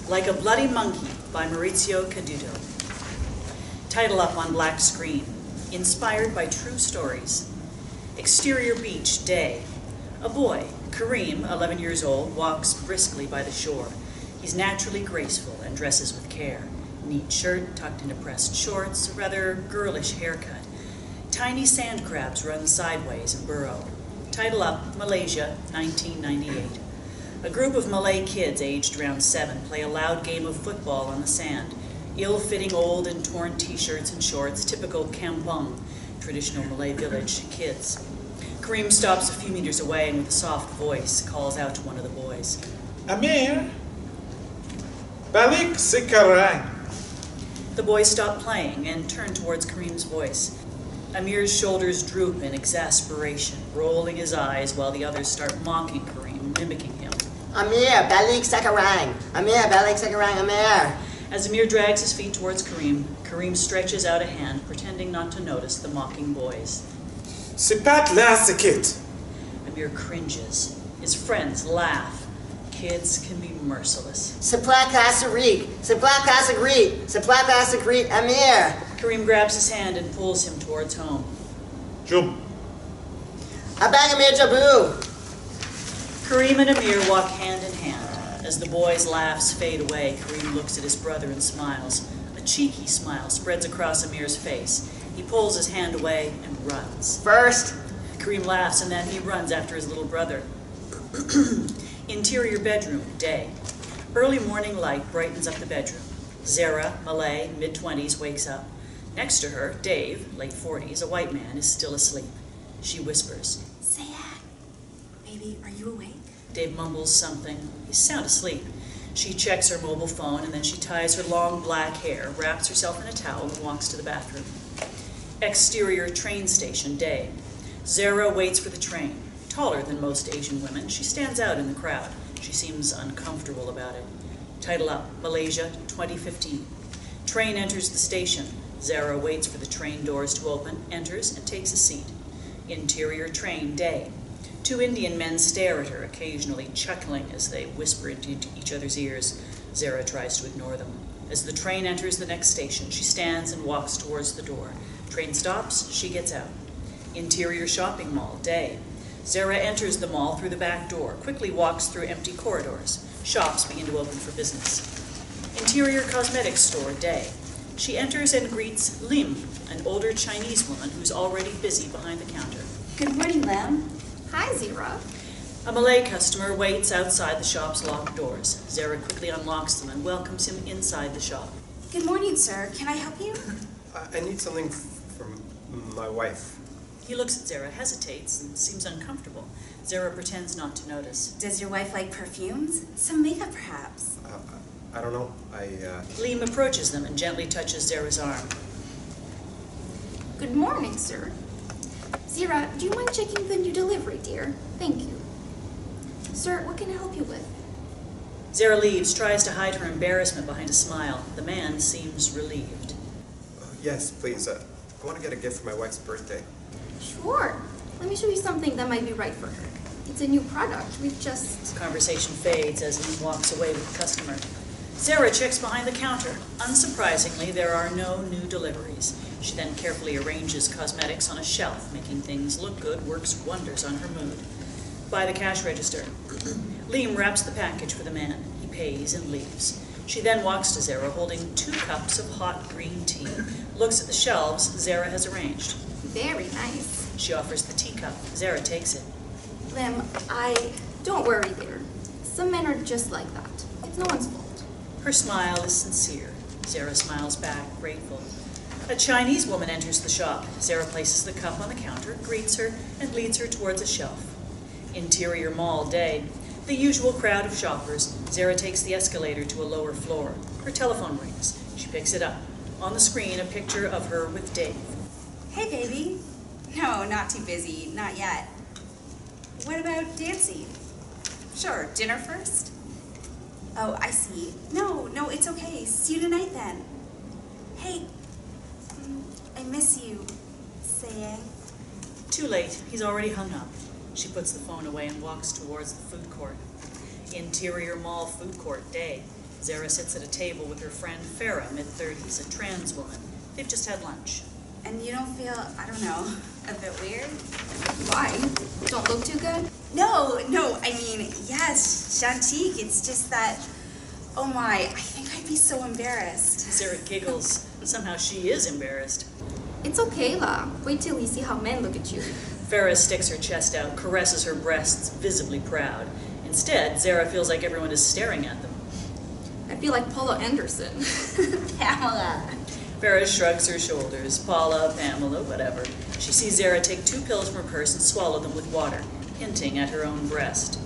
Like a Bloody Monkey by Maurizio Caduto. Title up on black screen. Inspired by true stories. Exterior beach, day. A boy, Kareem, 11 years old, walks briskly by the shore. He's naturally graceful and dresses with care. Neat shirt, tucked into pressed shorts, a rather girlish haircut. Tiny sand crabs run sideways and burrow. Title up, Malaysia, 1998. A group of Malay kids aged around 7 play a loud game of football on the sand. Ill-fitting old and torn t-shirts and shorts, typical kampong, traditional Malay village kids. Kareem stops a few meters away and with a soft voice calls out to one of the boys. Amir, balik sekarang. The boys stop playing and turn towards Kareem's voice. Amir's shoulders droop in exasperation, rolling his eyes while the others start mocking Kareem, mimicking him. Amir, balik sekarang. Amir, balik sekarang, Amir. As Amir drags his feet towards Kareem, Kareem stretches out a hand, pretending not to notice the mocking boys. Sipatlah sikit. Amir cringes. His friends laugh. Kids can be merciless. Seplaklah serik, seplaklah segrit, seplaklah segrit, Amir. Kareem grabs his hand and pulls him towards home. Jum. Abang Amir Jabu. Kareem and Amir walk hand in hand. As the boys' laughs fade away, Kareem looks at his brother and smiles. A cheeky smile spreads across Amir's face. He pulls his hand away and runs. First. Kareem laughs and then he runs after his little brother. Interior bedroom, day. Early morning light brightens up the bedroom. Zehra, Malay, mid-20s, wakes up. Next to her, Dave, late 40s, a white man, is still asleep. She whispers, Zehra, baby, are you awake? Dave mumbles something. He's sound asleep. She checks her mobile phone and then she ties her long black hair, wraps herself in a towel and walks to the bathroom. Exterior train station, day. Zehra waits for the train. Taller than most Asian women, she stands out in the crowd. She seems uncomfortable about it. Title up, Malaysia, 2015. Train enters the station. Zehra waits for the train doors to open, enters, and takes a seat. Interior train, day. 2 Indian men stare at her, occasionally chuckling as they whisper into each other's ears. Zehra tries to ignore them. As the train enters the next station, she stands and walks towards the door. Train stops, she gets out. Interior shopping mall, day. Zehra enters the mall through the back door, quickly walks through empty corridors. Shops begin to open for business. Interior cosmetics store, day. She enters and greets Lim, an older Chinese woman who's already busy behind the counter. Good morning, Lim. Hi, Zehra. A Malay customer waits outside the shop's locked doors. Zehra quickly unlocks them and welcomes him inside the shop. Good morning, sir. Can I help you? I need something from my wife. He looks at Zehra, hesitates, and seems uncomfortable. Zehra pretends not to notice. Does your wife like perfumes? Some makeup, perhaps? I don't know. Liam approaches them and gently touches Zehra's arm. Good morning, sir. Zehra, do you mind checking the new delivery, dear? Thank you. Sir, what can I help you with? Zehra leaves, tries to hide her embarrassment behind a smile. The man seems relieved. Yes, please. I want to get a gift for my wife's birthday. Sure. Let me show you something that might be right for her. It's a new product. We've just... Conversation fades as Liam walks away with the customer. Zehra checks behind the counter. Unsurprisingly, there are no new deliveries. She then carefully arranges cosmetics on a shelf, making things look good, works wonders on her mood. By the cash register. Liam wraps the package for the man. He pays and leaves. She then walks to Zehra, holding 2 cups of hot green tea. Looks at the shelves Zehra has arranged. Very nice. She offers the teacup. Zehra takes it. Lim, don't worry, dear. Some men are just like that. It's no one's fault. Her smile is sincere. Zehra smiles back, grateful. A Chinese woman enters the shop. Zehra places the cup on the counter, greets her, and leads her towards a shelf. Interior mall, day. The usual crowd of shoppers. Zehra takes the escalator to a lower floor. Her telephone rings. She picks it up. On the screen, a picture of her with Dave. Hey, baby. No, not too busy. Not yet. What about dancing? Sure, dinner first? Oh, I see. No, it's okay. See you tonight then. Hey, I miss you, Singh. Too late. He's already hung up. She puts the phone away and walks towards the food court. Interior mall food court, day. Zehra sits at a table with her friend Farah, mid-30s, a trans woman. They've just had lunch. And you don't feel, I don't know, a bit weird? Why? Don't look too good? No, I mean, yes, Shantique, it's just that, oh my, I think I'd be so embarrassed. Zehra giggles. Somehow she is embarrassed. It's okay, La. Wait till you see how men look at you. Farah sticks her chest out, caresses her breasts, visibly proud. Instead, Zehra feels like everyone is staring at them. I feel like Paula Anderson. Pamela. Farah shrugs her shoulders. Paula, Pamela, whatever. She sees Zehra take 2 pills from her purse and swallow them with water, hinting at her own breast.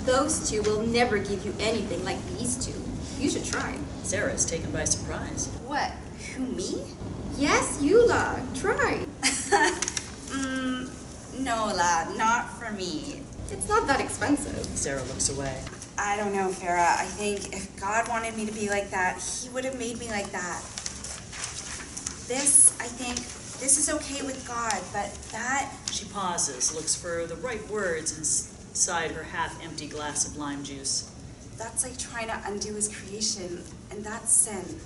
Those two will never give you anything like these two. You should try. Zehra is taken by surprise. What, who, me? Yes, you, La. Try. No, La, not for me. It's not that expensive. Zehra looks away. I don't know, Farah. I think if God wanted me to be like that, he would have made me like that. I think this is okay with God, but that... She pauses, looks for the right words inside her half-empty glass of lime juice. That's like trying to undo his creation, and that's sin.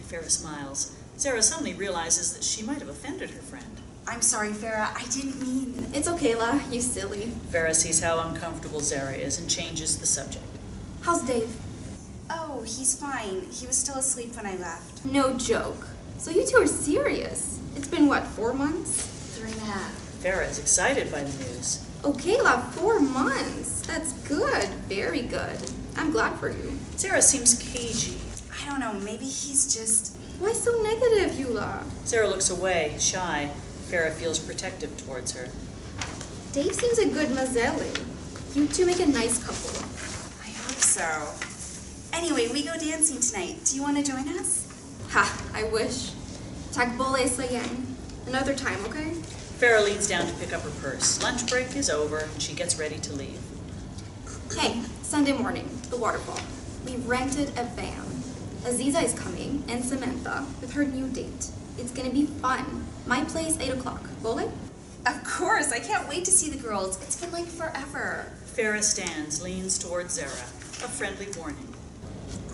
Farah smiles. Zehra suddenly realizes that she might have offended her friend. I'm sorry, Farah. I didn't mean... It's okay, La. You silly. Farah sees how uncomfortable Zehra is and changes the subject. How's Dave? Oh, he's fine. He was still asleep when I left. No joke. So you two are serious. It's been, what, 4 months? 3.5. Farah is excited by the news. Okay, La, 4 months. That's good. Very good. I'm glad for you. Zehra seems cagey. I don't know. Maybe he's just... Why so negative, Eula? Zehra looks away, shy. Farah feels protective towards her. Dave seems a good mazeli. You two make a nice couple. I hope so. Anyway, we go dancing tonight. Do you want to join us? Ha, I wish. Tagbole sayang. Another time, okay? Farah leans down to pick up her purse. Lunch break is over, and she gets ready to leave. Hey, Sunday morning, the waterfall. We rented a van. Aziza is coming, and Samantha, with her new date. It's gonna be fun. My place, 8 o'clock. Bole? Of course. I can't wait to see the girls. It's been like forever. Farah stands, leans towards Zehra. A friendly warning.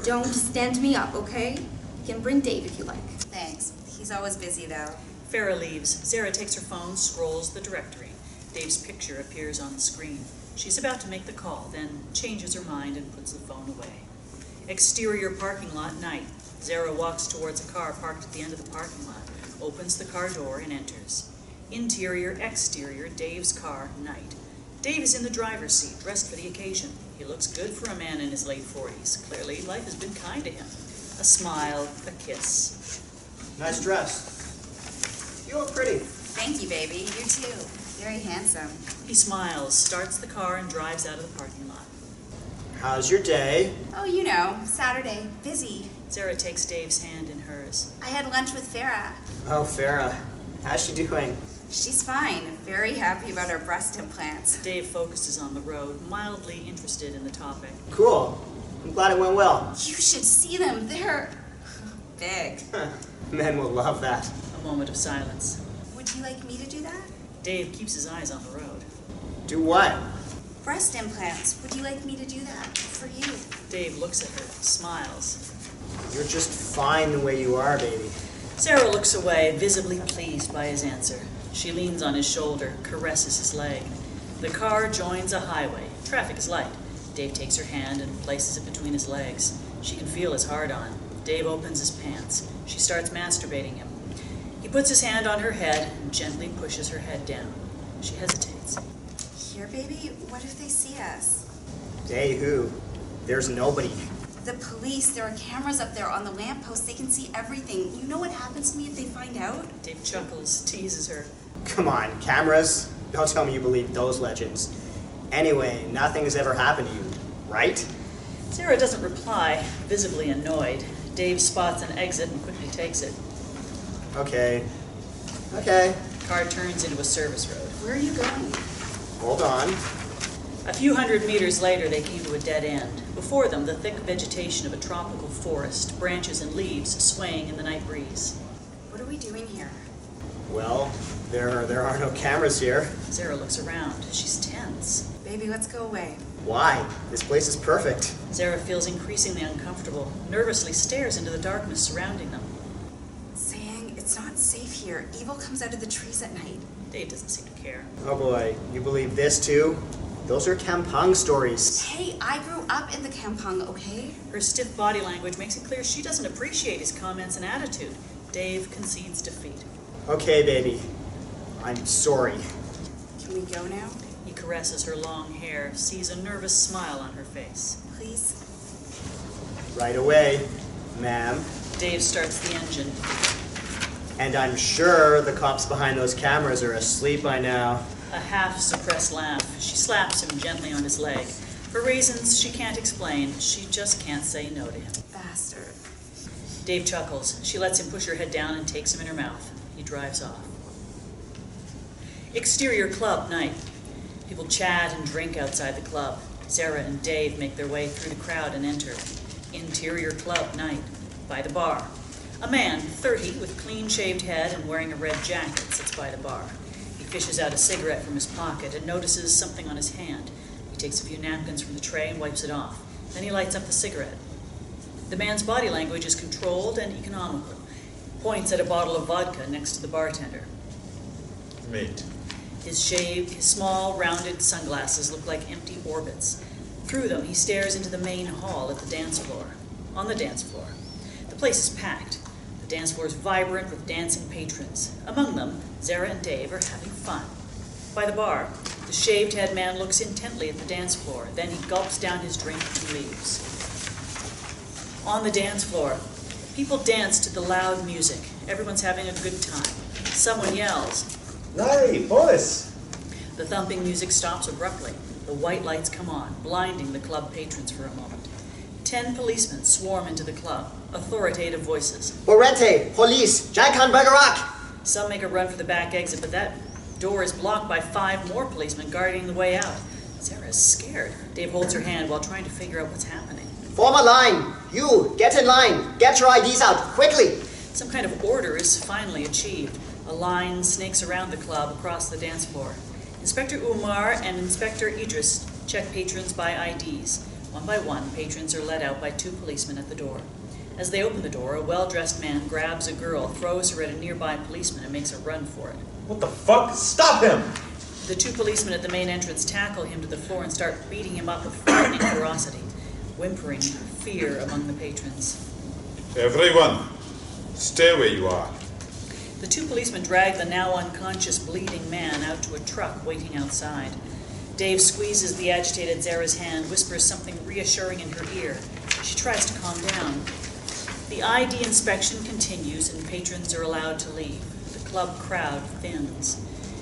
Don't stand me up, okay? You can bring Dave if you like. Thanks. He's always busy, though. Farah leaves. Zehra takes her phone, scrolls the directory. Dave's picture appears on the screen. She's about to make the call, then changes her mind and puts the phone away. Exterior parking lot, night. Zehra walks towards a car parked at the end of the parking lot, opens the car door and enters. Interior, exterior, Dave's car, night. Dave is in the driver's seat, dressed for the occasion. He looks good for a man in his late 40s. Clearly, life has been kind to him. A smile, a kiss. Nice dress. You look pretty. Thank you, baby. You too. Very handsome. He smiles, starts the car, and drives out of the parking lot. How's your day? Oh, you know, Saturday. Busy. Zehra takes Dave's hand in hers. I had lunch with Farah. Oh, Farah. How's she doing? She's fine. Very happy about her breast implants. Dave focuses on the road, mildly interested in the topic. Cool. I'm glad it went well. You should see them. They're big. Men will love that. A moment of silence. Would you like me to do that? Dave keeps his eyes on the road. Do what? Breast implants. Would you like me to do that for you? Dave looks at her, smiles. You're just fine the way you are, baby. Zehra looks away, visibly pleased by his answer. She leans on his shoulder, caresses his leg. The car joins a highway. Traffic is light. Dave takes her hand and places it between his legs. She can feel his heart on. Dave opens his pants. She starts masturbating him. He puts his hand on her head and gently pushes her head down. She hesitates. Here, baby? What if they see us? They who? There's nobody. The police. There are cameras up there on the lamppost. They can see everything. You know what happens to me if they find out? Dave chuckles, teases her. Come on, cameras? Don't tell me you believe those legends. Anyway, nothing has ever happened to you, right? Zehra doesn't reply, visibly annoyed. Dave spots an exit and quickly takes it. Okay. Car turns into a service road. Where are you going? Hold on. A few hundred meters later, they came to a dead end. Before them, the thick vegetation of a tropical forest, branches and leaves swaying in the night breeze. What are we doing here? Well, There are no cameras here. Zehra looks around. She's tense. Baby, let's go away. Why? This place is perfect. Zehra feels increasingly uncomfortable, nervously stares into the darkness surrounding them. Saying it's not safe here. Evil comes out of the trees at night. Dave doesn't seem to care. Oh boy, you believe this too? Those are Kampung stories. Hey, I grew up in the Kampung, okay? Her stiff body language makes it clear she doesn't appreciate his comments and attitude. Dave concedes defeat. Okay, baby. I'm sorry. Can we go now? He caresses her long hair, sees a nervous smile on her face. Please? Right away, ma'am. Dave starts the engine. And I'm sure the cops behind those cameras are asleep by now. A half-suppressed laugh. She slaps him gently on his leg. For reasons she can't explain, she just can't say no to him. Bastard. Dave chuckles. She lets him push her head down and takes him in her mouth. He drives off. Exterior club night. People chat and drink outside the club. Zehra and Dave make their way through the crowd and enter. Interior club night. By the bar. A man, 30, with clean-shaved head and wearing a red jacket, sits by the bar. He fishes out a cigarette from his pocket and notices something on his hand. He takes a few napkins from the tray and wipes it off. Then he lights up the cigarette. The man's body language is controlled and economical. Points at a bottle of vodka next to the bartender. Mate. His small, rounded sunglasses look like empty orbits. Through them, he stares into the main hall at the dance floor. On the dance floor. The place is packed. The dance floor is vibrant with dancing patrons. Among them, Zehra and Dave are having fun. By the bar, the shaved-head man looks intently at the dance floor. Then he gulps down his drink and leaves. On the dance floor, people dance to the loud music. Everyone's having a good time. Someone yells. Hey, police! The thumping music stops abruptly. The white lights come on, blinding the club patrons for a moment. 10 policemen swarm into the club. Authoritative voices. Borete, police, Jankan Bagarak! Some make a run for the back exit, but that door is blocked by 5 more policemen guarding the way out. Zehra is scared. Dave holds her hand while trying to figure out what's happening. Form a line. You, get in line. Get your IDs out, quickly. Some kind of order is finally achieved. A line snakes around the club across the dance floor. Inspector Umar and Inspector Idris check patrons by IDs. One by one, patrons are let out by 2 policemen at the door. As they open the door, a well-dressed man grabs a girl, throws her at a nearby policeman, and makes a run for it. What the fuck? Stop him! The 2 policemen at the main entrance tackle him to the floor and start beating him up with frightening ferocity, whimpering fear among the patrons. Everyone, stay where you are. The 2 policemen drag the now unconscious, bleeding man out to a truck waiting outside. Dave squeezes the agitated Zehra's hand, whispers something reassuring in her ear. She tries to calm down. The ID inspection continues and patrons are allowed to leave. The club crowd thins.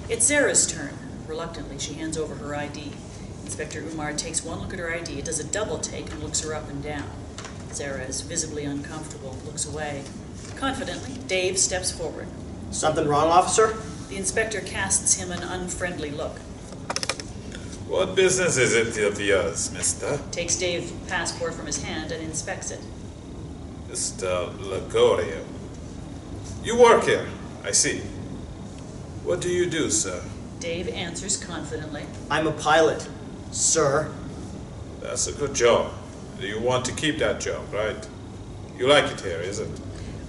It's Zehra's turn. Reluctantly, she hands over her ID. Inspector Umar takes one look at her ID, does a double take, and looks her up and down. Zehra is visibly uncomfortable, looks away. Confidently, Dave steps forward. Something wrong, officer? The inspector casts him an unfriendly look. What business is it of yours, mister? Takes Dave's passport from his hand and inspects it. Mr. Lagorio. You work here, I see. What do you do, sir? Dave answers confidently. I'm a pilot, sir. That's a good job. You want to keep that job, right? You like it here, is it?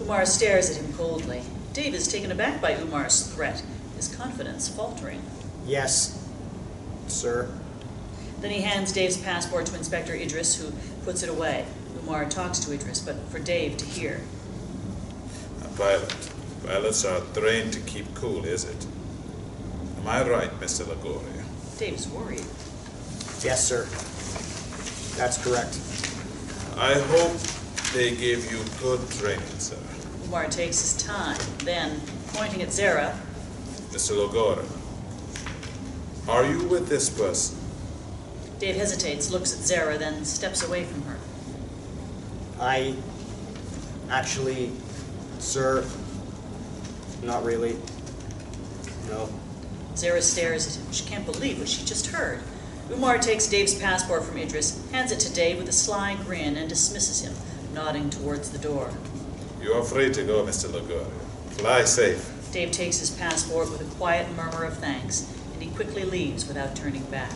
Umar stares at him coldly. Dave is taken aback by Umar's threat, his confidence faltering. Yes, sir. Then he hands Dave's passport to Inspector Idris, who puts it away. Umar talks to Idris, but for Dave to hear. A pilot. Pilots are trained to keep cool, is it? Am I right, Mr. Lagoria? Dave's worried. Yes, sir. That's correct. I hope they gave you good training, sir. Umar takes his time, then, pointing at Zehra, Mr. Lagoria, are you with this person? Dave hesitates, looks at Zehra, then steps away from her. I actually, sir, not really. No. Zehra stares at him. She can't believe what she just heard. Umar takes Dave's passport from Idris, hands it to Dave with a sly grin, and dismisses him, nodding towards the door. You are free to go, Mr. Lagoria. Fly safe. Dave takes his passport with a quiet murmur of thanks, and he quickly leaves without turning back.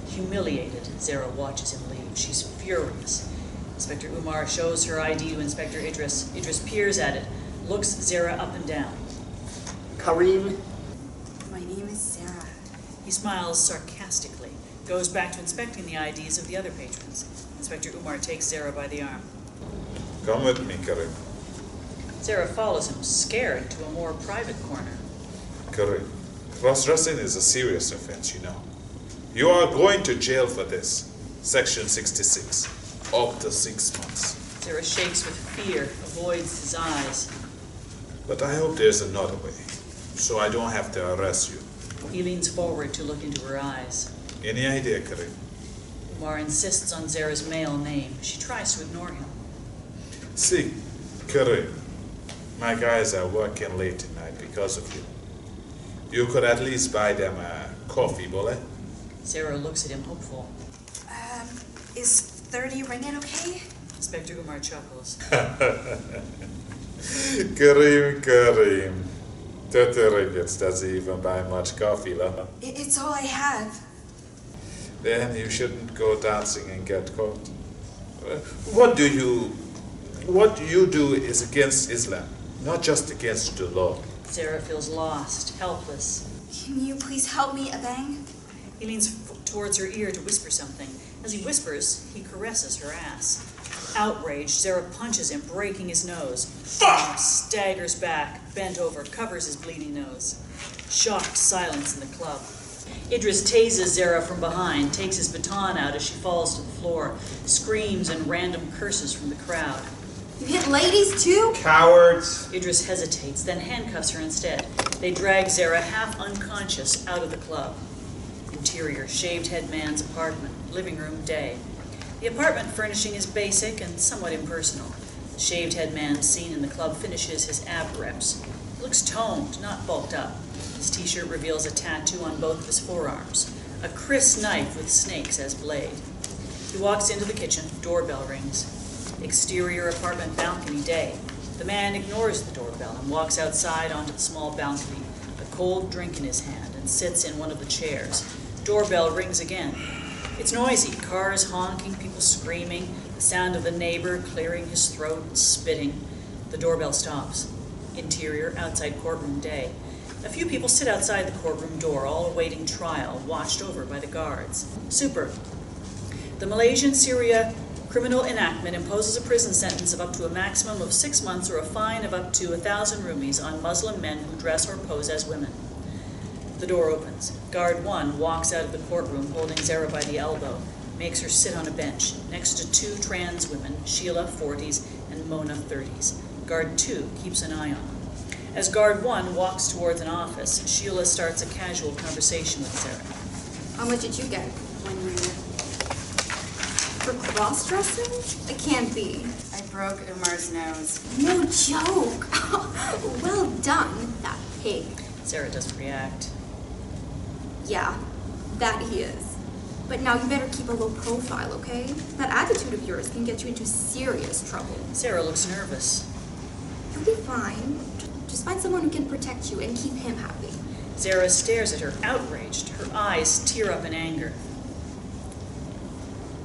Humiliated, Zehra watches him leave. She's furious. Inspector Umar shows her ID to Inspector Idris. Idris peers at it, looks Zehra up and down. Kareem, My name is Sarah. He smiles sarcastically, goes back to inspecting the IDs of the other patrons. Inspector Umar takes Zehra by the arm. Come with me, Karim. Zehra follows him, scared, to a more private corner. Karim, cross-dressing is a serious offense, you know. You are going to jail for this. Section 66. Up to 6 months. Zehra shakes with fear, avoids his eyes. But I hope there's another way, so I don't have to arrest you. He leans forward to look into her eyes. Any idea, Karim? Umar insists on Zehra's male name. She tries to ignore him. See, Karim, my guys are working late tonight because of you. You could at least buy them a coffee, bullet. Zehra looks at him, hopeful. Is 30 ringgit okay? Inspector Umar chuckles. Karim, 30 ringgits doesn't even buy much coffee, huh? It's all I have. Then you shouldn't go dancing and get caught. What you do is against Islam, not just against the law. Zehra feels lost, helpless. Can you please help me, Abang? He leans towards her ear to whisper something. As he whispers, he caresses her ass. Outraged, Zehra punches him, breaking his nose. He staggers back, bent over, covers his bleeding nose. Shocked silence in the club. Idris tases Zehra from behind, takes his baton out as she falls to the floor, screams and random curses from the crowd. You hit ladies too? Cowards! Idris hesitates, then handcuffs her instead. They drag Zehra half unconscious out of the club. Interior, shaved head man's apartment, living room, day. The apartment furnishing is basic and somewhat impersonal. The shaved head man seen in the club finishes his ab reps. He looks toned, not bulked up. His t-shirt reveals a tattoo on both of his forearms, a Chris knife with snakes as blade. He walks into the kitchen, doorbell rings. Exterior apartment balcony, day. The man ignores the doorbell and walks outside onto the small balcony, a cold drink in his hand, and sits in one of the chairs. Doorbell rings again. It's noisy, cars honking, people screaming, the sound of the neighbor clearing his throat and spitting. The doorbell stops. Interior, outside courtroom, day. A few people sit outside the courtroom door, all awaiting trial, watched over by the guards. Super. The Malaysian Syria criminal enactment imposes a prison sentence of up to a maximum of 6 months or a fine of up to 1,000 rupees on Muslim men who dress or pose as women. The door opens. Guard 1 walks out of the courtroom holding Zehra by the elbow, makes her sit on a bench next to 2 trans women, Sheila, 40s, and Mona, 30s. Guard 2 keeps an eye on them. As Guard 1 walks towards an office, Sheila starts a casual conversation with Zehra. How much did you get? 1 ringgit. For cross-dressing? It can't be. I broke Umar's nose. No joke. Well done, that pig. Zehra doesn't react. Yeah, that he is. But now you better keep a low profile, okay? That attitude of yours can get you into serious trouble. Zehra looks nervous. You'll be fine. Just find someone who can protect you and keep him happy. Zehra stares at her, outraged. Her eyes tear up in anger.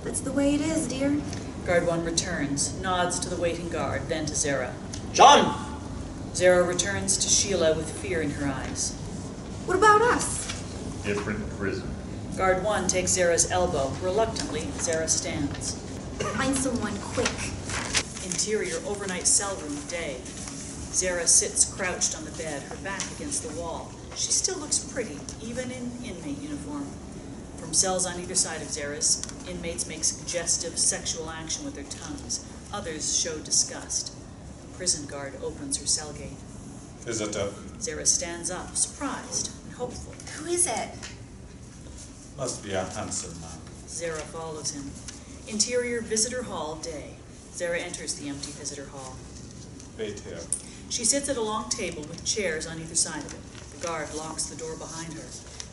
That's the way it is, dear. Guard 1 returns, nods to the waiting guard, then to Zehra. John! Zehra returns to Sheila with fear in her eyes. What about us? Different prison. Guard 1 takes Zehra's elbow. Reluctantly, Zehra stands. Find someone quick. Interior overnight cell room, day. Zehra sits crouched on the bed, her back against the wall. She still looks pretty, even in inmate uniform. From cells on either side of Zehra's, inmates make suggestive sexual action with their tongues. Others show disgust. A prison guard opens her cell gate. Visitor. Zehra stands up, surprised and hopeful. Who is it? Must be a handsome man. Zehra follows him. Interior visitor hall, day. Zehra enters the empty visitor hall. Wait here. She sits at a long table with chairs on either side of it. The guard locks the door behind her.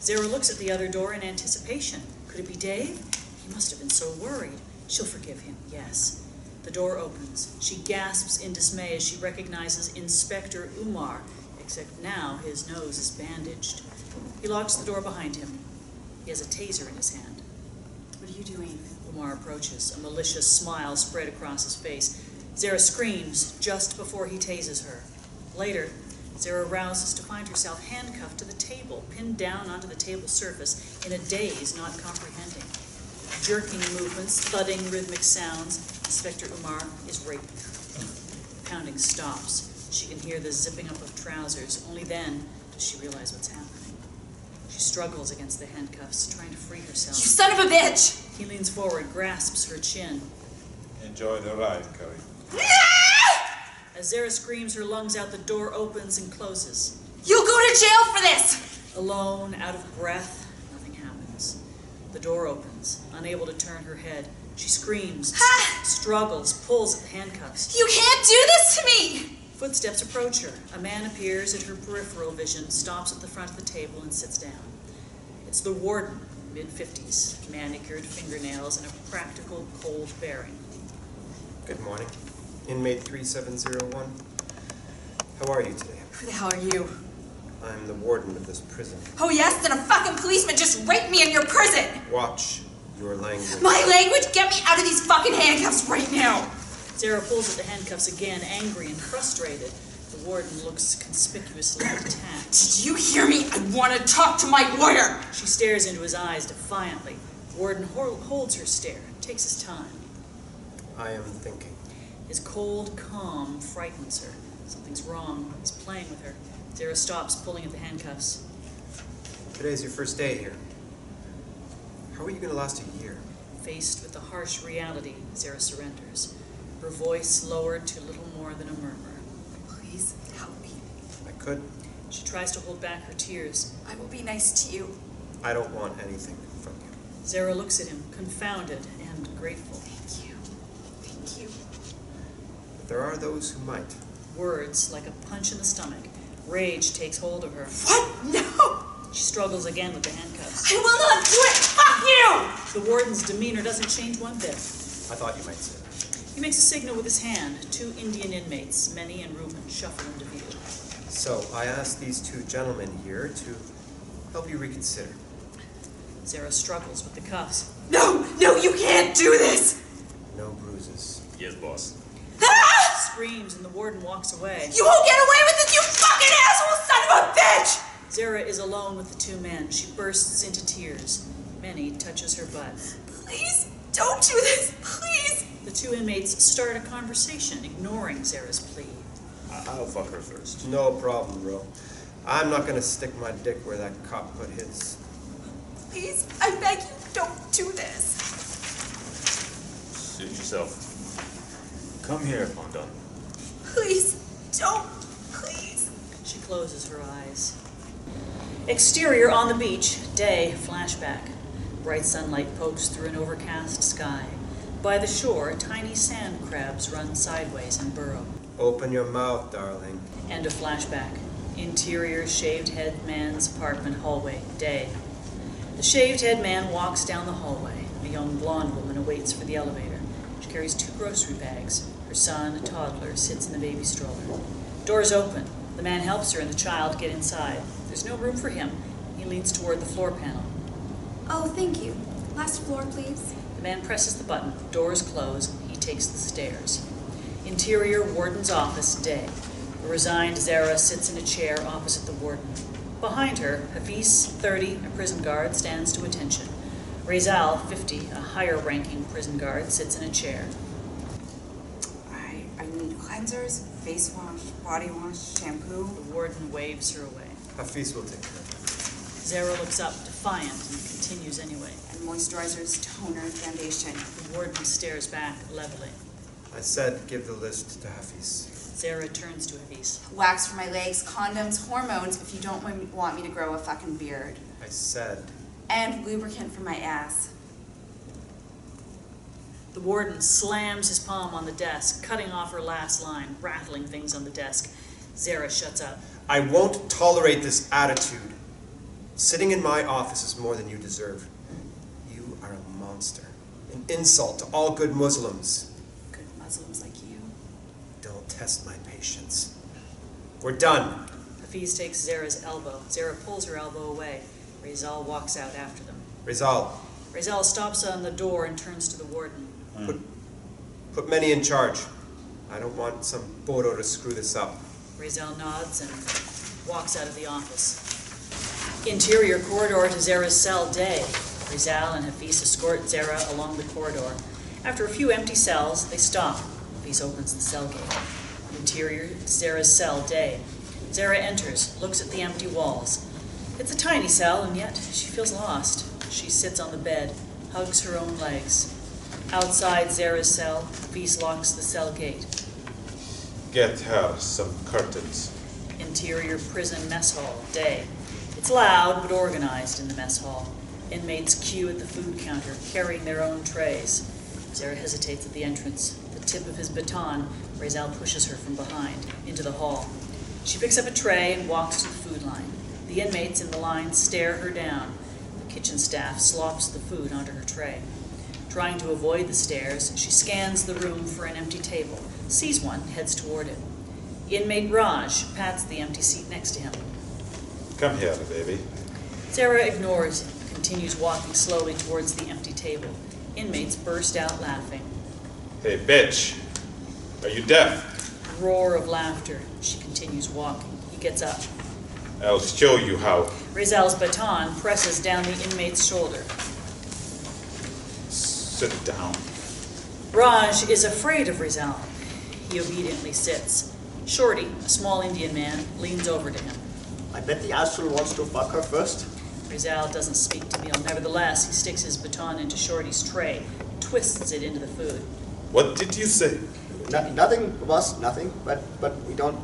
Zehra looks at the other door in anticipation. Could it be Dave? He must have been so worried. She'll forgive him, yes. The door opens. She gasps in dismay as she recognizes Inspector Umar, except now his nose is bandaged. He locks the door behind him. He has a taser in his hand. What are you doing? Umar approaches, a malicious smile spread across his face. Zehra screams just before he tases her. Later, Zehra rouses to find herself handcuffed to the table, pinned down onto the table surface in a daze not comprehending. Jerking movements, thudding rhythmic sounds. Inspector Umar is raping her. Pounding stops. She can hear the zipping up of trousers. Only then does she realize what's happening. She struggles against the handcuffs, trying to free herself. You son of a bitch! He leans forward, grasps her chin. Enjoy the ride, Curry. As Zehra screams her lungs out, the door opens and closes. You'll go to jail for this! Alone, out of breath, nothing happens. The door opens, unable to turn her head. She screams, struggles, pulls at the handcuffs. You can't do this to me! Footsteps approach her. A man appears at her peripheral vision, stops at the front of the table, and sits down. It's the warden, mid-50s, manicured fingernails, and a practical, cold bearing. Good morning. Inmate 3701. How are you today? Who the hell are you? I'm the warden of this prison. Oh yes, then a fucking policeman just raped me in your prison! Watch your language. My language? Get me out of these fucking handcuffs right now! Zehra pulls at the handcuffs again, angry and frustrated. The warden looks conspicuously attacked. Did you hear me? I want to talk to my lawyer! She stares into his eyes defiantly. The warden holds her stare, takes his time. I am thinking. His cold calm frightens her. Something's wrong. He's playing with her. Zehra stops, pulling at the handcuffs. Today's your first day here. How are you going to last a year? Faced with the harsh reality, Zehra surrenders. Her voice lowered to little more than a murmur. Please help me. I could. She tries to hold back her tears. I will be nice to you. I don't want anything from you. Zehra looks at him, confounded and grateful. Thank you. Thank you. But there are those who might. Words like a punch in the stomach. Rage takes hold of her. What? No! She struggles again with the handcuffs. I will not do it! Fuck you! The warden's demeanor doesn't change one bit. I thought you might say that. He makes a signal with his hand. 2 Indian inmates, Menni and Reuben, shuffle into view. So, I asked these 2 gentlemen here to help you reconsider. Zehra struggles with the cuffs. No! No, you can't do this! No bruises. Yes, boss. Ah! Screams and the warden walks away. You won't get away with this, you fucking asshole son of a bitch! Zehra is alone with the 2 men. She bursts into tears. Menni touches her butt. Please, don't do this, please! The 2 inmates start a conversation, ignoring Zehra's plea. I'll fuck her first. No problem, bro. I'm not going to stick my dick where that cop put his. Please, I beg you, don't do this. Suit yourself. Come here, Fondant. Please, don't, please. She closes her eyes. Exterior on the beach, day, flashback. Bright sunlight pokes through an overcast sky. By the shore, tiny sand crabs run sideways and burrow. Open your mouth, darling. End of flashback. Interior, shaved head man's apartment hallway, day. The shaved head man walks down the hallway. A young blonde woman awaits for the elevator. She carries 2 grocery bags. Her son, a toddler, sits in the baby stroller. Doors open. The man helps her and the child get inside. There's no room for him. He leans toward the floor panel. Oh, thank you. Last floor, please. The man presses the button. Doors close. He takes the stairs. Interior, warden's office, day. A resigned Zehra sits in a chair opposite the warden. Behind her, Hafiz, 30, a prison guard, stands to attention. Razel, 50, a higher-ranking prison guard, sits in a chair. I need cleansers, face wash, body wash, shampoo. The warden waves her away. Hafiz will take care of it. Zehra looks up, defiant, and continues anyway. And moisturizers, toner, foundation. The warden stares back, leveling. I said give the list to Hafiz. Zehra turns to Hafiz. Wax for my legs, condoms, hormones if you don't want me to grow a fucking beard. I said. And lubricant for my ass. The warden slams his palm on the desk, cutting off her last line, rattling things on the desk. Zehra shuts up. I won't tolerate this attitude. Sitting in my office is more than you deserve. You are a monster. An insult to all good Muslims. Good Muslims like you. Don't test my patience. We're done. Hafiz takes Zehra's elbow. Zehra pulls her elbow away. Raphael walks out after them. Raphael stops on the door and turns to the warden. Put Menni in charge. I don't want some Bodo to screw this up. Raphael nods and walks out of the office. Interior corridor to Zehra's cell, day. Raphael and Hafiz escort Zehra along the corridor. After a few empty cells, they stop. Hafiz opens the cell gate. Interior to Zehra's cell, day. Zehra enters, looks at the empty walls. It's a tiny cell, and yet she feels lost. She sits on the bed, hugs her own legs. Outside Zehra's cell, Hafiz locks the cell gate. Get her some curtains. Interior prison mess hall, day. It's loud but organized in the mess hall. Inmates queue at the food counter, carrying their own trays. Zehra hesitates at the entrance. The tip of his baton, Raphael pushes her from behind, into the hall. She picks up a tray and walks to the food line. The inmates in the line stare her down. The kitchen staff slops the food onto her tray. Trying to avoid the stares, she scans the room for an empty table, sees one, heads toward it. Inmate Raj pats the empty seat next to him. Come here, baby. Zehra ignores him, continues walking slowly towards the empty table. Inmates burst out laughing. Hey, bitch. Are you deaf? Roar of laughter. She continues walking. He gets up. I'll show you how. Raphael's baton presses down the inmate's shoulder. Sit down. Raj is afraid of Raphael. He obediently sits. Shorty, a small Indian man, leans over to him. I bet the astral wants to fuck her first. Raphael doesn't speak to Neil. Nevertheless, he sticks his baton into Shorty's tray, twists it into the food. What did you say? Nothing, boss, nothing. But we don't.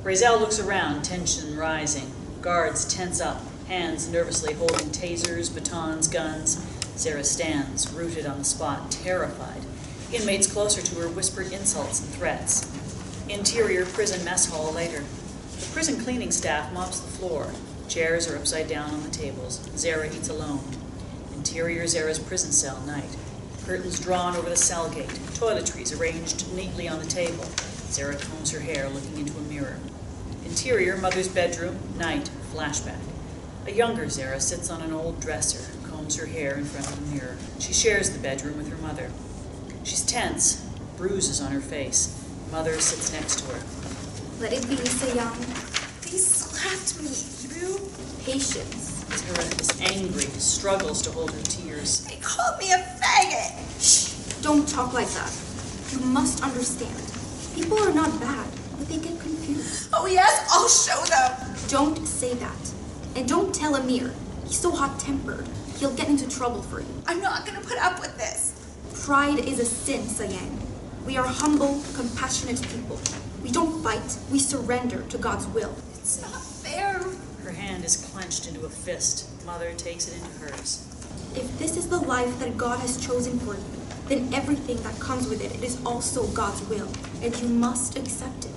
Raphael looks around, tension rising. Guards tense up, hands nervously holding tasers, batons, guns. Zehra stands, rooted on the spot, terrified. Inmates closer to her whispered insults and threats. Interior prison mess hall later. The prison cleaning staff mops the floor. Chairs are upside down on the tables. Zehra eats alone. Interior Zehra's prison cell, night. Curtains drawn over the cell gate. Toiletries arranged neatly on the table. Zehra combs her hair, looking into a mirror. Interior mother's bedroom, night, flashback. A younger Zehra sits on an old dresser, combs her hair in front of the mirror. She shares the bedroom with her mother. She's tense, bruises on her face. Mother sits next to her. Let it be, Sayang. They slapped me, Drew. Patience. Zehra is angry, struggles to hold her tears. They called me a faggot. Shh! Don't talk like that. You must understand. People are not bad, but they get confused. Oh yes, I'll show them. Don't say that. And don't tell Amir. He's so hot-tempered. He'll get into trouble for you. I'm not gonna put up with this. Pride is a sin, Sayang. We are humble, compassionate people. We don't fight. We surrender to God's will. It's not fair. Her hand is clenched into a fist. Mother takes it into hers. If this is the life that God has chosen for you, then everything that comes with it is also God's will, and you must accept it.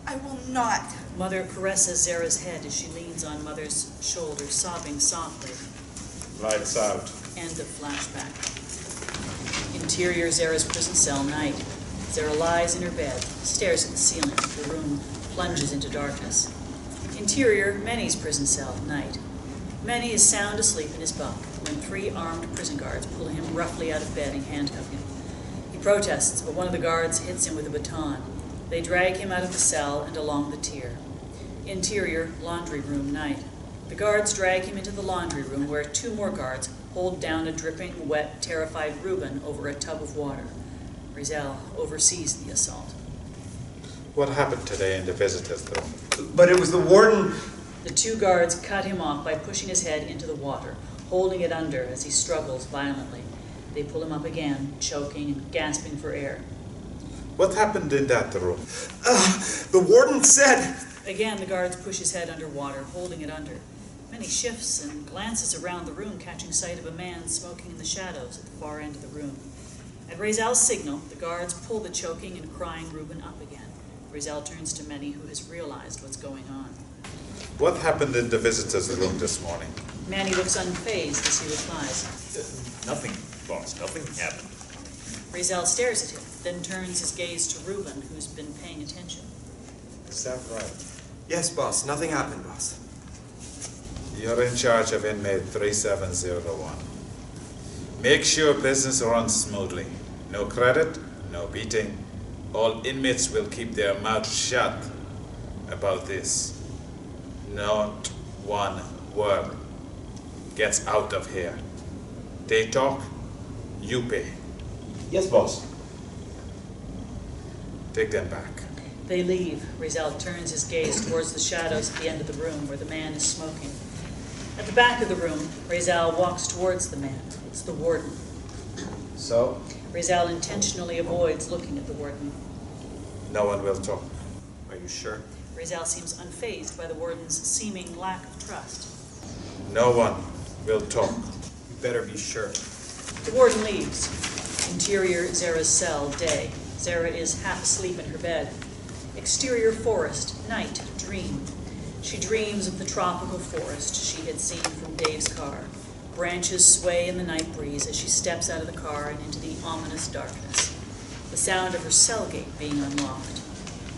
I will not. Mother caresses Zehra's head as she leans on Mother's shoulder, sobbing softly. Lights out. End of flashback. Interior Zehra's prison cell, night. Zehra lies in her bed, stares at the ceiling. The room plunges into darkness. Interior Menni's prison cell, night. Menni is sound asleep in his bunk when 3 armed prison guards pull him roughly out of bed and handcuff him. He protests, but one of the guards hits him with a baton. They drag him out of the cell and along the tier. Interior laundry room, night. The guards drag him into the laundry room where 2 more guards hold down a dripping, wet, terrified Reuben over a tub of water. Raphael oversees the assault. What happened today in the visitors' room? But it was the warden. The 2 guards cut him off by pushing his head into the water, holding it under as he struggles violently. They pull him up again, choking and gasping for air. What happened in that room? The warden said. Again, the guards push his head under water, holding it under. Menni shifts and glances around the room, catching sight of a man smoking in the shadows at the far end of the room. At Raphael's signal, the guards pull the choking and crying Reuben up again. Raphael turns to Menni, who has realized what's going on. What happened in the visitors' room this morning? Menni looks unfazed as he replies. Nothing, boss. Nothing happened. Raphael stares at him, then turns his gaze to Reuben, who's been paying attention. Is that right? Yes, boss. Nothing happened, boss. You're in charge of inmate 3701. Make sure business runs smoothly. No credit, no beating. All inmates will keep their mouths shut about this. Not one word gets out of here. They talk, you pay. Yes, boss. Take them back. They leave. Raphael turns his gaze towards the shadows at the end of the room where the man is smoking. At the back of the room, Raphael walks towards the man. It's the warden. So, Raphael intentionally avoids looking at the warden. no one will talk. Are you sure? Raphael seems unfazed by the warden's seeming lack of trust. No one will talk. You better be sure. The warden leaves. Interior Zehra's cell, day. Zehra is half asleep in her bed. Exterior forest, night, dream. She dreams of the tropical forest she had seen from Dave's car. Branches sway in the night breeze as she steps out of the car and into the ominous darkness. The sound of her cell gate being unlocked.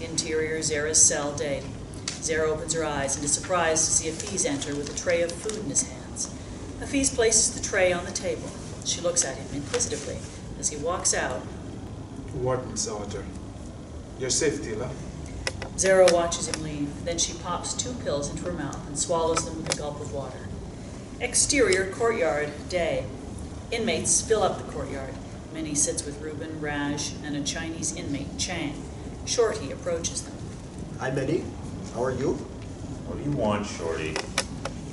Interior Zehra's cell, day. Zehra opens her eyes and is surprised to see Hafiz enter with a tray of food in his hands. Hafiz places the tray on the table. She looks at him inquisitively as he walks out. Warden's order. Your safety, love. Zehra watches him leave. Then she pops 2 pills into her mouth and swallows them with a gulp of water. Exterior courtyard, day. Inmates fill up the courtyard. Menni sits with Reuben, Raj, and a Chinese inmate, Chang. Shorty approaches them. Hi, Menni. How are you? What do you want, Shorty?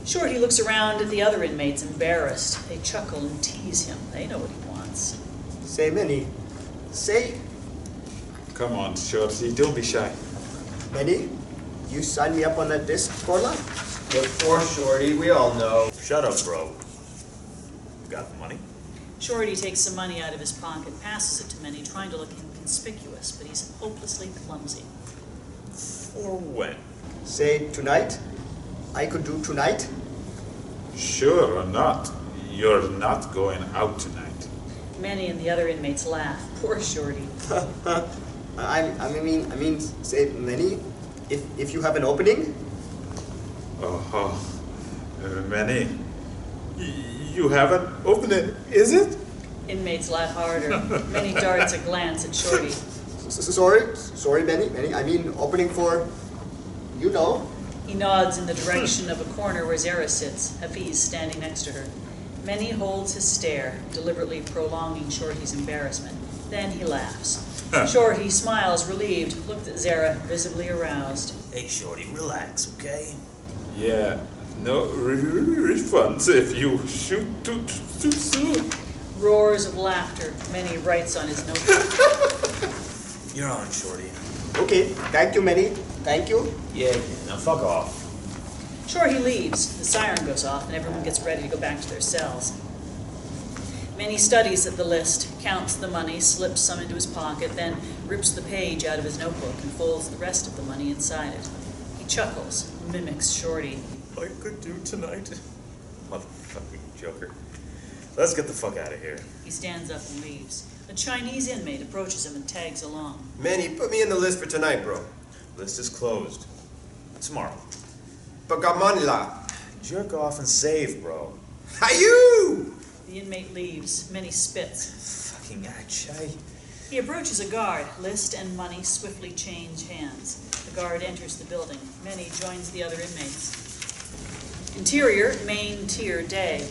Shorty looks around at the other inmates, embarrassed. They chuckle and tease him. They know what he wants. Say, Menni. Say, Come on, Shorty, don't be shy. Menni, you signed me up on that disc, Corla? What for, Shorty? We all know. Shut up, bro. You got the money? Shorty takes some money out of his pocket, passes it to Menni, trying to look inconspicuous, but he's hopelessly clumsy. For when? Say, tonight? I could do tonight? Sure or not, you're not going out tonight. Menni and the other inmates laugh. Poor Shorty. I mean, say, Menni, if you have an opening? Oh, Menni, you have an opening, is it? Inmates laugh harder. Menni darts a glance at Shorty. Sorry, Menni. I mean, opening for, you know. He nods in the direction of a corner where Zehra sits, Hafiz standing next to her. Menni holds his stare, deliberately prolonging Shorty's embarrassment. Then he laughs. Shorty smiles, relieved, looked at Zehra, visibly aroused. Hey, Shorty, relax, okay? Yeah, no refunds if you shoot too soon. Roars of laughter. Menni writes on his notebook. You're on, Shorty. Okay, thank you, Menni. Thank you. Yeah, now fuck off. Shorty leaves. The siren goes off and everyone gets ready to go back to their cells. Menni studies at the list, counts the money, slips some into his pocket, then rips the page out of his notebook and folds the rest of the money inside it. He chuckles, mimics Shorty. I could do tonight. Motherfucking joker. Let's get the fuck out of here. He stands up and leaves. A Chinese inmate approaches him and tags along. Menni, put me in the list for tonight, bro. List is closed. Tomorrow. But got money la. Jerk off and save, bro. Hayoo! The inmate leaves. Menni spits. Fucking Achai. He approaches a guard. List and money swiftly change hands. The guard enters the building. Menni joins the other inmates. Interior, main tier, day.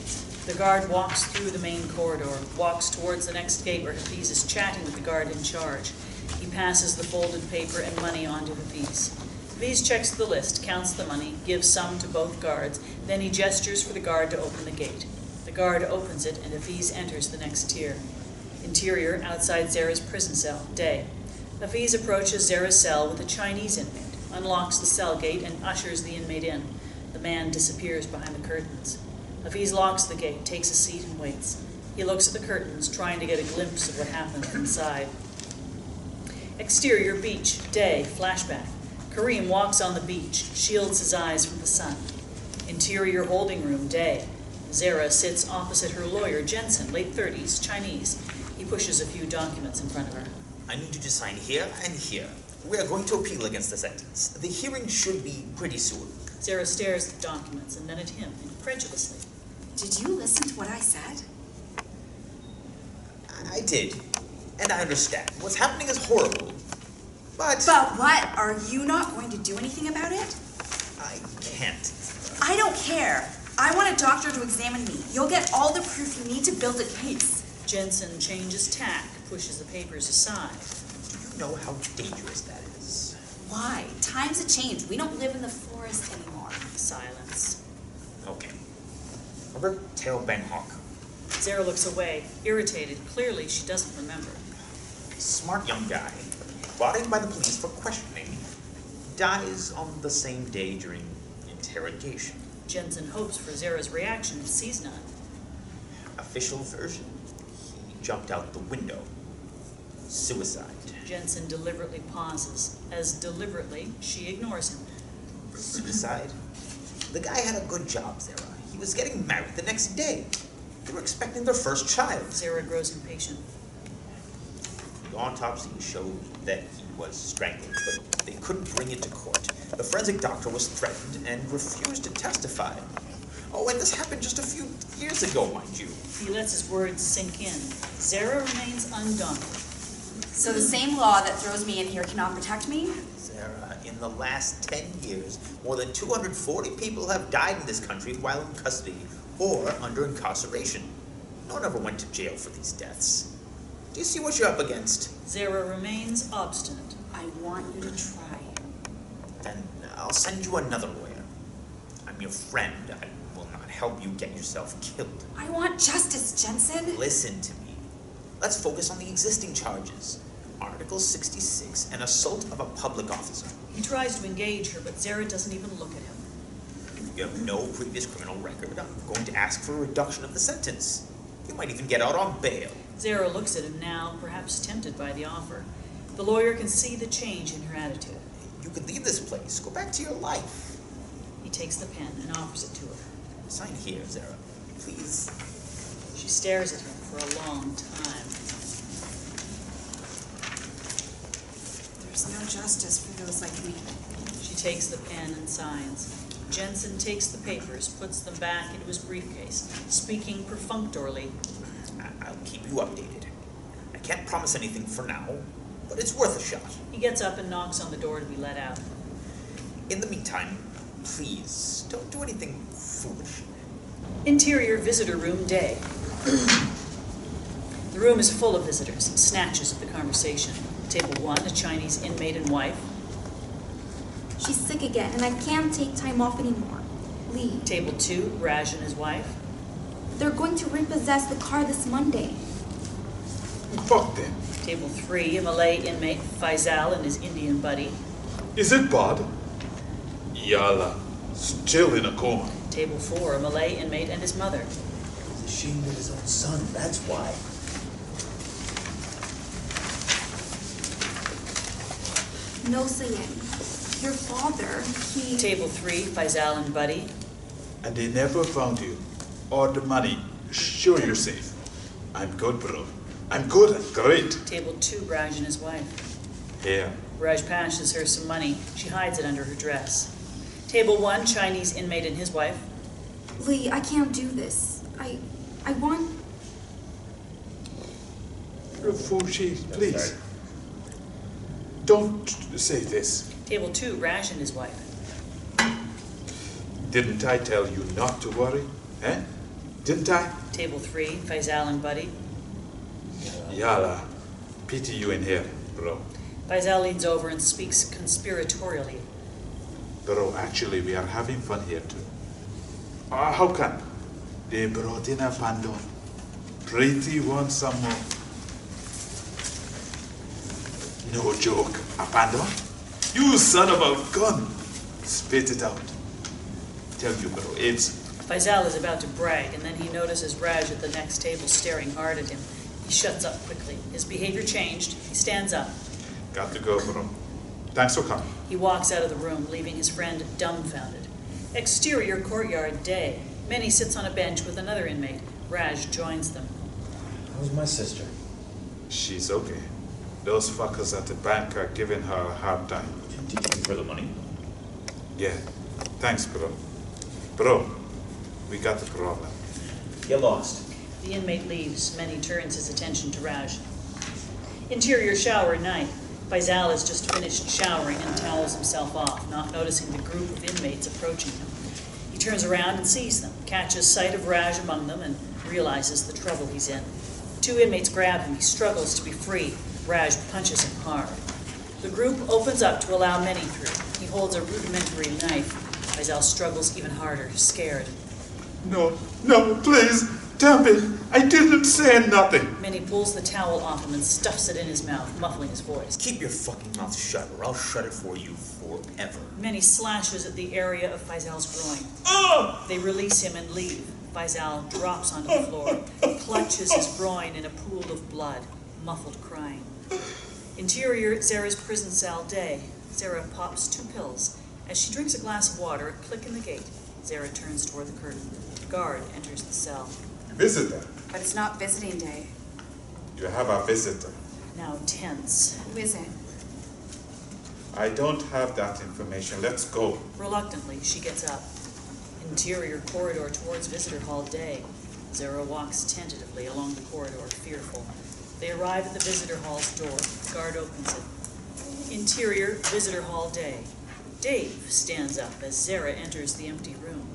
The guard walks through the main corridor, walks towards the next gate where Hafiz is chatting with the guard in charge. He passes the folded paper and money on to Hafiz. Hafiz checks the list, counts the money, gives some to both guards, then he gestures for the guard to open the gate. The guard opens it and Hafiz enters the next tier. Interior, outside Zehra's prison cell, day. Hafiz approaches Zehra's cell with a Chinese inmate, unlocks the cell gate and ushers the inmate in. The man disappears behind the curtains. Hafiz locks the gate, takes a seat and waits. He looks at the curtains, trying to get a glimpse of what happens inside. Exterior, beach, day, flashback. Kareem walks on the beach, shields his eyes from the sun. Interior holding room, day. Zehra sits opposite her lawyer, Jensen, late 30s, Chinese. He pushes a few documents in front of her. I need you to sign here and here. We are going to appeal against the sentence. The hearing should be pretty soon. Zehra stares at the documents and then at him, incredulously. Did you listen to what I said? I did. And I understand. What's happening is horrible. But what? Are you not going to do anything about it? I can't. I don't care. I want a doctor to examine me. You'll get all the proof you need to build a case. Jensen changes tack, pushes the papers aside. Do you know how dangerous that is? Why? Times have changed. We don't live in the forest anymore. Silence. Okay. Robert Tail Ben Hawk. Zehra looks away, irritated. Clearly, she doesn't remember. Smart young guy. Brought in by the police for questioning. Dies on the same day during interrogation. Jensen hopes for Zehra's reaction, but sees none. Official version. He jumped out the window. Suicide. Jensen deliberately pauses. As deliberately, she ignores him. Suicide? The guy had a good job, Zehra. He was getting married the next day. They were expecting their first child. Zehra grows impatient. The autopsy showed that he was strangled, but they couldn't bring it to court. The forensic doctor was threatened and refused to testify. Oh, and this happened just a few years ago, mind you. He lets his words sink in. Zehra remains undaunted. So the same law that throws me in here cannot protect me? Zehra, in the last 10 years, more than 240 people have died in this country while in custody or under incarceration. No one ever went to jail for these deaths. Do you see what you're up against? Zehra remains obstinate. I want you to try. Then I'll send you another lawyer. I'm your friend. I will not help you get yourself killed. I want justice, Jensen. Listen to me. Let's focus on the existing charges. Article 66, an assault of a public officer. He tries to engage her, but Zehra doesn't even look at him. You have no previous criminal record. I'm going to ask for a reduction of the sentence. You might even get out on bail. Zehra looks at him now, perhaps tempted by the offer. The lawyer can see the change in her attitude. You could leave this place. Go back to your life. He takes the pen and offers it to her. Sign here, Zehra. Please. She stares at him for a long time. There's no justice for those like me. She takes the pen and signs. Jensen takes the papers, puts them back into his briefcase, speaking perfunctorily. I'll keep you updated. I can't promise anything for now, but it's worth a shot. He gets up and knocks on the door to be let out. In the meantime, please, don't do anything foolish. Interior visitor room day. The room is full of visitors, snatches of the conversation. Table 1, a Chinese inmate and wife. She's sick again, and I can't take time off anymore. Leave. Table 2, Raj and his wife. They're going to repossess the car this Monday. Fuck them. Table 3, a Malay inmate, Faisal and his Indian buddy. Is it bad? Yalla. Still in a coma. Table 4, a Malay inmate and his mother. He was ashamed of his own son, that's why. No, Sayen. Your father, he... Table 3, Faisal and buddy. And they never found you. Or the money. Sure you're safe. I'm good, bro. I'm good and great. Table 2, Raj and his wife. Here. Raj passes her some money. She hides it under her dress. Table 1, Chinese inmate and his wife. Lee, I can't do this. I want... Fushi, please. Don't say this. Table 2, Raj and his wife. Didn't I tell you not to worry? Eh? Didn't I? Table 3, Faisal and buddy. Yalla. Pity you in here, bro. Faisal leans over and speaks conspiratorially. Bro, actually, we are having fun here too. How come? They brought in a pandon. Pretty want some more. No joke. A pandon? You son of a gun! Spit it out. Tell you, bro, it's... Faisal is about to brag, and then he notices Raj at the next table staring hard at him. He shuts up quickly. His behavior changed. He stands up. Got to go, bro. Thanks for coming. He walks out of the room, leaving his friend dumbfounded. Exterior courtyard day. Menni sits on a bench with another inmate. Raj joins them. How's my sister? She's okay. Those fuckers at the bank are giving her a hard time. Did you for the money? Yeah. Thanks, bro. Bro, we got the problem. Get lost. The inmate leaves. Menni turns his attention to Raj. Interior shower at night. Faisal has just finished showering and towels himself off, not noticing the group of inmates approaching him. He turns around and sees them, catches sight of Raj among them, and realizes the trouble he's in. Two inmates grab him. He struggles to be free. Raj punches him hard. The group opens up to allow Menni through. He holds a rudimentary knife. Faisal struggles even harder, scared. No, please, damn it. I didn't say nothing. Menni pulls the towel off him and stuffs it in his mouth, muffling his voice. Keep your fucking mouth shut, or I'll shut it for you forever. Menni slashes at the area of Faisal's groin. They release him and leave. Faisal drops onto the floor, clutches his groin in a pool of blood, muffled crying. Interior, Zehra's prison cell, day. Zehra pops 2 pills. As she drinks a glass of water, a click in the gate. Zehra turns toward the curtain. The guard enters the cell. Visitor. But it's not visiting day. You have a visitor. Now tense. Who is it? I don't have that information. Let's go. Reluctantly, she gets up. Interior corridor towards visitor hall, day. Zehra walks tentatively along the corridor, fearful. They arrive at the visitor hall's door. The guard opens it. Interior, visitor hall, day. Dave stands up as Zehra enters the empty room.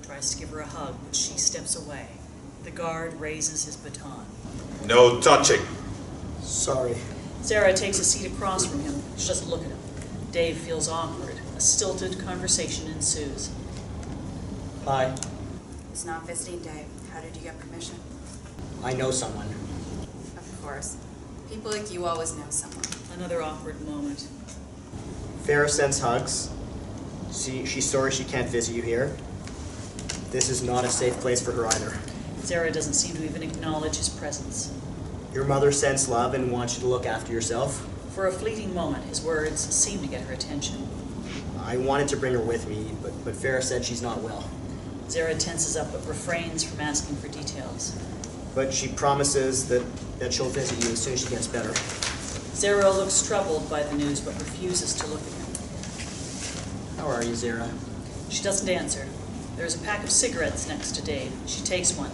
Tries to give her a hug, but she steps away. The guard raises his baton. No touching. Sorry. Zehra takes a seat across from him. She doesn't look at him. Dave feels awkward. A stilted conversation ensues. Hi. It's not visiting day. How did you get permission? I know someone. Of course. People like you always know someone. Another awkward moment. Farah sends hugs. She's sorry she can't visit you here. This is not a safe place for her either. Zehra doesn't seem to even acknowledge his presence. Your mother sends love and wants you to look after yourself. For a fleeting moment, his words seem to get her attention. I wanted to bring her with me, but Farah said she's not well. Zehra tenses up but refrains from asking for details. But she promises that she'll visit you as soon as she gets better. Zehra looks troubled by the news but refuses to look at him. How are you, Zehra? She doesn't answer. There's a pack of cigarettes next to Dave. She takes one.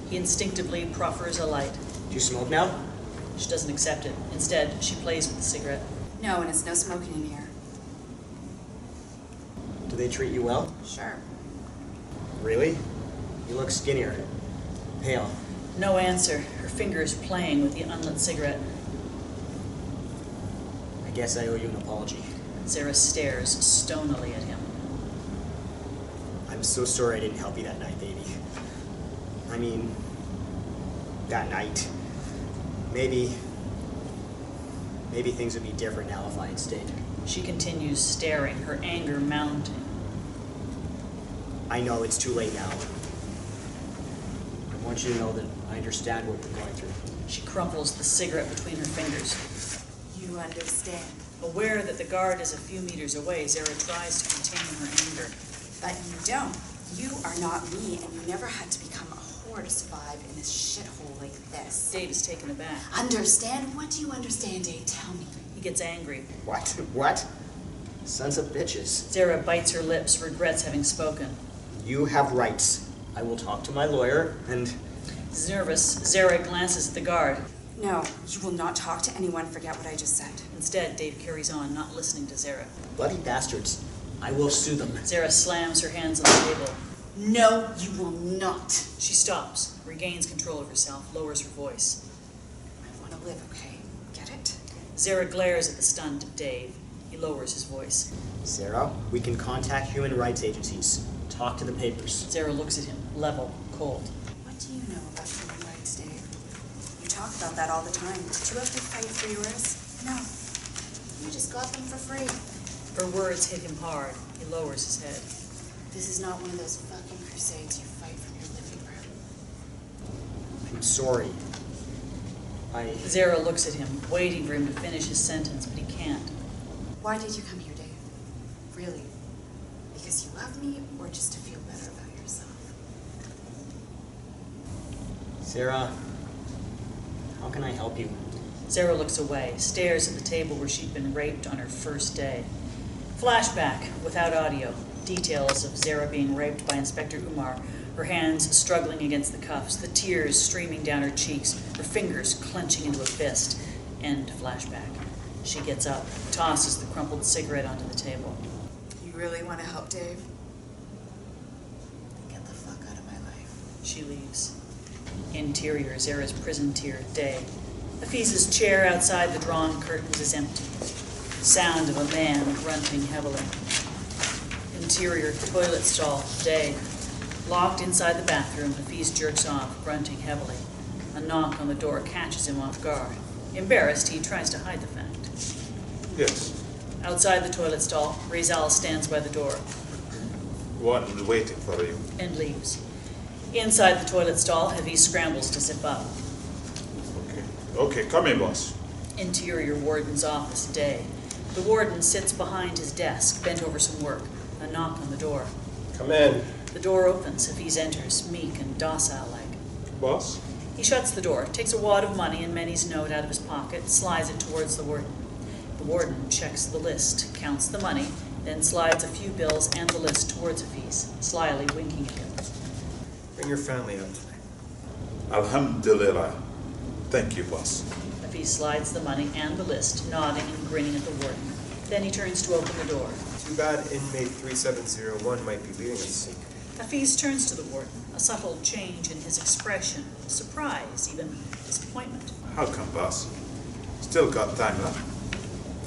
He instinctively proffers a light. Do you smoke now? She doesn't accept it. Instead, she plays with the cigarette. No, and it's no smoking in here. Do they treat you well? Sure. Really? You look skinnier. Pale. No answer. Her fingers playing with the unlit cigarette. I guess I owe you an apology. Zehra stares stonily at him. I'm so sorry I didn't help you that night, baby. I mean, that night. Maybe things would be different now if I had stayed. She continues staring, her anger mounting. I know it's too late now. I want you to know that I understand what you're going through. She crumples the cigarette between her fingers. You understand. Aware that the guard is a few meters away, Zehra tries to contain her anger. But you don't. You are not me, and you never had to become a whore to survive in this shithole like this. Dave is taken aback. Understand? What do you understand, Dave? Tell me. He gets angry. What? What? Sons of bitches. Zehra bites her lips, regrets having spoken. You have rights. I will talk to my lawyer, and... Nervous, Zehra glances at the guard. No, you will not talk to anyone. Forget what I just said. Instead, Dave carries on, not listening to Zehra. Bloody bastards. I will sue them. Zehra slams her hands on the table. No, you will not. She stops, regains control of herself, lowers her voice. I want to live, okay? Get it? Zehra glares at the stunned Dave. He lowers his voice. Sarah, we can contact human rights agencies. Talk to the papers. Zehra looks at him, level, cold. What do you know about human rights, Dave? You talk about that all the time. Did you have to fight for yours? No. You just got them for free. Her words hit him hard. He lowers his head. This is not one of those fucking crusades you fight from your living room. I'm sorry. Zehra looks at him, waiting for him to finish his sentence, but he can't. Why did you come here, Dave? Really? Because you love me, or just to feel better about yourself? Sarah, how can I help you? Zehra looks away, stares at the table where she'd been raped on her first day. Flashback, without audio. Details of Zehra being raped by Inspector Umar, her hands struggling against the cuffs, the tears streaming down her cheeks, her fingers clenching into a fist. End flashback. She gets up, tosses the crumpled cigarette onto the table. You really want to help Dave? Get the fuck out of my life. She leaves. Interior, Zehra's prison tier, day. Hafiz's chair outside the drawn curtains is empty. Sound of a man grunting heavily. Interior, toilet stall, day. Locked inside the bathroom, Hafiz jerks off, grunting heavily. A knock on the door catches him off guard. Embarrassed, he tries to hide the fact. Yes. Outside the toilet stall, Raphael stands by the door Warden is waiting for you. and leaves. Inside the toilet stall, Hafiz scrambles to zip up. Okay, come in, boss. Interior Warden's office, day. The warden sits behind his desk, bent over some work. A knock on the door. Come in. The door opens. Hafiz enters, meek and docile-like. Boss? He shuts the door, takes a wad of money and Menni's note out of his pocket, slides it towards the warden. The warden checks the list, counts the money, then slides a few bills and the list towards Hafiz, slyly winking at him. Bring your family out tonight. Alhamdulillah. Thank you, boss. Hafiz slides the money and the list, nodding and grinning at the warden. Then he turns to open the door. Too bad inmate 3701 might be leaving us soon. Hafiz turns to the warden, a subtle change in his expression, surprise, even disappointment. How come, boss? Still got time left.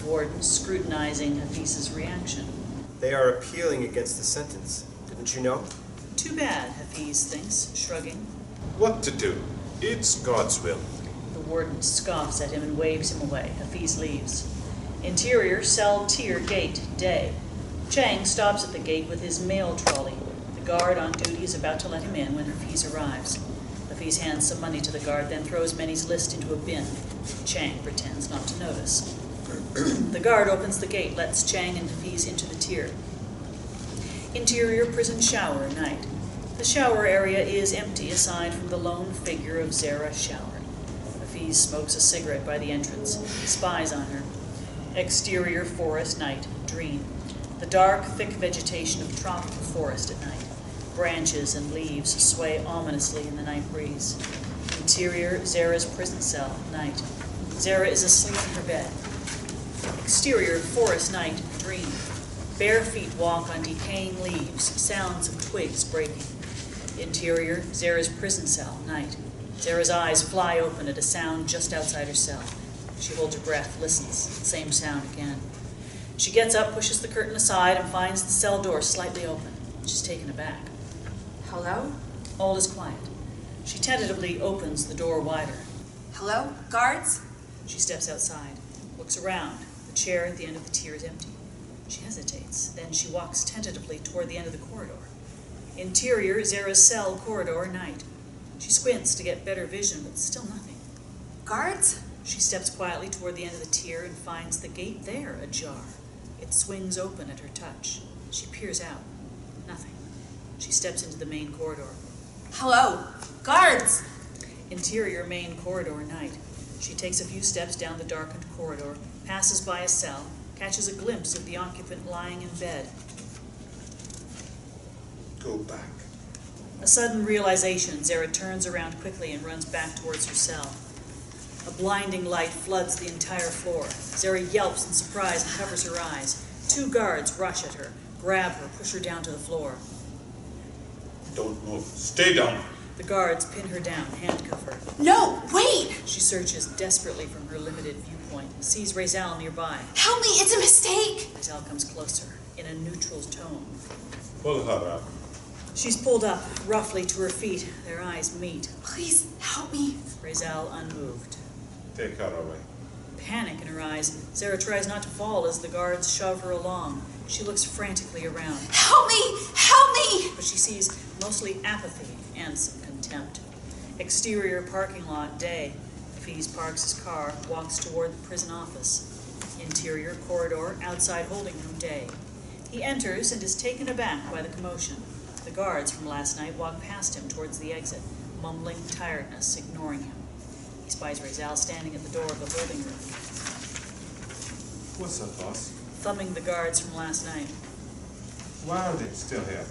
Warden scrutinizing Hafiz's reaction. They are appealing against the sentence. Didn't you know? Too bad, Hafiz thinks, shrugging. What to do? It's God's will. The warden scoffs at him and waves him away. Hafiz leaves. Interior, cell tier, gate, day. Chang stops at the gate with his mail trolley. The guard on duty is about to let him in when Hafiz arrives. Hafiz hands some money to the guard, then throws Menni's list into a bin. Chang pretends not to notice. The guard opens the gate, lets Chang and Hafiz into the tier. Interior prison shower, night. The shower area is empty aside from the lone figure of Zehra showering. Hafiz smokes a cigarette by the entrance, spies on her. Exterior forest, night, dream. The dark, thick vegetation of tropical forest at night. Branches and leaves sway ominously in the night breeze. Interior, Zehra's prison cell, night. Zehra is asleep in her bed. Exterior, forest, night, dream. Bare feet walk on decaying leaves, sounds of twigs breaking. Interior, Zehra's prison cell, night. Zehra's eyes fly open at a sound just outside her cell. She holds her breath, listens, same sound again. She gets up, pushes the curtain aside, and finds the cell door slightly open. She's taken aback. Hello? All is quiet. She tentatively opens the door wider. Hello? Guards? She steps outside, looks around. The chair at the end of the tier is empty. She hesitates. Then she walks tentatively toward the end of the corridor. Interior, Zehra's cell, corridor, night. She squints to get better vision, but still nothing. Guards? She steps quietly toward the end of the tier and finds the gate there ajar. It swings open at her touch. She peers out. Nothing. She steps into the main corridor. Hello? Guards? Interior, main corridor, night. She takes a few steps down the darkened corridor, passes by a cell, catches a glimpse of the occupant lying in bed. Go back. A sudden realization, Zehra turns around quickly and runs back towards her cell. A blinding light floods the entire floor. Zehra yelps in surprise and covers her eyes. 2 guards rush at her, grab her, push her down to the floor. Don't move. Stay down. The guards pin her down, handcuff her. No, wait! She searches desperately from her limited viewpoint, sees Raphael nearby. Help me, it's a mistake! Raphael comes closer, in a neutral tone. Pull her up. She's pulled up, roughly to her feet. Their eyes meet. Please, help me. Raphael unmoved. Take her away. Panic in her eyes, Zehra tries not to fall as the guards shove her along. She looks frantically around, Help me! Help me! but she sees mostly apathy and some contempt. Exterior parking lot, day. Hafiz parks his car, walks toward the prison office. Interior corridor, outside holding room, day. He enters and is taken aback by the commotion. The guards from last night walk past him towards the exit, mumbling tiredness, ignoring him. He spies Raphael standing at the door of the holding room, What's up, boss? thumbing the guards from last night. Warden still here.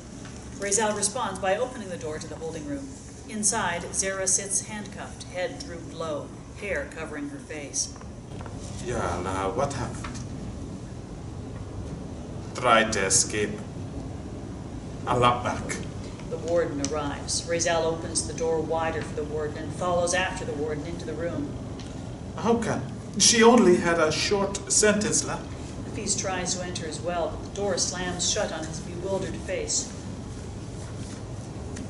Raphael responds by opening the door to the holding room. Inside, Zehra sits handcuffed, head drooped low, hair covering her face. Yeah, what happened? Tried to escape. A lot back. The warden arrives. Raphael opens the door wider for the warden and follows after the warden into the room. How can? She only had a short sentence left. Hafiz tries to enter as well, but the door slams shut on his bewildered face.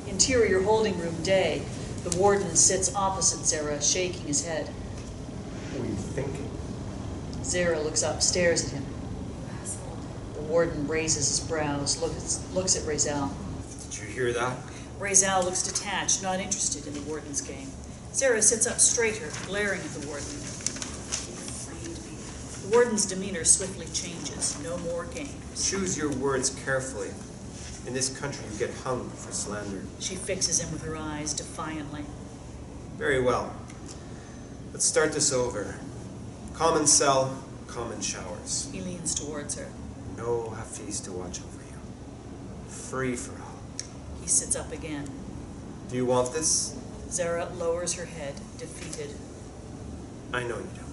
Interior holding room day. The warden sits opposite Zehra, shaking his head. What are you thinking? Zehra looks up, stares at him. The warden raises his brows, looks at Raphael. Did you hear that? Raphael looks detached, not interested in the warden's game. Zehra sits up straighter, glaring at the warden. The warden's demeanor swiftly changes. No more games. Choose your words carefully. In this country, you get hung for slander. She fixes him with her eyes defiantly. Very well. Let's start this over. Common cell, common showers. He leans towards her. No Hafiz to watch over you. Free for all. He sits up again. Do you want this? Zehra lowers her head, defeated. I know you don't.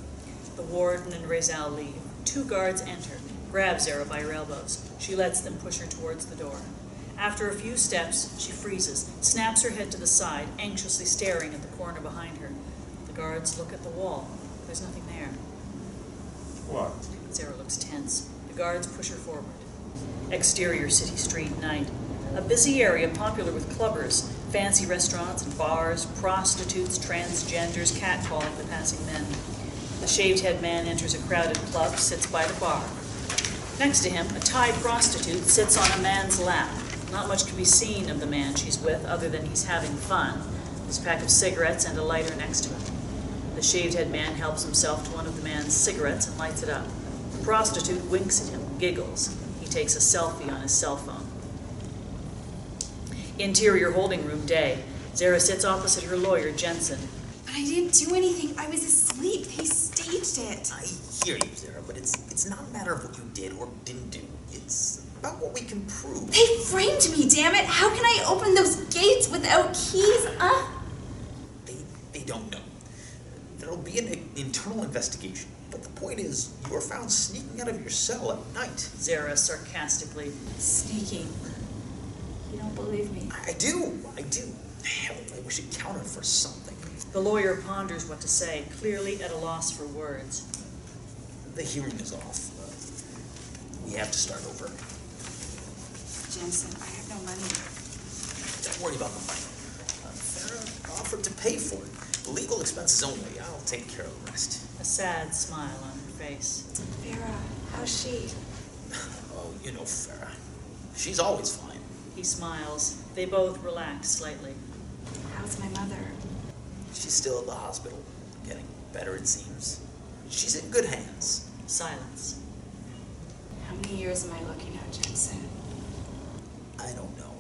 The warden and Raphael leave. 2 guards enter, grab Zehra by her elbows. She lets them push her towards the door. After a few steps, she freezes, snaps her head to the side, anxiously staring at the corner behind her. The guards look at the wall. There's nothing there. What? Zehra looks tense. The guards push her forward. Exterior city street, night. A busy area popular with clubbers, fancy restaurants and bars, prostitutes, transgenders, catcalling the passing men. The shaved-head man enters a crowded club, sits by the bar. Next to him, a Thai prostitute sits on a man's lap. Not much can be seen of the man she's with other than he's having fun. There's a pack of cigarettes and a lighter next to him. The shaved-head man helps himself to one of the man's cigarettes and lights it up. The prostitute winks at him, giggles. He takes a selfie on his cell phone. Interior holding room day. Zehra sits opposite her lawyer, Jensen. But I didn't do anything. I was asleep. They staged it. I hear you, Zehra, but it's not a matter of what you did or didn't do. It's about what we can prove. They framed me, damn it. How can I open those gates without keys? They don't know. There'll be an internal investigation. But the point is, you were found sneaking out of your cell at night. Zehra sarcastically. Sneaking. You don't believe me? I do. Hell, I wish it counted for something. The lawyer ponders what to say, clearly at a loss for words. The hearing is off. We have to start over. Jensen, I have no money. Don't worry about the money. Farah offered to pay for it. Legal expenses only. I'll take care of the rest. A sad smile on her face. Farah, how's she? Oh, you know Farah. She's always fine. He smiles. They both relax slightly. How's my mother? She's still at the hospital. Getting better, it seems. She's in good hands. Silence. How many years am I looking at, Jensen? I don't know.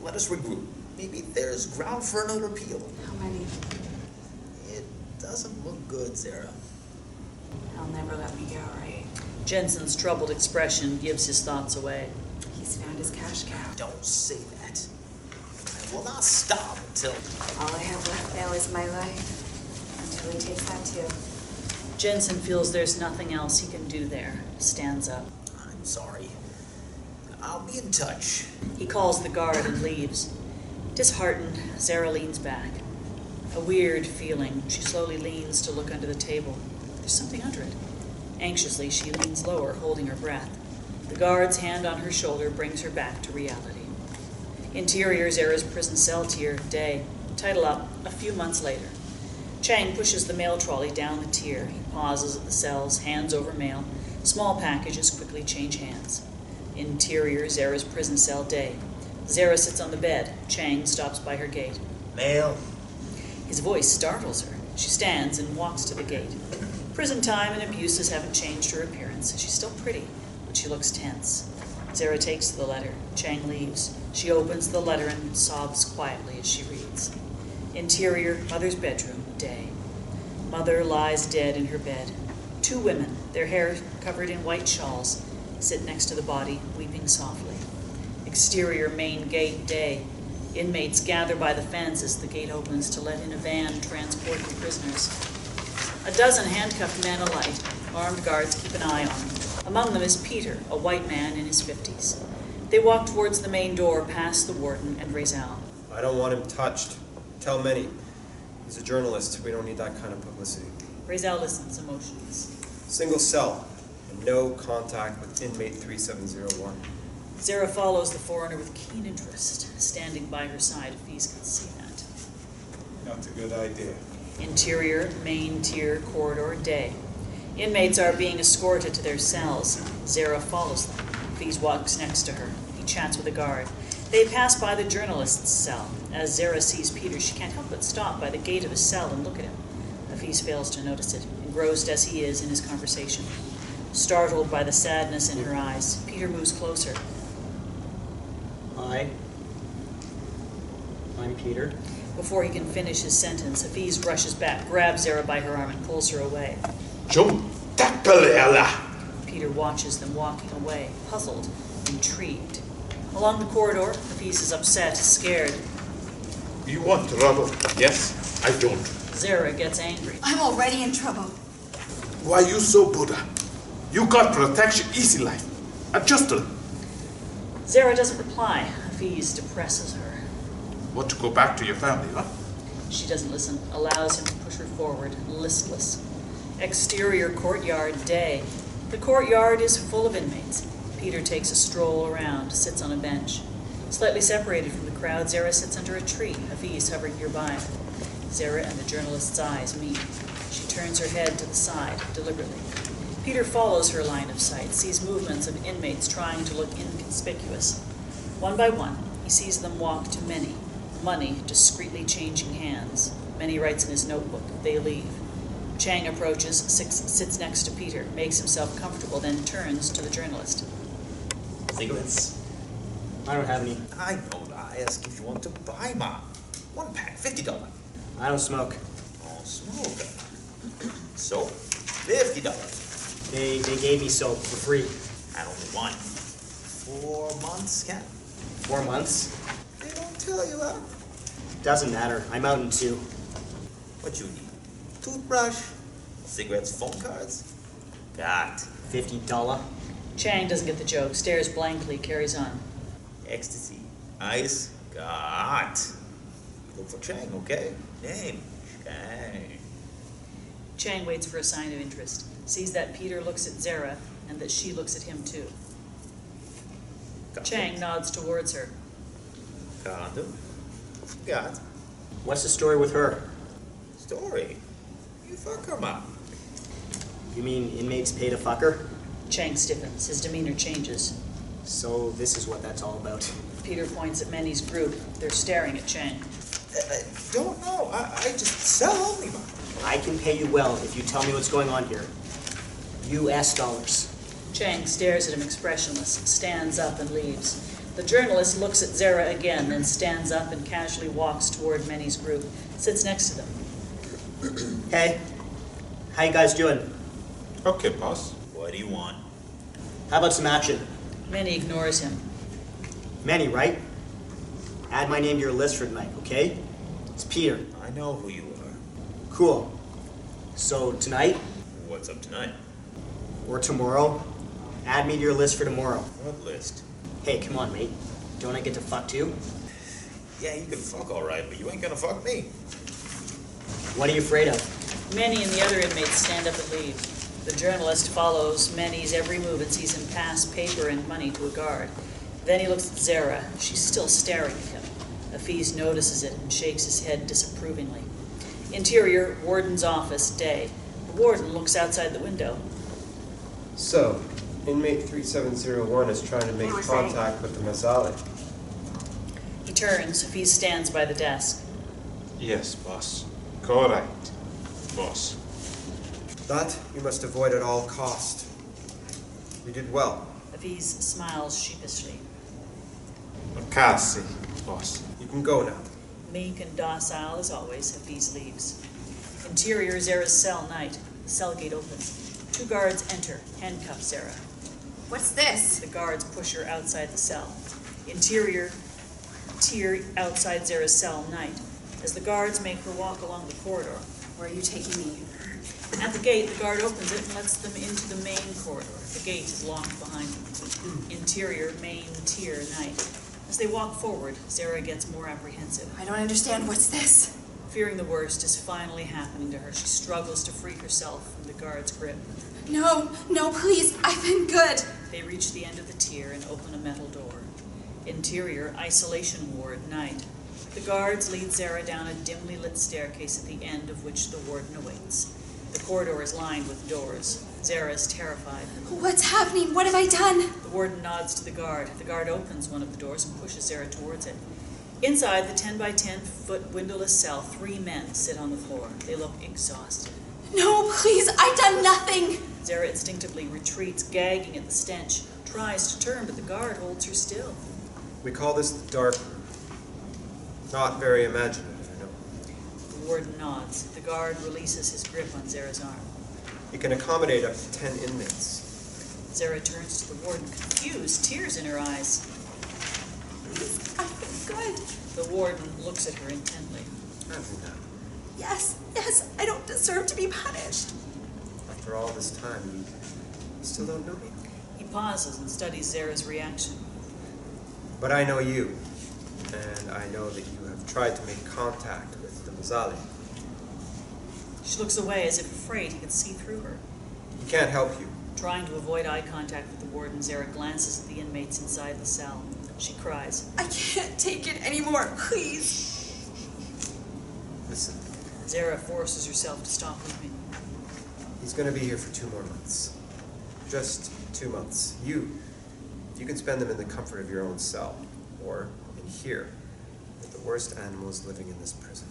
Let us regroup. Maybe there's ground for another appeal. How many? It doesn't look good, Zehra. He'll never let me go, right? Jensen's troubled expression gives his thoughts away. He's found his cash cow. Don't say that. I will not stop until... All I have left now is my life. Until he takes that too. Jensen feels there's nothing else he can do there. Stands up. I'm sorry. I'll be in touch. He calls the guard and leaves. Disheartened, Zehra leans back. A weird feeling. She slowly leans to look under the table. There's something under it. Anxiously, she leans lower, holding her breath. The guard's hand on her shoulder brings her back to reality. Interior Zehra's prison cell tier, day. Title up, a few months later. Chang pushes the mail trolley down the tier. He pauses at the cells, hands over mail. Small packages quickly change hands. Interior Zehra's prison cell, day. Zehra sits on the bed. Chang stops by her gate. Mail. His voice startles her. She stands and walks to the gate. Prison time and abuses haven't changed her appearance. She's still pretty, but she looks tense. Zehra takes the letter. Chang leaves. She opens the letter and sobs quietly as she reads. Interior, mother's bedroom. day. Mother lies dead in her bed. 2 women, their hair covered in white shawls, sit next to the body, weeping softly. Exterior main gate, day. Inmates gather by the fence as the gate opens to let in a van transporting prisoners. A dozen handcuffed men alight. Armed guards keep an eye on them. Among them is Peter, a white man in his 50s. They walk towards the main door, past the warden and Raphael. I don't want him touched. Tell Menni. He's a journalist. We don't need that kind of publicity. Raphael listens, emotionless. Single cell, and no contact with inmate 3701. Zehra follows the foreigner with keen interest, standing by her side. Hafiz can see that. Not a good idea. Interior, main tier, corridor, day. Inmates are being escorted to their cells. Zehra follows them. Hafiz walks next to her. He chats with a guard. They pass by the journalist's cell. As Zehra sees Peter, she can't help but stop by the gate of his cell and look at him. Hafiz fails to notice it, engrossed as he is in his conversation. Startled by the sadness in her eyes, Peter moves closer. Hi. I'm Peter. Before he can finish his sentence, Hafiz rushes back, grabs Zehra by her arm, and pulls her away. Peter watches them walking away, puzzled, intrigued. Along the corridor, Hafiz is upset, scared. You want trouble? Yes, I don't. Zehra gets angry. I'm already in trouble. Why you so Buddha? You got protection, easy life. Adjust it. Zehra doesn't reply. Hafiz depresses her. Want to go back to your family, huh? She doesn't listen, allows him to push her forward, listless. Exterior courtyard, day. The courtyard is full of inmates. Peter takes a stroll around, sits on a bench. Slightly separated from the crowd, Zehra sits under a tree, Hafiz hovering nearby. Zehra and the journalist's eyes meet. She turns her head to the side, deliberately. Peter follows her line of sight, sees movements of inmates trying to look inconspicuous. One by one, he sees them walk to Menni, money discreetly changing hands. Menni writes in his notebook. They leave. Chang approaches, sits next to Peter, makes himself comfortable, then turns to the journalist. Cigarettes? I don't have any. I know. I ask if you want to buy, Ma. 1 pack, $50. I don't smoke. Oh, smoke. So, $50. They gave me soap for free. I only want 4 months, Ken. 4 months? They don't tell you that. Doesn't matter. I'm out in 2. What you need? Toothbrush? Cigarettes, phone cards? Got. $50. Chang doesn't get the joke, stares blankly, carries on. Ecstasy. Ice? Got. Look for Chang, okay? Name? Chang. Chang waits for a sign of interest, sees that Peter looks at Zehra and that she looks at him too. Chang nods towards her. Condom? Got. What's the story with her? Story? You fuck her, Ma. You mean inmates pay to fuck her? Chang stiffens, his demeanor changes. So this is what that's all about. Peter points at Menni's group. They're staring at Chang. I don't know. I just sell only, Ma. I can pay you well if you tell me what's going on here. US dollars. Chang stares at him expressionless, stands up and leaves. The journalist looks at Zehra again, then stands up and casually walks toward Menni's group, sits next to them. Hey, how you guys doing? Okay, boss. What do you want? How about some action? Menni ignores him. Menni, right? Add my name to your list for tonight, okay? It's Peter. I know who you are. Cool. So tonight, What's up tonight? or tomorrow, add me to your list for tomorrow. What list? Hey, come on, mate. Don't I get to fuck too? Yeah, you can fuck all right, but you ain't gonna fuck me. What are you afraid of? Menni and the other inmates stand up and leave. The journalist follows Menni's every move and sees him pass paper and money to a guard. Then he looks at Zehra. She's still staring at him. Hafiz notices it and shakes his head disapprovingly. Interior, Warden's office, day. The warden looks outside the window. So, inmate 3701 is trying to make contact with the Masali. He turns. Hafiz stands by the desk. Yes, boss. Correct, boss. That you must avoid at all cost. You did well. Hafiz smiles sheepishly. Makasi, boss. You can go now. Meek and docile as always, Hafiz leaves. Interior, Zehra's cell, night. The cell gate opens. 2 guards enter, handcuff Zehra. What's this? The guards push her outside the cell. Interior, tier outside Zehra's cell, night. As the guards make her walk along the corridor. Where are you taking me? At the gate, the guard opens it and lets them into the main corridor. The gate is locked behind them. Interior, main, tier, night. As they walk forward, Zehra gets more apprehensive. I don't understand. What's this? Fearing the worst is finally happening to her, she struggles to free herself from the guard's grip. No, please. I've been good. They reach the end of the tier and open a metal door. Interior, isolation ward, night. The guards lead Zehra down a dimly lit staircase at the end of which the warden awaits. The corridor is lined with doors. Zehra is terrified. What's happening? What have I done? The warden nods to the guard. The guard opens one of the doors and pushes Zehra towards it. Inside the 10 by 10 foot windowless cell, 3 men sit on the floor. They look exhausted. No, please. I've done nothing. Zehra instinctively retreats, gagging at the stench. Tries to turn, but the guard holds her still. We call this the dark room. Not very imaginative, I know. The warden nods. The guard releases his grip on Zehra's arm. You can accommodate up to 10 inmates. Zehra turns to the warden, confused, tears in her eyes. Please, I've been good. The warden looks at her intently. Yes, I don't deserve to be punished. After all this time, you still don't know me? He pauses and studies Zehra's reaction. But I know you, and I know that you have tried to make contact with the Mazali. She looks away as if afraid he could see through her. He can't help you. Trying to avoid eye contact with the warden, Zehra glances at the inmates inside the cell. She cries. I can't take it anymore, please. Listen. Zehra forces herself to stop weeping. He's going to be here for 2 more months. Just 2 months. You can spend them in the comfort of your own cell, or in here, with the worst animals living in this prison.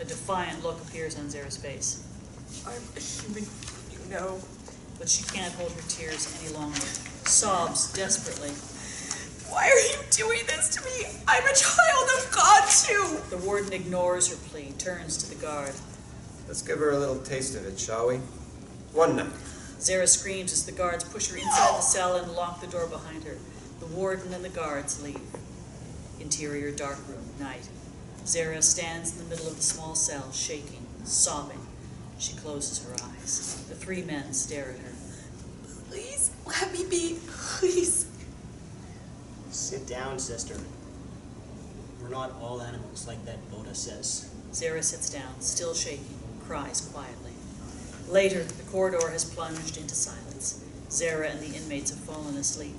A defiant look appears on Zehra's face. I'm a human, you know. But she can't hold her tears any longer. Sobs desperately. Why are you doing this to me? I'm a child of God, too. The warden ignores her plea, turns to the guard. Let's give her a little taste of it, shall we? 1 night. Zehra screams as the guards push her inside the cell and lock the door behind her. The warden and the guards leave. Interior dark room, night. Zehra stands in the middle of the small cell, shaking, sobbing. She closes her eyes. The 3 men stare at her. Please, let me be. Please. Sit down, sister. We're not all animals, like that Buddha says. Zehra sits down, still shaking, cries quietly. Later, the corridor has plunged into silence. Zehra and the inmates have fallen asleep.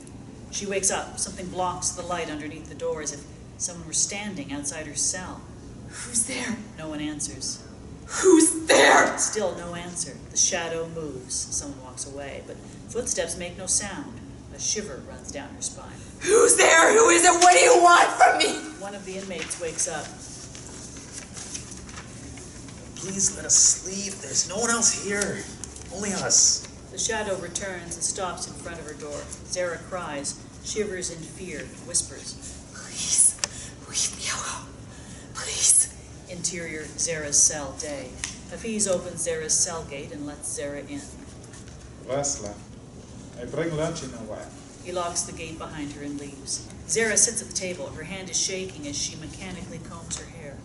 She wakes up. Something blocks the light underneath the door as if someone were standing outside her cell. Who's there? No one answers. Who's there? Still no answer. The shadow moves. Someone walks away, but footsteps make no sound. A shiver runs down her spine. Who's there? Who is it? What do you want from me? One of the inmates wakes up. Please let us sleep. There's no one else here. Only us. The shadow returns and stops in front of her door. Zehra cries, shivers in fear, whispers. Please, leave me alone. Please. Interior, Zehra's cell, day. Hafiz opens Zehra's cell gate and lets Zehra in. Leslie, I bring lunch in a while. He locks the gate behind her and leaves. Zehra sits at the table. Her hand is shaking as she mechanically combs her hair.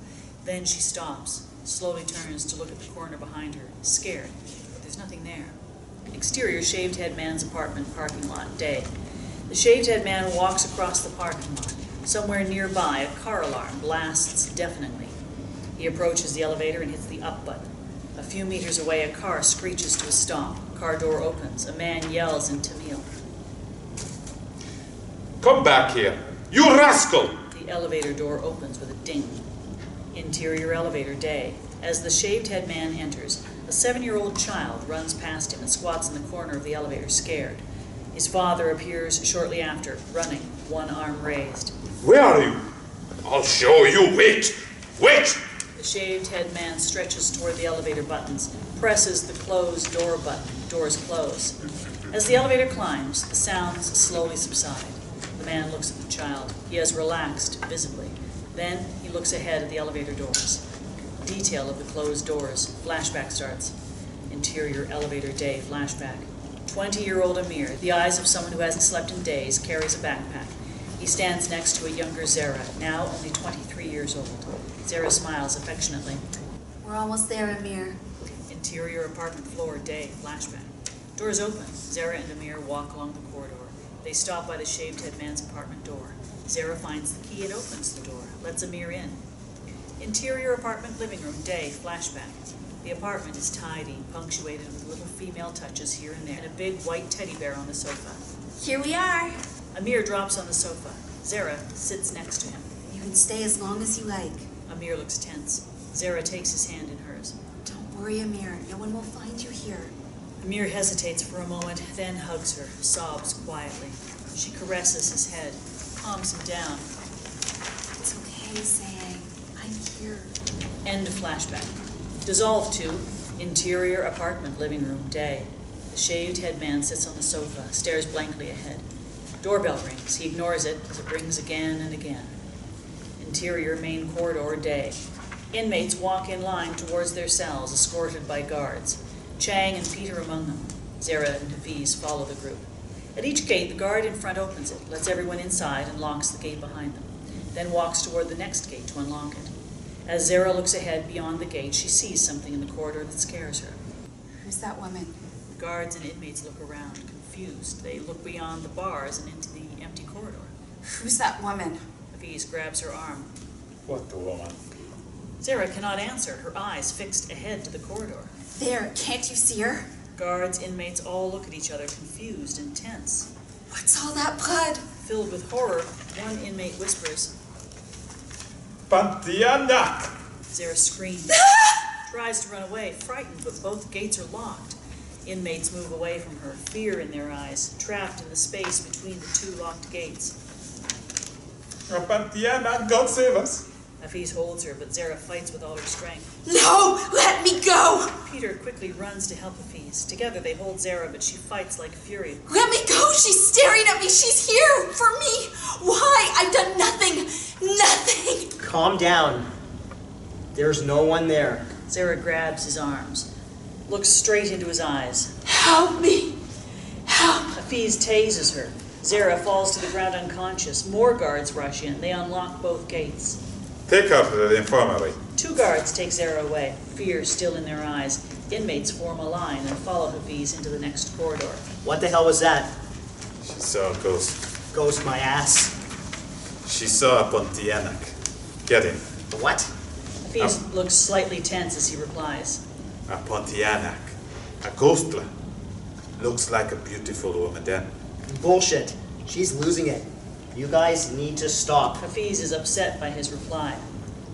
Then she stops, slowly turns to look at the corner behind her, scared, but there's nothing there. Exterior, shaved head man's apartment, parking lot, day. The shaved head man walks across the parking lot. Somewhere nearby, a car alarm blasts deafeningly. He approaches the elevator and hits the up button. A few meters away, a car screeches to a stop. Car door opens. A man yells in Tamil. Come back here, you rascal! The elevator door opens with a ding. Interior elevator, day. As the shaved head man enters, a 7-year-old child runs past him and squats in the corner of the elevator, scared. His father appears shortly after, running, one arm raised. Where are you? I'll show you. Wait! Wait! The shaved head man stretches toward the elevator buttons, presses the closed door button. Doors close. As the elevator climbs, the sounds slowly subside. The man looks at the child. He has relaxed, visibly. Then he looks ahead at the elevator doors. Detail of the closed doors. Flashback starts. Interior elevator day. Flashback. 20-year-old Amir, the eyes of someone who hasn't slept in days, carries a backpack. He stands next to a younger Zehra, now only 23 years old. Zehra smiles affectionately. We're almost there, Amir. Interior apartment floor, day, flashback. Doors open. Zehra and Amir walk along the corridor. They stop by the shaved head man's apartment door. Zehra finds the key and opens the door, lets Amir in. Interior apartment living room, day, flashback. The apartment is tidy, punctuated with little female touches here and there, and a big white teddy bear on the sofa. Here we are. Amir drops on the sofa. Zehra sits next to him. You can stay as long as you like. Amir looks tense. Zehra takes his hand in hers. Don't worry, Amir. No one will find you here. Amir hesitates for a moment, then hugs her, sobs quietly. She caresses his head, calms him down. It's okay, Singh. I'm here. End of flashback. Dissolve to interior apartment living room, day. The shaved head man sits on the sofa, stares blankly ahead. Doorbell rings. He ignores it as it rings again and again. Interior main corridor, day. Inmates walk in line towards their cells, escorted by guards. Chang and Peter among them. Zehra and Hafiz follow the group. At each gate, the guard in front opens it, lets everyone inside, and locks the gate behind them, then walks toward the next gate to unlock it. As Zehra looks ahead beyond the gate, she sees something in the corridor that scares her. Who's that woman? The guards and inmates look around, confused. They look beyond the bars and into the empty corridor. Who's that woman? Hafiz grabs her arm. What the woman? Zehra cannot answer, her eyes fixed ahead to the corridor. There, can't you see her? Guards, inmates all look at each other, confused and tense. What's all that blood? Filled with horror, one inmate whispers. Pantianak! Zehra screams. Tries to run away, frightened, but both gates are locked. Inmates move away from her, fear in their eyes, trapped in the space between the two locked gates. Pantianak, God save us! Hafiz holds her, but Zehra fights with all her strength. No! Let me go! Peter quickly runs to help Hafiz. Together they hold Zehra, but she fights like fury. Let me go! She's staring at me! She's here! For me! Why? I've done nothing! Nothing! Calm down. There's no one there. Zehra grabs his arms, looks straight into his eyes. Help me! Help! Hafiz tases her. Zehra falls to the ground unconscious. More guards rush in. They unlock both gates. Take her to the infirmary. Two guards take Zehra away, fear still in their eyes. Inmates form a line and follow Hafiz into the next corridor. What the hell was that? She saw a ghost. Ghost my ass. She saw a Pontianak. Get him. What? Hafiz looks slightly tense as he replies. A Pontianak. A ghostla. Looks like a beautiful woman then. Bullshit. She's losing it. You guys need to stop. Hafiz is upset by his reply.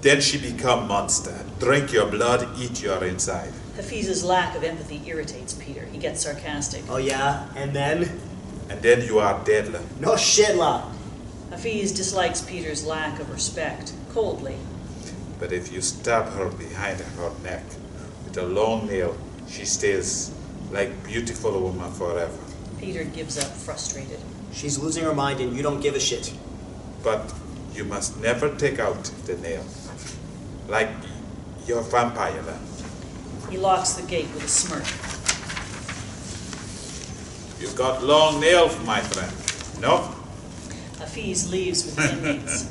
Then she become monster. Drink your blood, eat your inside. Hafiz's lack of empathy irritates Peter. He gets sarcastic. Oh yeah? And then? And then you are deadly. No shit, la. Hafiz dislikes Peter's lack of respect, coldly. But if you stab her behind her neck with a long nail, she stays like beautiful woman forever. Peter gives up, frustrated. She's losing her mind and you don't give a shit. But you must never take out the nail. Like your vampire then. He locks the gate with a smirk. You got long nails, my friend. No? Hafiz leaves with the inmates.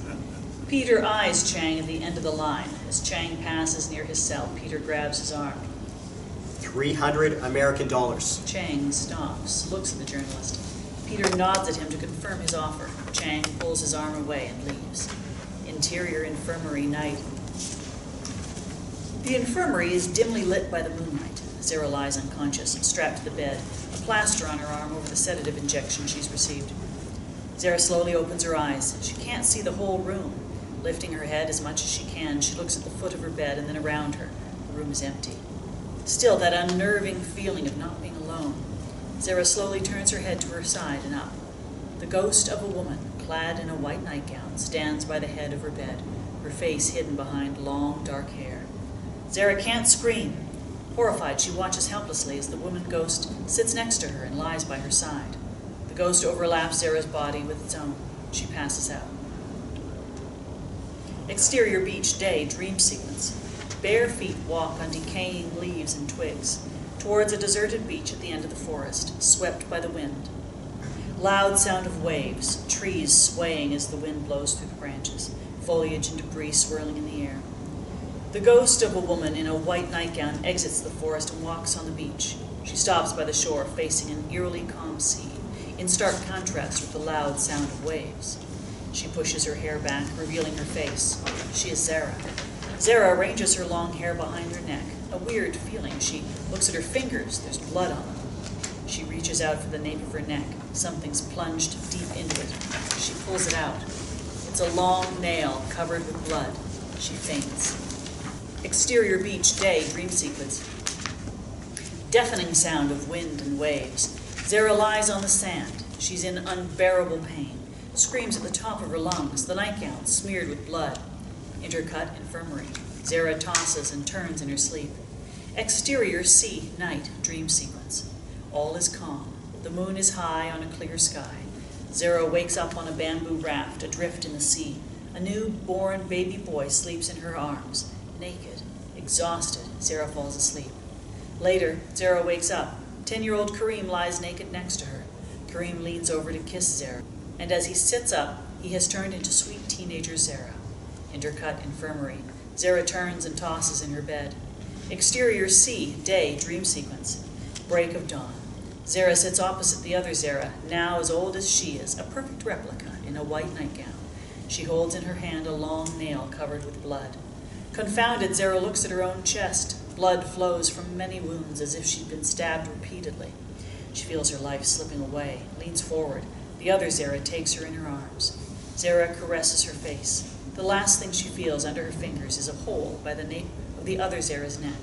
Peter eyes Chang at the end of the line. As Chang passes near his cell, Peter grabs his arm. 300 American dollars. Chang stops, looks at the journalist. Peter nods at him to confirm his offer. Chang pulls his arm away and leaves. Interior infirmary night. The infirmary is dimly lit by the moonlight. Zehra lies unconscious, strapped to the bed, a plaster on her arm over the sedative injection she's received. Zehra slowly opens her eyes. She can't see the whole room. Lifting her head as much as she can, she looks at the foot of her bed and then around her. The room is empty. Still, that unnerving feeling of not being alone. Zehra slowly turns her head to her side and up. The ghost of a woman, clad in a white nightgown, stands by the head of her bed, her face hidden behind long, dark hair. Zehra can't scream. Horrified, she watches helplessly as the woman ghost sits next to her and lies by her side. The ghost overlaps Zehra's body with its own. She passes out. Exterior beach, day, dream sequence. Bare feet walk on decaying leaves and twigs, towards a deserted beach at the end of the forest, swept by the wind. Loud sound of waves, trees swaying as the wind blows through the branches, foliage and debris swirling in the air. The ghost of a woman in a white nightgown exits the forest and walks on the beach. She stops by the shore, facing an eerily calm sea, in stark contrast with the loud sound of waves. She pushes her hair back, revealing her face. She is Zehra. Zehra arranges her long hair behind her neck. A weird feeling. She looks at her fingers. There's blood on them. She reaches out for the nape of her neck. Something's plunged deep into it. She pulls it out. It's a long nail covered with blood. She faints. Exterior beach, day, dream sequence. Deafening sound of wind and waves. Zehra lies on the sand. She's in unbearable pain. Screams at the top of her lungs, the nightgown smeared with blood. Intercut infirmary. Zehra tosses and turns in her sleep. Exterior sea, night, dream sequence. All is calm. The moon is high on a clear sky. Zehra wakes up on a bamboo raft adrift in the sea. A new-born baby boy sleeps in her arms. Naked, exhausted, Zehra falls asleep. Later, Zehra wakes up. 10-year-old Kareem lies naked next to her. Kareem leans over to kiss Zehra, and as he sits up, he has turned into sweet teenager Zehra. Intercut infirmary. Zehra turns and tosses in her bed. Exterior sea, day, dream sequence. Break of dawn. Zehra sits opposite the other Zehra, now as old as she is, a perfect replica in a white nightgown. She holds in her hand a long nail covered with blood. Confounded, Zehra looks at her own chest. Blood flows from many wounds as if she'd been stabbed repeatedly. She feels her life slipping away, leans forward. The other Zehra takes her in her arms. Zehra caresses her face. The last thing she feels under her fingers is a hole by the nape of the other Zehra's neck.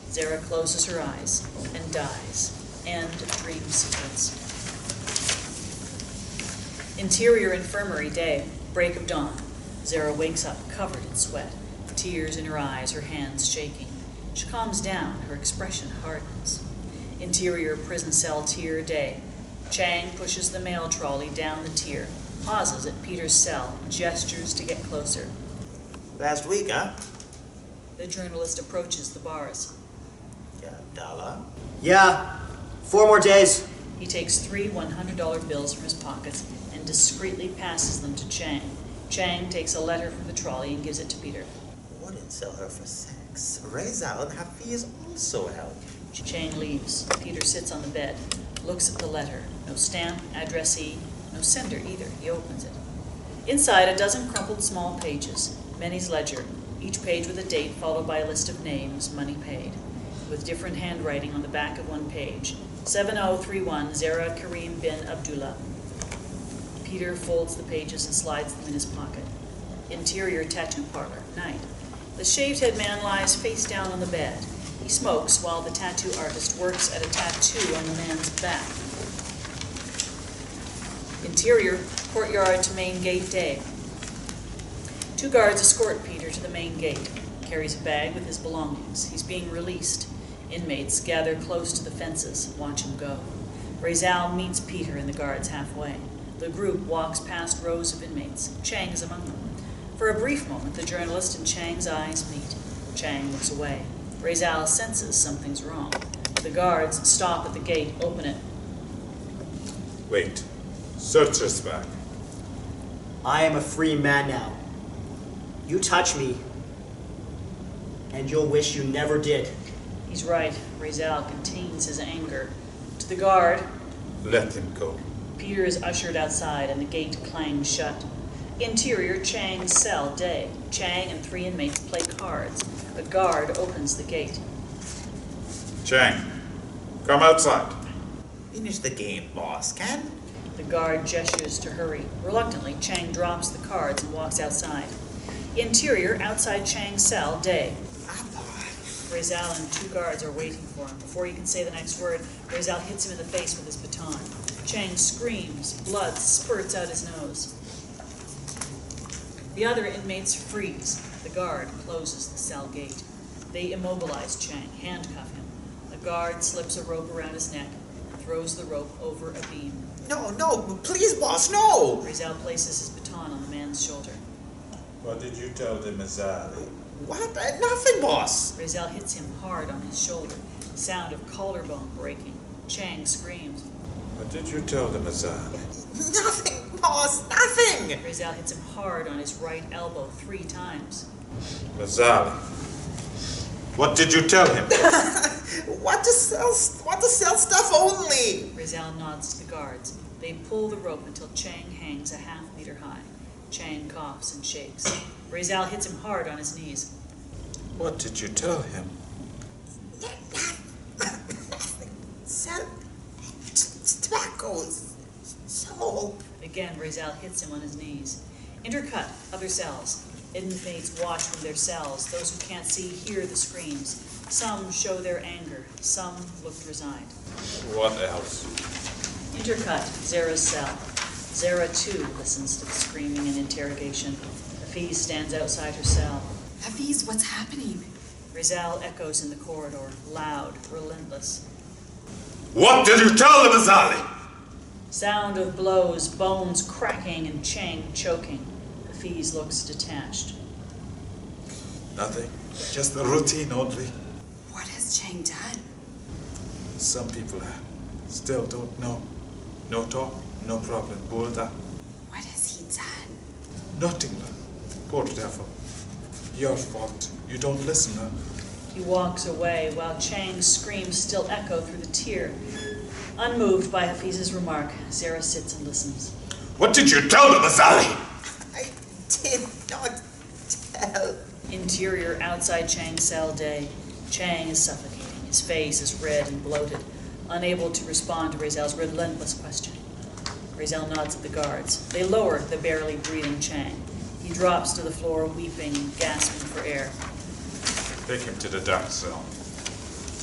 Zehra closes her eyes and dies. End dream sequence. Interior infirmary, day, break of dawn. Zehra wakes up covered in sweat, tears in her eyes, her hands shaking. She calms down, her expression hardens. Interior prison cell, tier, day. Chang pushes the mail trolley down the tier, pauses at Peter's cell, gestures to get closer. Last week, huh? The journalist approaches the bars. Yeah, dollar. Yeah, 4 more days. He takes 3 $100 bills from his pockets and discreetly passes them to Chang. Chang takes a letter from the trolley and gives it to Peter. Wouldn't sell her for sex. Raphael and Hafiz also help. Chang leaves. Peter sits on the bed, looks at the letter. No stamp, addressee, no sender either. He opens it. Inside, a dozen crumpled small pages. Menni's ledger, each page with a date followed by a list of names, money paid, with different handwriting on the back of one page. 7031 Zehra Kareem bin Abdullah. Peter folds the pages and slides them in his pocket. Interior tattoo parlor, night. The shaved-head man lies face down on the bed. He smokes while the tattoo artist works at a tattoo on the man's back. Interior, courtyard to main gate, day. 2 guards escort Peter to the main gate. Carries a bag with his belongings. He's being released. Inmates gather close to the fences, watch him go. Raphael meets Peter and the guards halfway. The group walks past rows of inmates. Chang is among them. For a brief moment, the journalist and Chang's eyes meet. Chang looks away. Raphael senses something's wrong. The guards stop at the gate, open it. Wait. Search this bag. I am a free man now. You touch me, and you'll wish you never did. He's right. Raphael contains his anger. To the guard, Let him go. Peter is ushered outside and the gate clangs shut. Interior, Chang's cell, day. Chang and 3 inmates play cards. A guard opens the gate. Chang, come outside. Finish the game, boss. Can? The guard gestures to hurry. Reluctantly, Chang drops the cards and walks outside. Interior, outside Chang's cell, day. Raphael and 2 guards are waiting for him. Before he can say the next word, Raphael hits him in the face with his baton. Chang screams. Blood spurts out his nose. The other inmates freeze. The guard closes the cell gate. They immobilize Chang, handcuff him. The guard slips a rope around his neck, throws the rope over a beam. No, please, boss, no! Raphael places his baton on the man's shoulder. What did you tell the Mazzali? What? Nothing, boss. Raphael hits him hard on his shoulder. Sound of collarbone breaking. Chang screams. What did you tell the Mazzali? Nothing, boss, nothing. Raphael hits him hard on his right elbow 3 times. Mazzali, what did you tell him? Want to sell stuff only. Raphael nods to the guards. They pull the rope until Chang hangs a half-meter high. Chang coughs and shakes. Raphael hits him hard on his knees. What did you tell him? Sell tobacco, soap. Again, Raphael hits him on his knees. Intercut, other cells. Inmates watch from their cells. Those who can't see hear the screams. Some show their anger. Some look resigned. What else? Intercut, Zehra's cell. Zehra, too, listens to the screaming and interrogation. Hafiz stands outside her cell. Hafiz, what's happening? Raphael echoes in the corridor, loud, relentless. What did you tell the Mazzali? Sound of blows, bones cracking, and Chang choking. Hafiz looks detached. Nothing. Just the routine only. What has Chang done? Some people still don't know. No talk, no problem. Bulda. What has he done? Nothing. Poor devil. Your fault. You don't listen, huh? He walks away while Chang's screams still echo through the tier. Unmoved by Hafiz's remark, Zehra sits and listens. What did you tell the Mazzali? I did not tell. Interior outside Chang's cell day. Chang is suffocating. His face is red and bloated, unable to respond to Raphael's relentless question. Raphael nods at the guards. They lower the barely breathing Chang. He drops to the floor, weeping, gasping for air. Take him to the dark cell.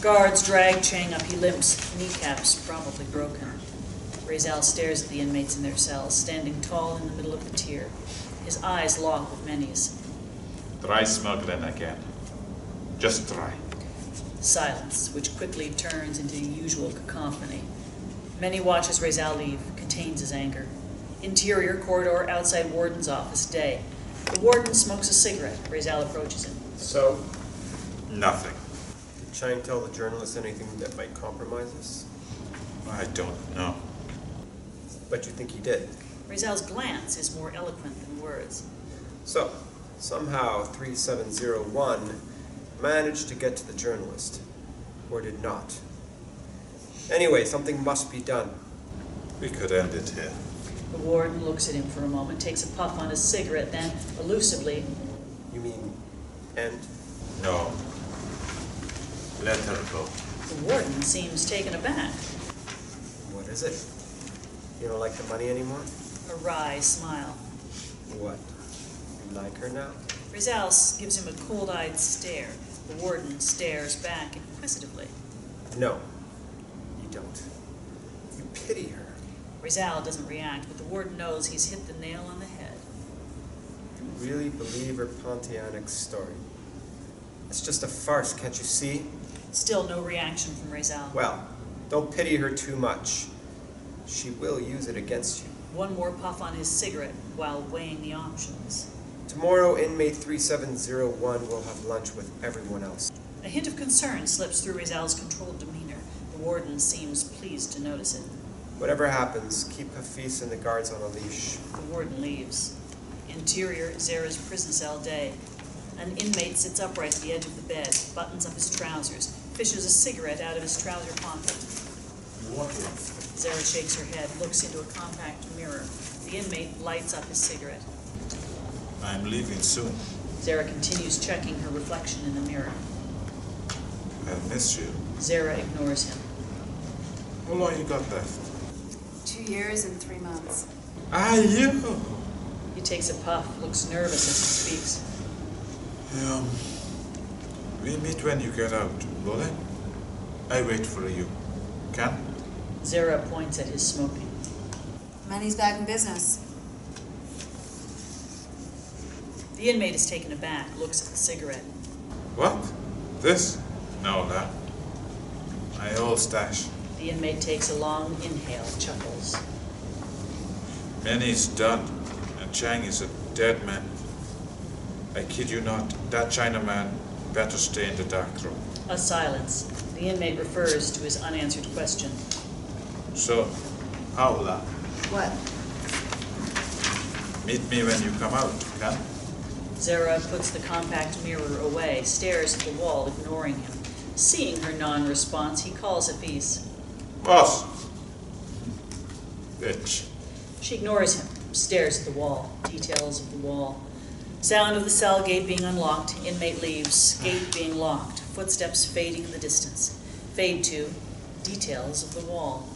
Guards drag Chang up. He limps, kneecaps probably broken. Raphael stares at the inmates in their cells, standing tall in the middle of the tier. His eyes lock with Menni's. Try smuggling again. Just try. Silence, which quickly turns into the usual cacophony. Menni watches Raphael leave, contains his anger. Interior corridor outside Warden's office, day. The Warden smokes a cigarette. Raphael approaches him. So, Nothing. did Chang tell the journalist anything that might compromise us? I don't know. But you think he did? Raphael's glance is more eloquent than words. So, somehow 3701 managed to get to the journalist. Or did not. Anyway, something must be done. We could end it here. The Warden looks at him for a moment, takes a puff on his cigarette, then, elusively, You mean, end? No. Let her go. the Warden seems taken aback. What is it? You don't like the money anymore? A wry smile. What? You like her now? Raphael gives him a cold-eyed stare. The Warden stares back inquisitively. No, you don't. You pity her. Raphael doesn't react, but the Warden knows he's hit the nail on the head. You really believe her Pontianic's story? It's just a farce, can't you see? Still no reaction from Raphael. Well, don't pity her too much. She will use it against you. One more puff on his cigarette while weighing the options. Tomorrow, inmate 3701 will have lunch with everyone else. A hint of concern slips through Raphael's controlled demeanor. The Warden seems pleased to notice it. Whatever happens, keep Hafiz and the guards on a leash. The Warden leaves. Interior, Zehra's prison cell, day. An inmate sits upright at the edge of the bed, buttons up his trousers, fishes a cigarette out of his trouser pocket. What? Zehra shakes her head, looks into a compact mirror. The inmate lights up his cigarette. I'm leaving soon. Zehra continues checking her reflection in the mirror. I'll miss you. Zehra ignores him. How long you got left? 2 years and 3 months. You. He takes a puff, looks nervous as he speaks. We meet when you get out, will I? I wait for you. Can? Zehra points at his smoking. Menni's back in business. The inmate is taken aback, looks at the cigarette. What? This? No, that. My old stash. The inmate takes a long inhale, chuckles. Menni's done, and Chang is a dead man. I kid you not, that Chinaman better stay in the dark room. A silence. The inmate refers to his unanswered question. So, Aula, What? meet me when you come out, can? Zehra puts the compact mirror away, stares at the wall, ignoring him. Seeing her non-response, he calls Hafiz. Boss! Bitch. She ignores him, stares at the wall, details of the wall. Sound of the cell gate being unlocked, inmate leaves, gate being locked, footsteps fading in the distance. Fade to details of the wall.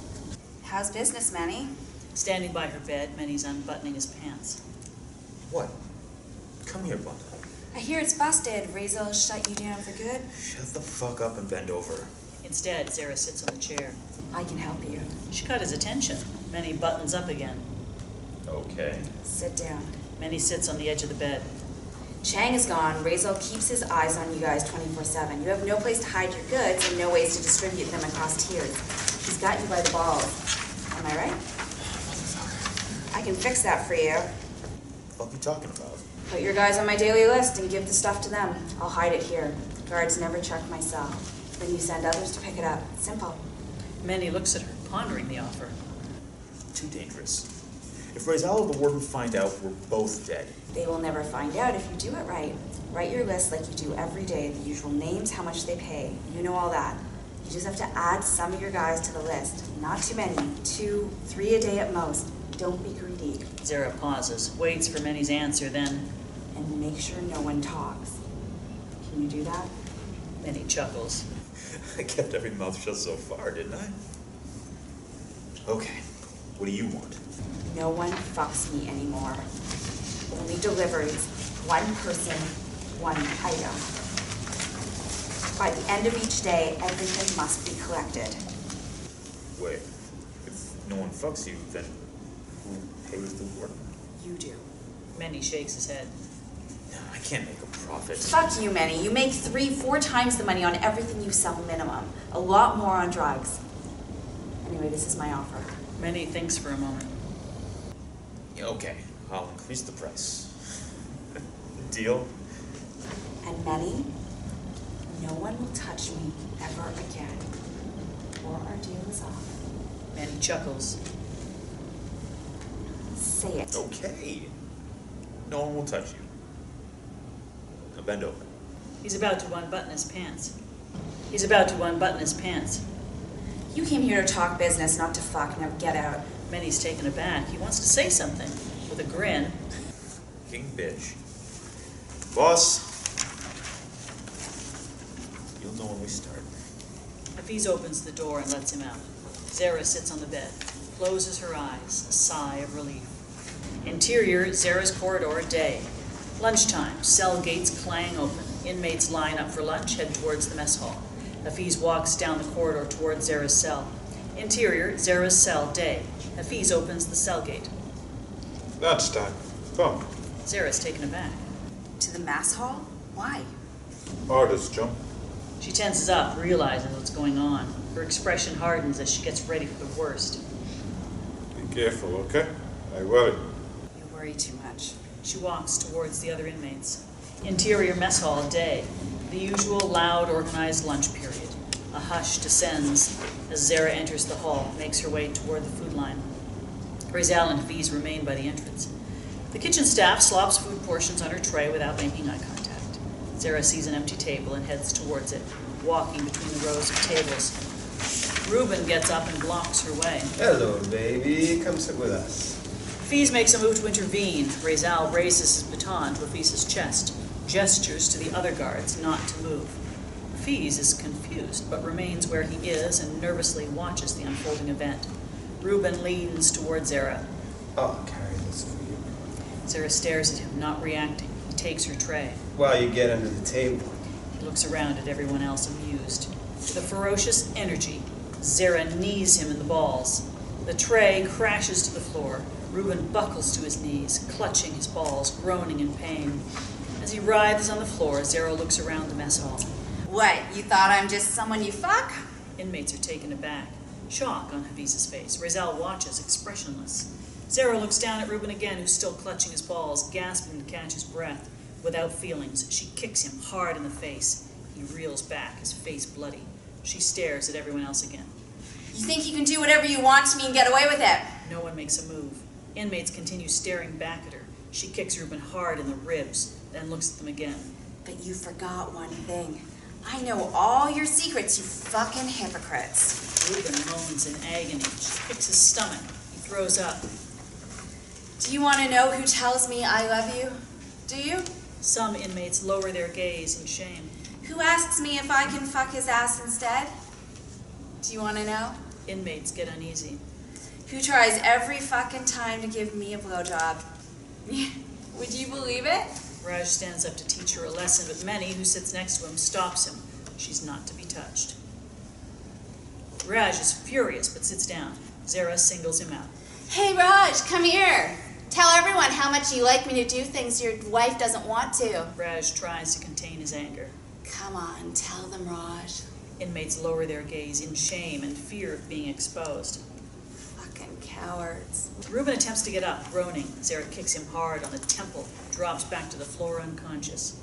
How's business, Menni? Standing by her bed, Menni's unbuttoning his pants. What? Come here, bud. I hear it's busted. Raphael shut you down for good. Shut the fuck up and bend over. Instead, Zehra sits on the chair. I can help you. She caught his attention. Menni buttons up again. Okay. Sit down. Menni sits on the edge of the bed. Chang is gone. Raphael keeps his eyes on you guys 24/7. You have no place to hide your goods and no ways to distribute them across tiers. He's got you by the balls. Am I right? I can fix that for you. What are you talking about? Put your guys on my daily list and give the stuff to them. I'll hide it here. Guards never check my cell. Then you send others to pick it up. Simple. Menni looks at her, pondering the offer. Too dangerous. If Raphael or the Warden find out, we're both dead. They will never find out if you do it right. Write your list like you do every day. The usual names, how much they pay. You know all that. You just have to add some of your guys to the list. Not too many. 2, 3 a day at most. Don't be greedy. Zehra pauses, waits for Menni's answer, then... And make sure no one talks. Can you do that? Menni chuckles. I kept every mouth shut so far, didn't I? Okay. What do you want? No one fucks me anymore. Only deliveries. One person, one item. By the end of each day, everything must be collected. Wait. If no one fucks you, then who pays the Warden? You do. Menni shakes his head. I can't make a profit. Fuck you, Menni. You make 3-4 times the money on everything you sell minimum. A lot more on drugs. Anyway, this is my offer. Menni thinks for a moment. Yeah, okay, I'll increase the price. Deal? And Menni, no one will touch me ever again. Or our deal is off. Menni chuckles. Say it. Okay. No one will touch you. Now bend over. He's about to unbutton his pants. He's about to unbutton his pants. You came here to talk business, not to fuck. Now get out. Menni's taken aback. He wants to say something. With a grin. King bitch. Boss. You'll know when we start. Hafiz opens the door and lets him out. Zehra sits on the bed, closes her eyes, a sigh of relief. Interior, Zehra's corridor, day. Lunchtime, cell gates clang open. Inmates line up for lunch, head towards the mess hall. Hafiz walks down the corridor towards Zehra's cell. Interior, Zehra's cell, day. Hafiz opens the cell gate. Lunchtime. Come. Zehra's taken aback. To the mass hall? Why? Orders, chum. She tenses up, realizing what's going on. Her expression hardens as she gets ready for the worst. Be careful, okay? I worry. You worry too much. She walks towards the other inmates. Interior mess hall, day. The usual loud, organized lunch period. A hush descends as Zehra enters the hall, makes her way toward the food line. Raphael and Hafiz remain by the entrance. The kitchen staff slops food portions on her tray without making eye contact. Zehra sees an empty table and heads towards it, walking between the rows of tables. Reuben gets up and blocks her way. Hello, baby. Come sit with us. Hafiz makes a move to intervene. Raphael raises his baton to Hafiz's chest, gestures to the other guards not to move. Hafiz is confused, but remains where he is and nervously watches the unfolding event. Reuben leans toward Zehra. I'll carry this for you. Zehra stares at him, not reacting. He takes her tray. While you get under the table. He looks around at everyone else, amused. With a ferocious energy, Zehra knees him in the balls. The tray crashes to the floor. Reuben buckles to his knees, clutching his balls, groaning in pain. As he writhes on the floor, Zehra looks around the mess hall. What, you thought I'm just someone you fuck? Inmates are taken aback. Shock on Hafiz's face. Raphael watches, expressionless. Zehra looks down at Reuben again, who's still clutching his balls, gasping to catch his breath. Without feelings, she kicks him hard in the face. He reels back, his face bloody. She stares at everyone else again. You think you can do whatever you want to me and get away with it? No one makes a move. Inmates continue staring back at her. She kicks Reuben hard in the ribs, then looks at them again. But you forgot one thing. I know all your secrets, you fucking hypocrites. Reuben moans in agony. She kicks his stomach. He throws up. Do you want to know who tells me I love you? Do you? Some inmates lower their gaze in shame. Who asks me if I can fuck his ass instead? Do you want to know? Inmates get uneasy. Who tries every fucking time to give me a blowjob? Would you believe it? Raj stands up to teach her a lesson, but Menni, who sits next to him, stops him. She's not to be touched. Raj is furious, but sits down. Zehra singles him out. Hey, Raj, come here. Tell everyone how much you like me to do things your wife doesn't want to. Raj tries to contain his anger. Come on, tell them, Raj. Inmates lower their gaze in shame and fear of being exposed. Fucking cowards. Reuben attempts to get up, groaning. Zehra kicks him hard on the temple, drops back to the floor unconscious.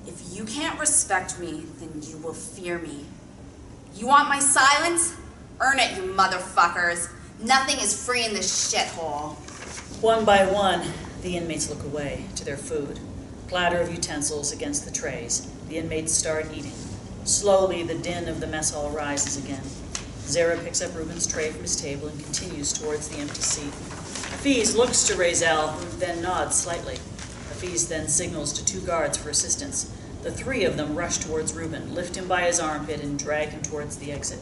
If you can't respect me, then you will fear me. You want my silence? Earn it, you motherfuckers. Nothing is free in this shithole. One by one, the inmates look away to their food. Clatter of utensils against the trays. The inmates start eating. Slowly, the din of the mess hall rises again. Zehra picks up Reuben's tray from his table and continues towards the empty seat. Hafiz looks to Raphael, who then nods slightly. Hafiz then signals to 2 guards for assistance. The 3 of them rush towards Reuben, lift him by his armpit, and drag him towards the exit.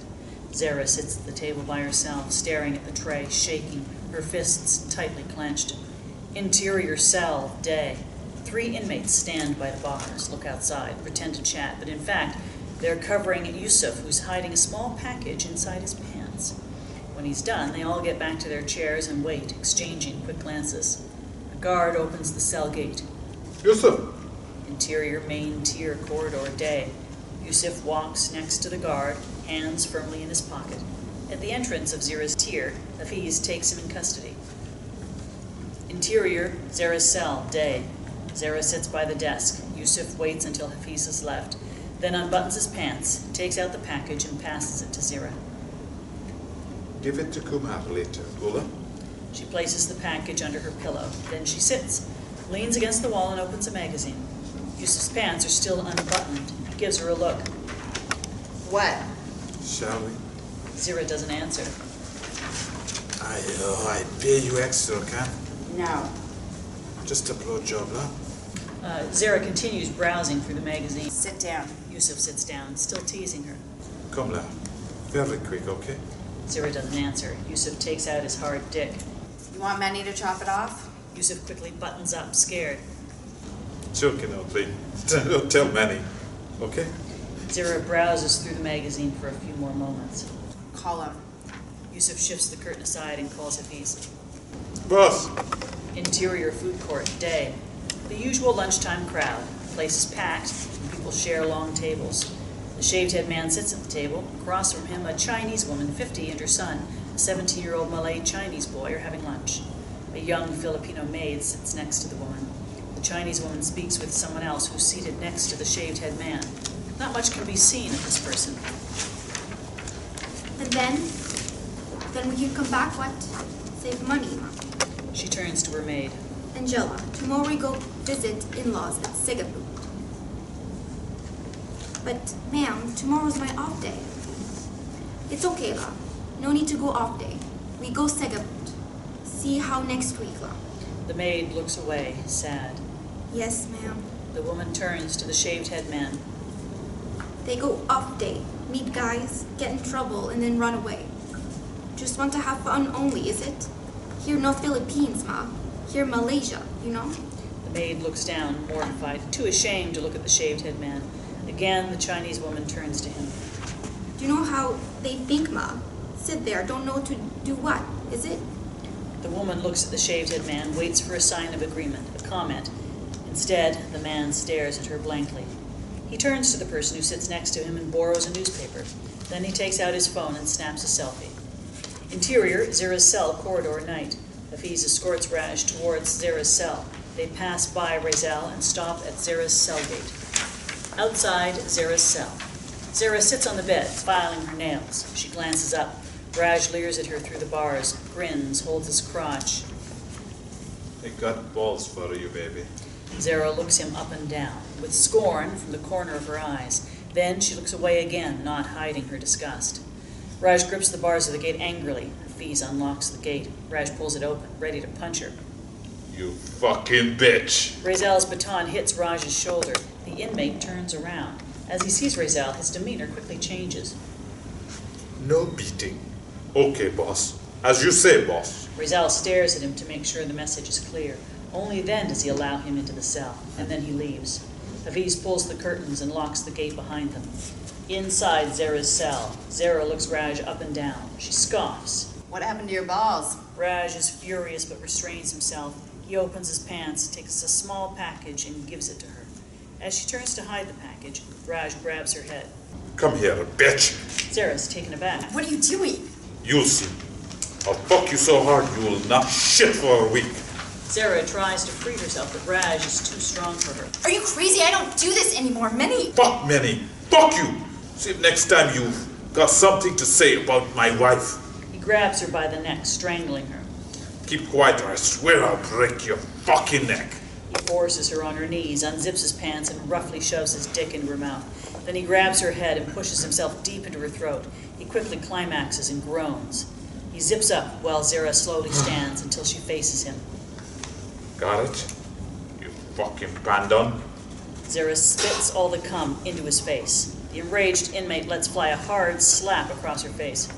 Zehra sits at the table by herself, staring at the tray, shaking, her fists tightly clenched. Interior cell, day. 3 inmates stand by the bars, look outside, pretend to chat, but in fact, they're covering Yusuf, who's hiding a small package inside his pants. When he's done, they all get back to their chairs and wait, exchanging quick glances. A guard opens the cell gate. Yusuf! Interior main tier corridor, day. Yusuf walks next to the guard, hands firmly in his pocket. At the entrance of Zehra's tier, Hafiz takes him in custody. Interior, Zehra's cell, day. Zehra sits by the desk. Yusuf waits until Hafiz has left, then unbuttons his pants, takes out the package, and passes it to Zehra. Give it to Kumar later, Gula. She places the package under her pillow. Then she sits, leans against the wall, and opens a magazine. Yusuf's pants are still unbuttoned. He gives her a look. What? Shall we? Zehra doesn't answer. I pay you extra, can? No. Just a blowjob, huh? Zehra continues browsing through the magazine. Sit down. Yusuf sits down, still teasing her. Come now. Very quick, okay? Zehra doesn't answer. Yusuf takes out his hard dick. You want Menni to chop it off? Yusuf quickly buttons up, scared. Joking, please. Don't tell Menni, okay? Zehra browses through the magazine for a few more moments. Call him. Yusuf shifts the curtain aside and calls Hafiz. Boss! Interior food court, day. The usual lunchtime crowd. The place is packed, and people share long tables. The shaved-head man sits at the table. Across from him, a Chinese woman, 50, and her son, a 17-year-old Malay Chinese boy, are having lunch. A young Filipino maid sits next to the woman. The Chinese woman speaks with someone else who's seated next to the shaved-head man. Not much can be seen of this person. And then we can come back, what? Save money. She turns to her maid. Angela, tomorrow we go visit in-laws at Singapore. But, ma'am, tomorrow's my off day. It's okay, la. No need to go off day. We go Singapore. See how next week, la. The maid looks away, sad. Yes, ma'am. The woman turns to the shaved-head man. They go off day, meet guys, get in trouble, and then run away. Just want to have fun only, is it? Here no Philippines, ma. Here Malaysia, you know? The maid looks down, mortified, too ashamed to look at the shaved-head man. Again, the Chinese woman turns to him. Do you know how they think, ma? Sit there, don't know to do what, is it? The woman looks at the shaved-head man, waits for a sign of agreement, a comment. Instead, the man stares at her blankly. He turns to the person who sits next to him and borrows a newspaper. Then he takes out his phone and snaps a selfie. Interior, Zehra's cell, corridor, night. Hafiz escorts Raj towards Zehra's cell. They pass by Raphael and stop at Zehra's cell gate. Outside Zehra's cell. Zehra sits on the bed, filing her nails. She glances up. Raj leers at her through the bars, grins, holds his crotch. I got balls for you, baby. Zehra looks him up and down, with scorn from the corner of her eyes. Then she looks away again, not hiding her disgust. Raj grips the bars of the gate angrily. Hafiz unlocks the gate. Raj pulls it open, ready to punch her. You fucking bitch. Raphael's baton hits Raj's shoulder. The inmate turns around. As he sees Raphael, his demeanor quickly changes. No beating. Okay, boss. As you say, boss. Raphael stares at him to make sure the message is clear. Only then does he allow him into the cell, and then he leaves. Hafiz pulls the curtains and locks the gate behind them. Inside Zehra's cell, Zehra looks Raj up and down. She scoffs. What happened to your balls? Raj is furious but restrains himself. He opens his pants, takes a small package, and gives it to her. As she turns to hide the package, Raj grabs her head. Come here, bitch. Zehra's taken aback. What are you doing? You'll see. I'll fuck you so hard you will not shit for a week. Zehra tries to free herself, but Raj is too strong for her. Are you crazy? I don't do this anymore, Menni. Fuck Menni. Fuck you. See if next time you've got something to say about my wife. He grabs her by the neck, strangling her. Keep quiet or I swear I'll break your fucking neck. He forces her on her knees, unzips his pants, and roughly shoves his dick into her mouth. Then he grabs her head and pushes himself deep into her throat. He quickly climaxes and groans. He zips up while Zehra slowly stands until she faces him. Got it? You fucking bandon. Zehra spits all the cum into his face. The enraged inmate lets fly a hard slap across her face.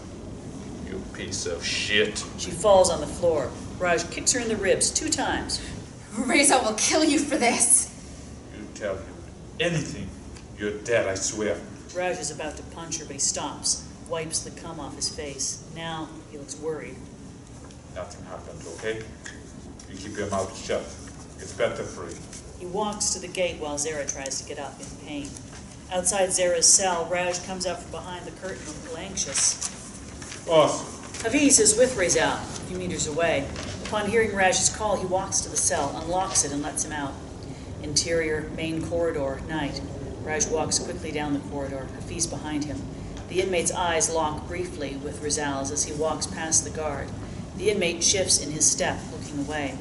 You piece of shit. She falls on the floor. Raj kicks her in the ribs 2 times. Raphael will kill you for this. You tell him anything, you're dead, I swear. Raj is about to punch her, but he stops, wipes the cum off his face. Now he looks worried. Nothing happened, okay? You keep your mouth shut. It's better for you. He walks to the gate while Zehra tries to get up in pain. Outside Zehra's cell, Raj comes out from behind the curtain a little anxious. Boss. Hafiz is with Raphael, a few meters away. Upon hearing Raj's call, he walks to the cell, unlocks it, and lets him out. Interior, main corridor, night. Raj walks quickly down the corridor, Hafiz behind him. The inmate's eyes lock briefly with Raphael's as he walks past the guard. The inmate shifts in his step, looking away.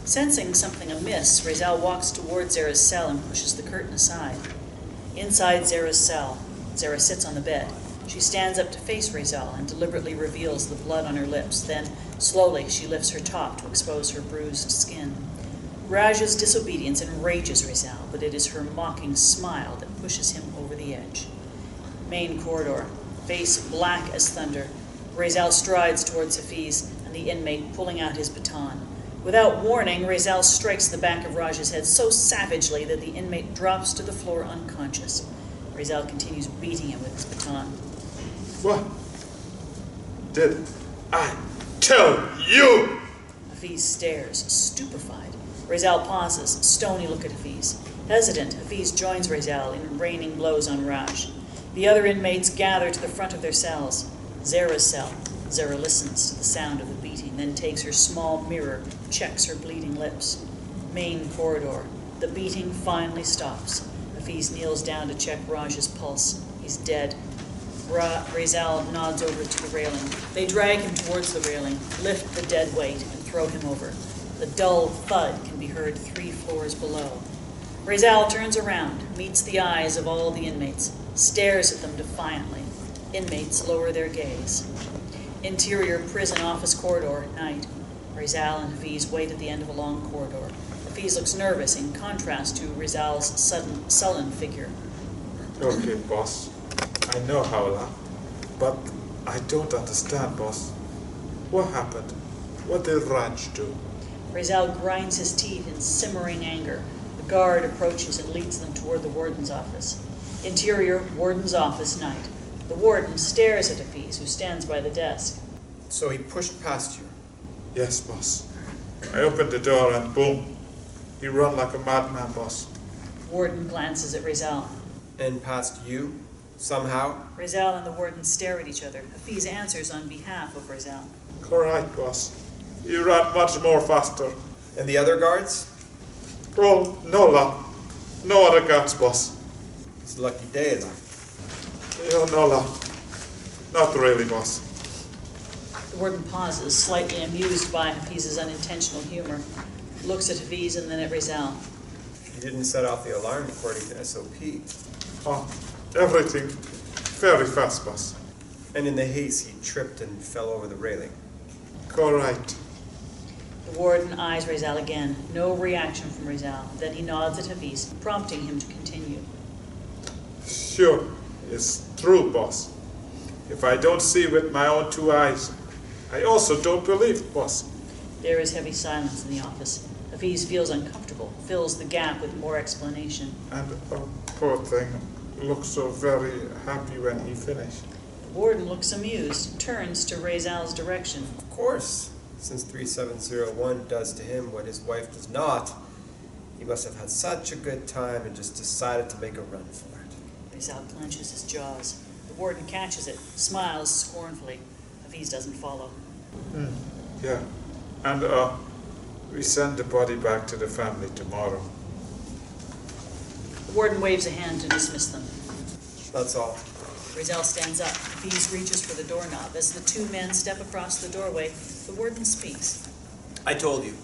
Sensing something amiss, Raphael walks towards Zehra's cell and pushes the curtain aside. Inside Zehra's cell, Zehra sits on the bed. She stands up to face Raphael and deliberately reveals the blood on her lips. Then, slowly, she lifts her top to expose her bruised skin. Raj's disobedience enrages Raphael, but it is her mocking smile that pushes him over the edge. Main corridor, face black as thunder. Raphael strides towards Hafiz and the inmate pulling out his baton. Without warning, Raphael strikes the back of Raj's head so savagely that the inmate drops to the floor unconscious. Raphael continues beating him with his baton. What? Did I tell you? Hafiz stares, stupefied. Raphael pauses, stony look at Hafiz. Hesitant, Hafiz joins Raphael in raining blows on Raj. The other inmates gather to the front of their cells. Zehra's cell. Zehra listens to the sound of the beating, then takes her small mirror, checks her bleeding lips. Main corridor. The beating finally stops. Hafiz kneels down to check Raj's pulse. He's dead. Raphael nods over to the railing. They drag him towards the railing, lift the dead weight, and throw him over. The dull thud can be heard 3 floors below. Raphael turns around, meets the eyes of all the inmates, stares at them defiantly. Inmates lower their gaze. Interior prison office corridor, night. Raphael and Hafiz wait at the end of a long corridor. Hafiz looks nervous in contrast to Raphael's sudden, sullen figure. Okay, boss. I know how that, but I don't understand, boss. What happened? What did Raj do? Raphael grinds his teeth in simmering anger. The guard approaches and leads them toward the warden's office. Interior, warden's office, night. The warden stares at Hafiz, who stands by the desk. So he pushed past you? Yes, boss. I opened the door and boom. He ran like a madman, boss. Warden glances at Raphael. And past you? Somehow? Raphael and the warden stare at each other. Hafiz answers on behalf of Raphael. Correct, boss. He ran much more faster. And the other guards? Oh, no, la. No other guards, boss. It's a lucky day, though. Oh, no, la. Not really, boss. The warden pauses, slightly amused by Hafiz's unintentional humor. Looks at Hafiz and then at Rizal. You didn't set off the alarm according to SOP. Oh, everything very fast, boss. And in the haste, he tripped and fell over the railing. Correct. The warden eyes Rizal again. No reaction from Rizal. Then he nods at Hafiz, prompting him to continue. Sure, it's true, boss. If I don't see with my own two eyes, I also don't believe, boss. There is heavy silence in the office. Hafiz feels uncomfortable, fills the gap with more explanation. And poor thing looked so very happy when he finished. The warden looks amused, turns to Rizal's direction. Of course. Since 3701 does to him what his wife does not, he must have had such a good time and just decided to make a run for it. Rizal clenches his jaws. The warden catches it, smiles scornfully. Hafiz doesn't follow. Yeah. And, we send the body back to the family tomorrow. The warden waves a hand to dismiss them. That's all. Rizal stands up. Hafiz reaches for the doorknob. As the two men step across the doorway, the warden speaks. I told you.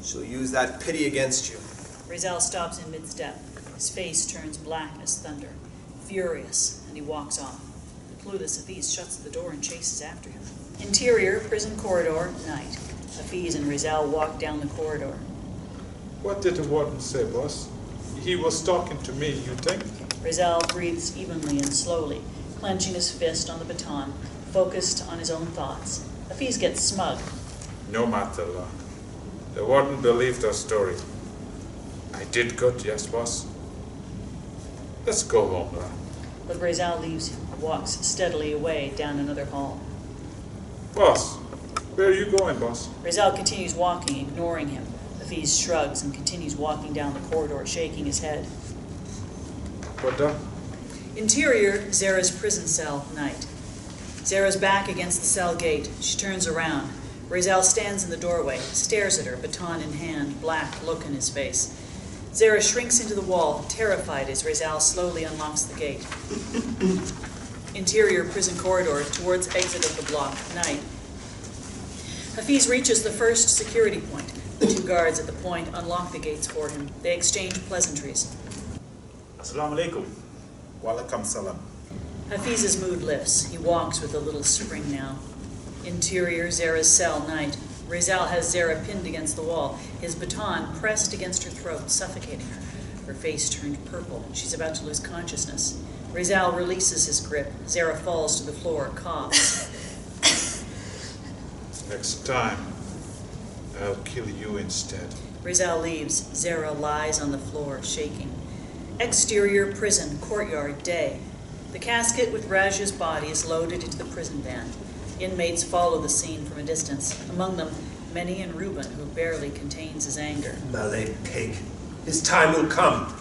She'll use that pity against you. Rizal stops in mid-step. His face turns black as thunder. Furious, and he walks off. The clueless Hafiz shuts the door and chases after him. Interior, prison corridor, night. Hafiz and Rizal walk down the corridor. What did the warden say, boss? He was talking to me, you think? Rizal breathes evenly and slowly, clenching his fist on the baton, focused on his own thoughts. Hafiz gets smug. No matter, la. The warden believed our story. I did good, yes, boss. Let's go home, la. But Rizal leaves him, walks steadily away down another hall. Boss, where are you going, boss? Rizal continues walking, ignoring him. Hafiz shrugs and continues walking down the corridor, shaking his head. What the? Interior, Zehra's prison cell, night. Zehra's back against the cell gate. She turns around. Rizal stands in the doorway, stares at her, baton in hand, black look in his face. Zehra shrinks into the wall, terrified as Rizal slowly unlocks the gate. Interior prison corridor, towards exit of the block, night. Hafiz reaches the first security point. The two guards at the point unlock the gates for him. They exchange pleasantries. Assalamu alaikum. Walaikum salam. Hafiz's mood lifts. He walks with a little spring now. Interior, Zehra's cell, night. Rizal has Zehra pinned against the wall, his baton pressed against her throat, suffocating her. Her face turned purple. She's about to lose consciousness. Rizal releases his grip. Zehra falls to the floor, coughs. Next time, I'll kill you instead. Rizal leaves. Zehra lies on the floor, shaking. Exterior prison, courtyard, day. The casket with Raj's body is loaded into the prison van. Inmates follow the scene from a distance. Among them, Menni and Reuben, who barely contains his anger. Malay pig. His time will come.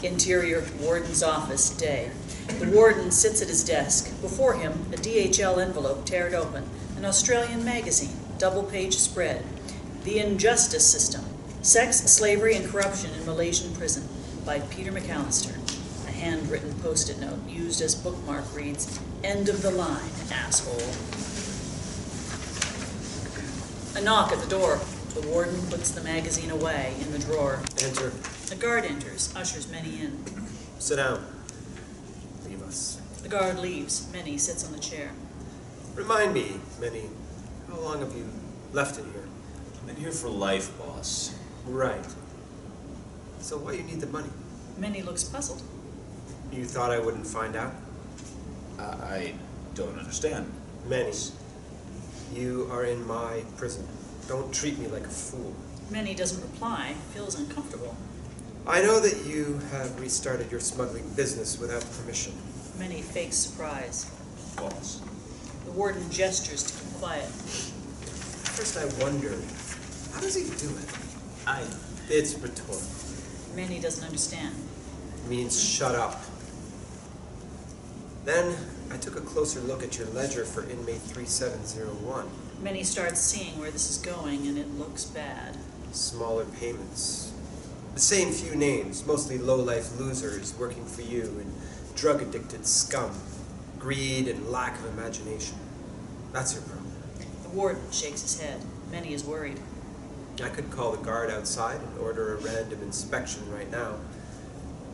Interior, warden's office, day. The warden sits at his desk. Before him, a DHL envelope teared open. An Australian magazine, double-page spread. The Injustice System, Sex, Slavery, and Corruption in Malaysian Prison, by Peter McAllister. A handwritten post-it note used as bookmark reads, "End of the line, asshole." A knock at the door. The warden puts the magazine away in the drawer. Enter. A guard enters, ushers Menni in. Sit down. Leave us. The guard leaves. Menni sits on the chair. Remind me, Menni, how long have you left in here? I've been here for life, boss. Right. So why you need the money? Menni looks puzzled. You thought I wouldn't find out? I don't understand. Menni, you are in my prison. Don't treat me like a fool. Menni doesn't reply, feels uncomfortable. I know that you have restarted your smuggling business without permission. Menni fakes surprise. Boss. The warden gestures to keep quiet. First I wondered, how does he do it? It's rhetorical. Menni doesn't understand. It means shut up. Then I took a closer look at your ledger for inmate 3701. Menni starts seeing where this is going, and it looks bad. Smaller payments, The same few names, mostly low-life losers working for you and drug-addicted scum. Greed and lack of imagination. That's your problem. The warden shakes his head. Menni is worried. I could call the guard outside and order a random inspection right now.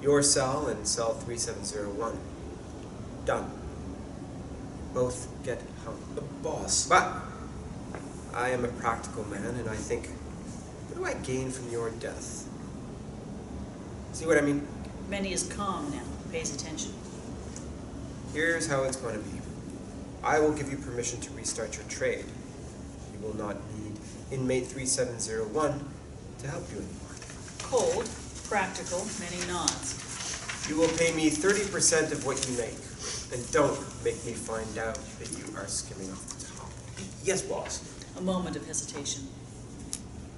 Your cell and cell 3701. Done. Both get hung. But boss. But I am a practical man, and I think, what do I gain from your death? See what I mean? Menni is calm now, pays attention. Here's how it's going to be. I will give you permission to restart your trade. You will not need inmate 3701 to help you anymore. Cold, practical, Menni nods. You will pay me 30% of what you make. And don't make me find out that you are skimming off the top. Yes, boss. A moment of hesitation.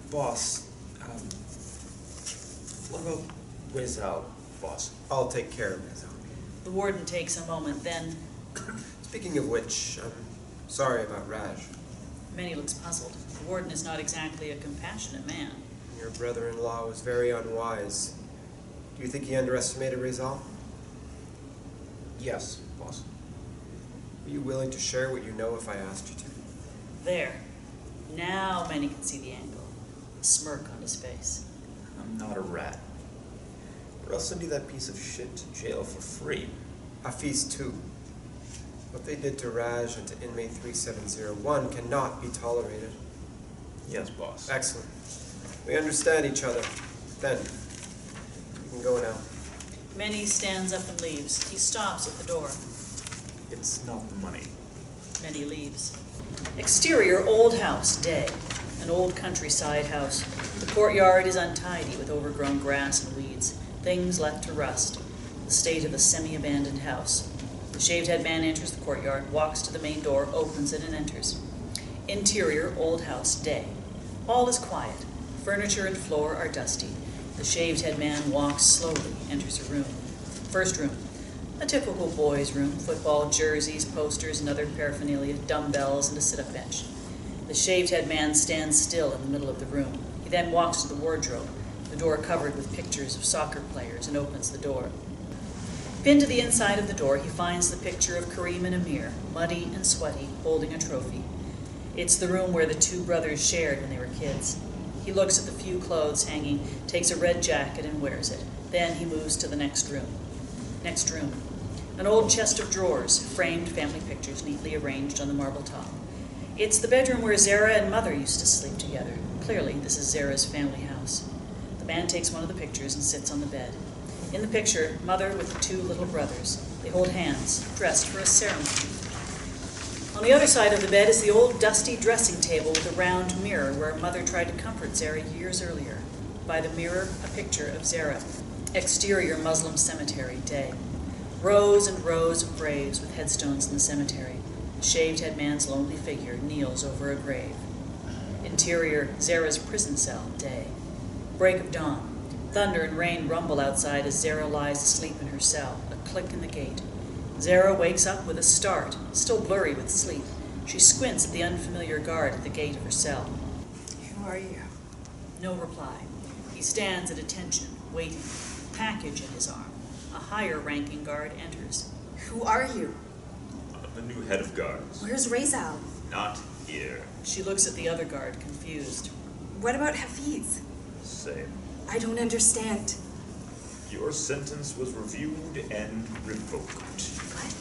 Boss, what about Raphael, boss? I'll take care of myself. The warden takes a moment, then Speaking of which, I'm sorry about Raj. Menni looks puzzled. The warden is not exactly a compassionate man. Your brother-in-law was very unwise. Do you think he underestimated Raphael? Yes, boss. Are you willing to share what you know if I asked you to? There. Now Menni can see the angle. A smirk on his face. I'm not a rat. Or else send you that piece of shit to jail for free. Hafiz too. What they did to Raj and to inmate 3701 cannot be tolerated. Yes, boss. Excellent. We understand each other. Then, you can go now. Menni stands up and leaves. He stops at the door. It's not the money. Menni leaves. Exterior, old house, day. An old countryside house. The courtyard is untidy with overgrown grass and weeds. Things left to rust. The state of a semi-abandoned house. The shaved-head man enters the courtyard, walks to the main door, opens it, and enters. Interior, old house, day. All is quiet. Furniture and floor are dusty. The shaved-head man walks slowly, enters a room. First room. A typical boys' room. Football jerseys, posters, and other paraphernalia, dumbbells, and a sit-up bench. The shaved-head man stands still in the middle of the room. He then walks to the wardrobe, the door covered with pictures of soccer players, and opens the door. Pinned to the inside of the door, he finds the picture of Kareem and Amir, muddy and sweaty, holding a trophy. It's the room where the two brothers shared when they were kids. He looks at the few clothes hanging, takes a red jacket and wears it. Then he moves to the next room. Next room. An old chest of drawers, framed family pictures neatly arranged on the marble top. It's the bedroom where Zehra and Mother used to sleep together. Clearly, this is Zehra's family house. The man takes one of the pictures and sits on the bed. In the picture, Mother with the two little brothers. They hold hands, dressed for a ceremony. On the other side of the bed is the old dusty dressing table with a round mirror where Mother tried to comfort Zehra years earlier. By the mirror, a picture of Zehra. Exterior Muslim cemetery, day. Rows and rows of graves with headstones in the cemetery. The shaved-head man's lonely figure kneels over a grave. Interior, Zehra's prison cell, day. Break of dawn. Thunder and rain rumble outside as Zehra lies asleep in her cell. A click in the gate. Zehra wakes up with a start, still blurry with sleep. She squints at the unfamiliar guard at the gate of her cell. Who are you? No reply. He stands at attention, waiting, package in his arm. A higher-ranking guard enters. Who are you? The new head of guards. Where's Raphael? Not here. She looks at the other guard, confused. What about Hafiz? Same. I don't understand. Your sentence was reviewed and revoked. What?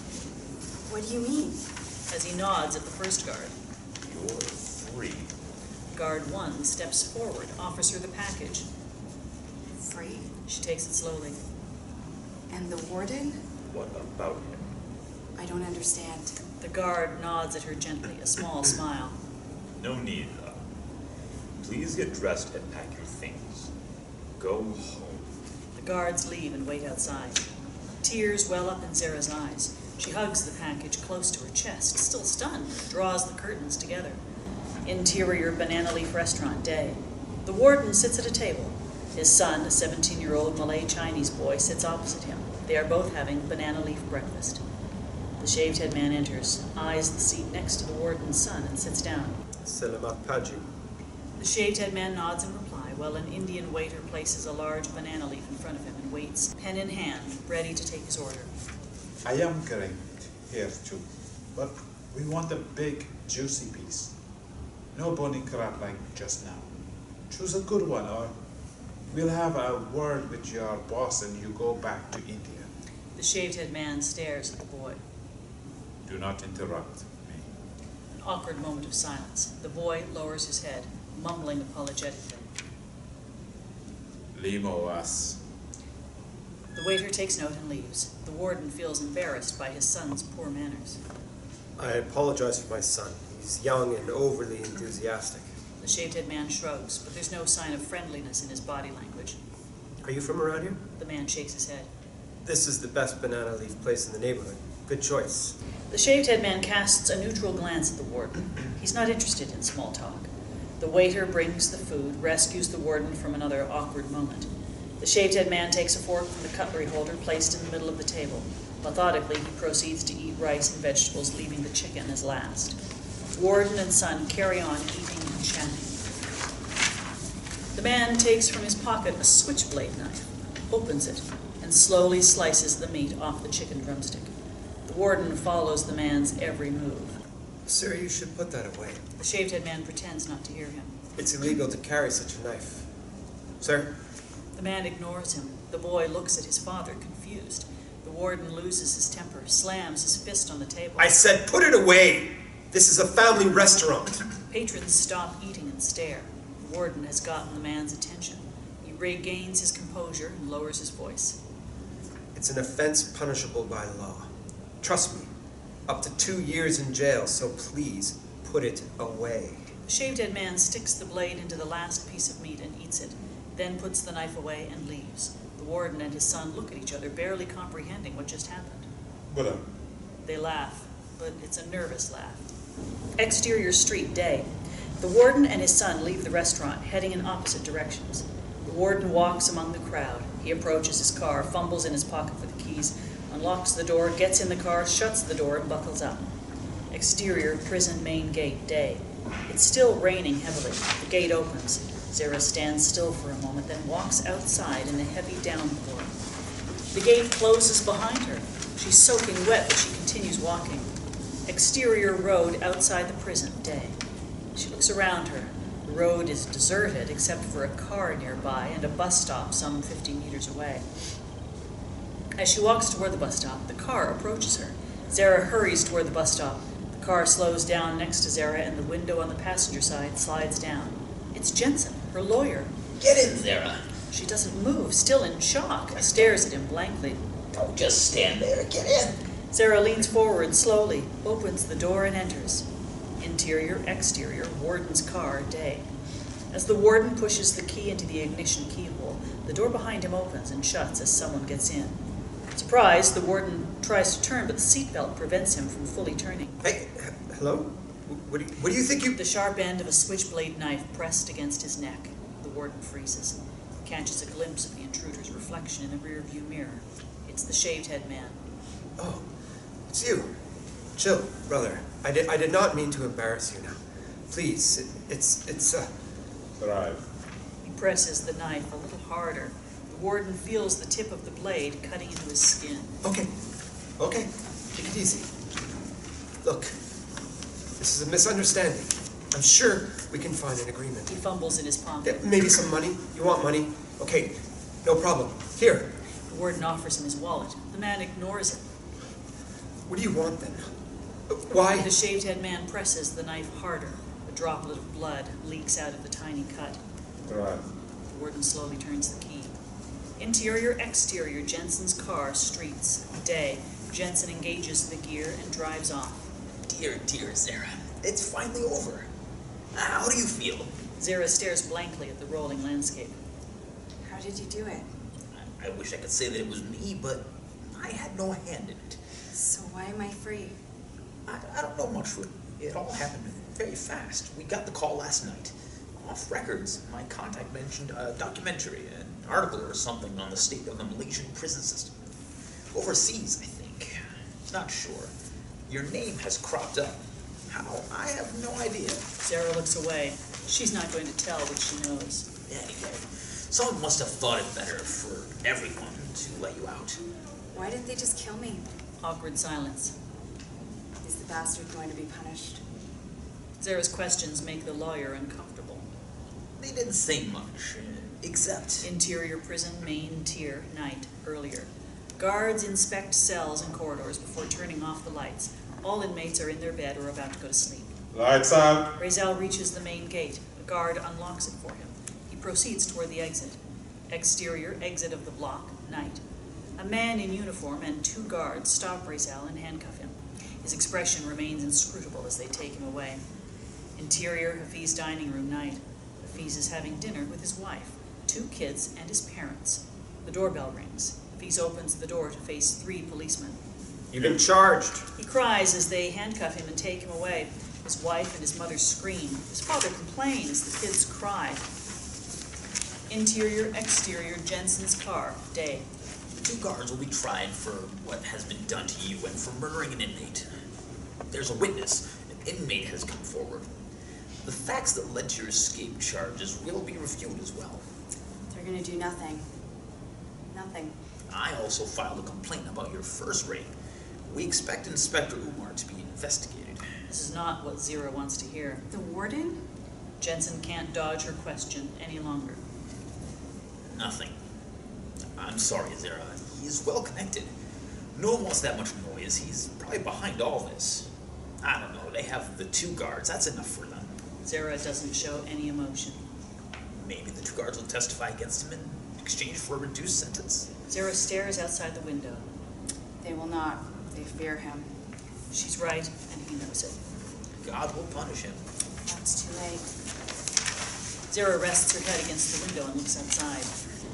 What do you mean? As he nods at the first guard. You're free. Guard 1 steps forward, offers her the package. Free? She takes it slowly. And the warden? What about him? I don't understand. The guard nods at her gently, a small smile. No need, though. Please get dressed and pack your things. Go home. The guards leave and wait outside. Tears well up in Zehra's eyes. She hugs the package close to her chest, still stunned, draws the curtains together. Interior banana leaf restaurant, day. The warden sits at a table. His son, a 17-year-old Malay Chinese boy, sits opposite him. They are both having banana leaf breakfast. The shaved-head man enters, eyes the seat next to the warden's son, and sits down. Selamat pagi. The shaved-head man nods in reply, while an Indian waiter places a large banana leaf in front of him and waits, pen in hand, ready to take his order. I am great here too, but we want a big, juicy piece. No bony crap like just now. Choose a good one, or we'll have a word with your boss and you go back to India. The shaved-head man stares at the boy. Do not interrupt me. An awkward moment of silence. The boy lowers his head, mumbling apologetically. Limo us. The waiter takes note and leaves. The warden feels embarrassed by his son's poor manners. I apologize for my son. He's young and overly enthusiastic. The shaved-head man shrugs, but there's no sign of friendliness in his body language. Are you from around here? The man shakes his head. This is the best banana leaf place in the neighborhood. Good choice. The shaved-head man casts a neutral glance at the warden. He's not interested in small talk. The waiter brings the food, rescues the warden from another awkward moment. The shaved-head man takes a fork from the cutlery holder placed in the middle of the table. Methodically, he proceeds to eat rice and vegetables, leaving the chicken as last. Warden and son carry on eating and chatting. The man takes from his pocket a switchblade knife, opens it, and slowly slices the meat off the chicken drumstick. The warden follows the man's every move. Sir, you should put that away. The shaved-head man pretends not to hear him. It's illegal to carry such a knife. Sir? The man ignores him. The boy looks at his father, confused. The warden loses his temper, slams his fist on the table. I said put it away! This is a family restaurant. Patrons stop eating and stare. The warden has gotten the man's attention. He regains his composure and lowers his voice. It's an offense punishable by law. Trust me, up to 2 years in jail, so please put it away. The shaved-head man sticks the blade into the last piece of meat and eats it, then puts the knife away and leaves. The warden and his son look at each other, barely comprehending what just happened. Buddha. They laugh, but it's a nervous laugh. Exterior street, day. The warden and his son leave the restaurant, heading in opposite directions. The warden walks among the crowd. He approaches his car, fumbles in his pocket for the keys, unlocks the door, gets in the car, shuts the door, and buckles up. Exterior, prison main gate, day. It's still raining heavily. The gate opens. Zehra stands still for a moment, then walks outside in a heavy downpour. The gate closes behind her. She's soaking wet, but she continues walking. Exterior road outside the prison, day. She looks around her. The road is deserted except for a car nearby and a bus stop some 50 meters away. As she walks toward the bus stop, the car approaches her. Zehra hurries toward the bus stop. The car slows down next to Zehra and the window on the passenger side slides down. It's Jensen, her lawyer. Get in, Zehra. She doesn't move, still in shock, stares at him blankly. Don't just stand there. Get in. Zehra leans forward slowly, opens the door and enters. Interior, exterior, warden's car, day. As the warden pushes the key into the ignition keyhole, the door behind him opens and shuts as someone gets in. Surprised, the warden tries to turn, but the seatbelt prevents him from fully turning. Hey, hello? What do you think you... The sharp end of a switchblade knife pressed against his neck. The warden freezes. He catches a glimpse of the intruder's reflection in the rearview mirror. It's the shaved-head man. Oh, it's you. Chill, brother. I did not mean to embarrass you now. Please, it's Drive. He presses the knife a little harder. The warden feels the tip of the blade cutting into his skin. Okay. Take it easy. Look, this is a misunderstanding. I'm sure we can find an agreement. He fumbles in his pocket. Maybe some money. You want money? Okay, no problem. Here. The warden offers him his wallet. The man ignores it. What do you want then? Why? The shaved-head man presses the knife harder. A droplet of blood leaks out of the tiny cut. Drive. The warden slowly turns the key. Interior, exterior, Jensen's car, streets, day. Jensen engages the gear and drives off. Dear Zehra, it's finally over. How do you feel? Zehra stares blankly at the rolling landscape. How did you do it? I wish I could say that it was me, but I had no hand in it. So why am I free? I don't know much. It all happened very fast. We got the call last night. Off records, my contact mentioned a documentary, an article or something on the state of the Malaysian prison system. Overseas, I think. Not sure. Your name has cropped up. How? I have no idea. Zehra looks away. She's not going to tell what she knows. Anyway, someone must have thought it better for everyone to let you out. Why didn't they just kill me? Awkward silence. Is the bastard going to be punished? Zehra's questions make the lawyer uncomfortable. They didn't say much, except... Interior prison, main tier, night, earlier. Guards inspect cells and corridors before turning off the lights. All inmates are in their bed or about to go to sleep. Lights out. Raphael reaches the main gate. A guard unlocks it for him. He proceeds toward the exit. Exterior, exit of the block, night. A man in uniform and 2 guards stop Raphael and handcuff him. His expression remains inscrutable as they take him away. Interior, Hafiz dining room, night. Hafiz is having dinner with his wife, 2 kids, and his parents. The doorbell rings. Hafiz opens the door to face 3 policemen. You've been charged. He cries as they handcuff him and take him away. His wife and his mother scream. His father complains. The kids cry. Interior, exterior, Jensen's car, day. 2 guards will be tried for what has been done to you and for murdering an inmate. There's a witness. An inmate has come forward. The facts that led to your escape charges will be reviewed as well. They're gonna do nothing. Nothing. I also filed a complaint about your first raid. We expect Inspector Umar to be investigated. This is not what Zehra wants to hear. The warden? Jensen can't dodge her question any longer. Nothing. I'm sorry, Zehra. He's well connected. No one wants that much noise. He's probably behind all this. I don't know. They have the 2 guards. That's enough for them. Zehra doesn't show any emotion. Maybe the 2 guards will testify against him in exchange for a reduced sentence. Zehra stares outside the window. They will not. They fear him. She's right, and he knows it. God will punish him. That's too late. Zehra rests her head against the window and looks outside.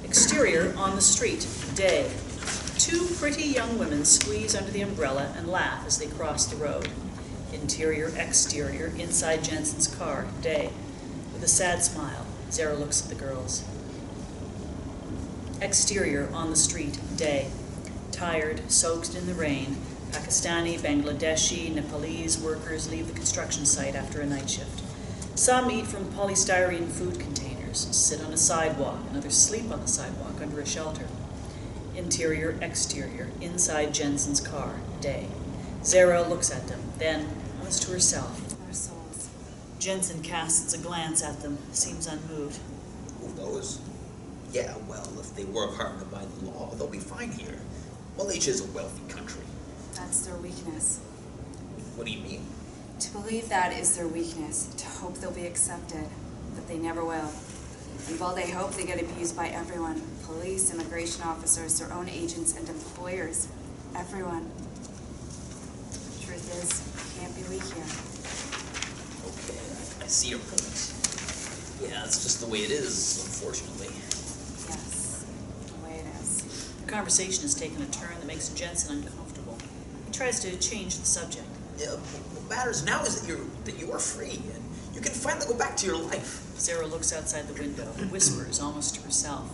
Exterior, on the street, day. 2 pretty young women squeeze under the umbrella and laugh as they cross the road. Interior, exterior, inside Jensen's car, day. With a sad smile, Zehra looks at the girls. Exterior, on the street, day. Tired, soaked in the rain, Pakistani, Bangladeshi, Nepalese workers leave the construction site after a night shift. Some eat from polystyrene food containers, sit on a sidewalk, and others sleep on the sidewalk under a shelter. Interior, exterior, inside Jensen's car, day. Zehra looks at them, then comes to herself. Our souls. Jensen casts a glance at them, seems unmoved. Who knows? Yeah, well, if they work hard and abide the law, they'll be fine here. Malaysia is a wealthy country. That's their weakness. What do you mean? To believe that is their weakness. To hope they'll be accepted. But they never will. And while they hope, they get abused by everyone. Police, immigration officers, their own agents, and employers. Everyone. Truth is, you can't be weak here. Okay, I see your point. Yeah, it's just the way it is, unfortunately. Yes, the way it is. The conversation has taken a turn that makes Jensen uncomfortable. He tries to change the subject. Yeah, what matters now is that you are free, and you can finally go back to your life. Zehra looks outside the window and whispers almost to herself.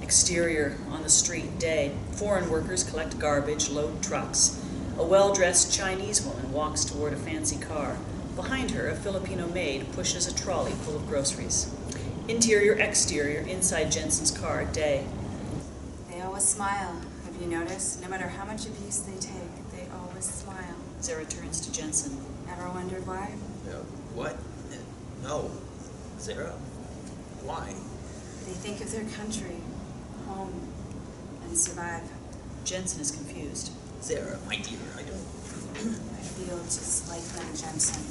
Exterior, on the street, day. Foreign workers collect garbage, load trucks. A well-dressed Chinese woman walks toward a fancy car. Behind her, a Filipino maid pushes a trolley full of groceries. Interior, exterior, inside Jensen's car, day. They always smile. Have you noticed? No matter how much abuse they take, they always smile. Zehra turns to Jensen. Ever wondered why? No. What? No. Zehra? Why? They think of their country, home, and survive. Jensen is confused. Zehra, my dear, I don't... I feel just like them, Jensen.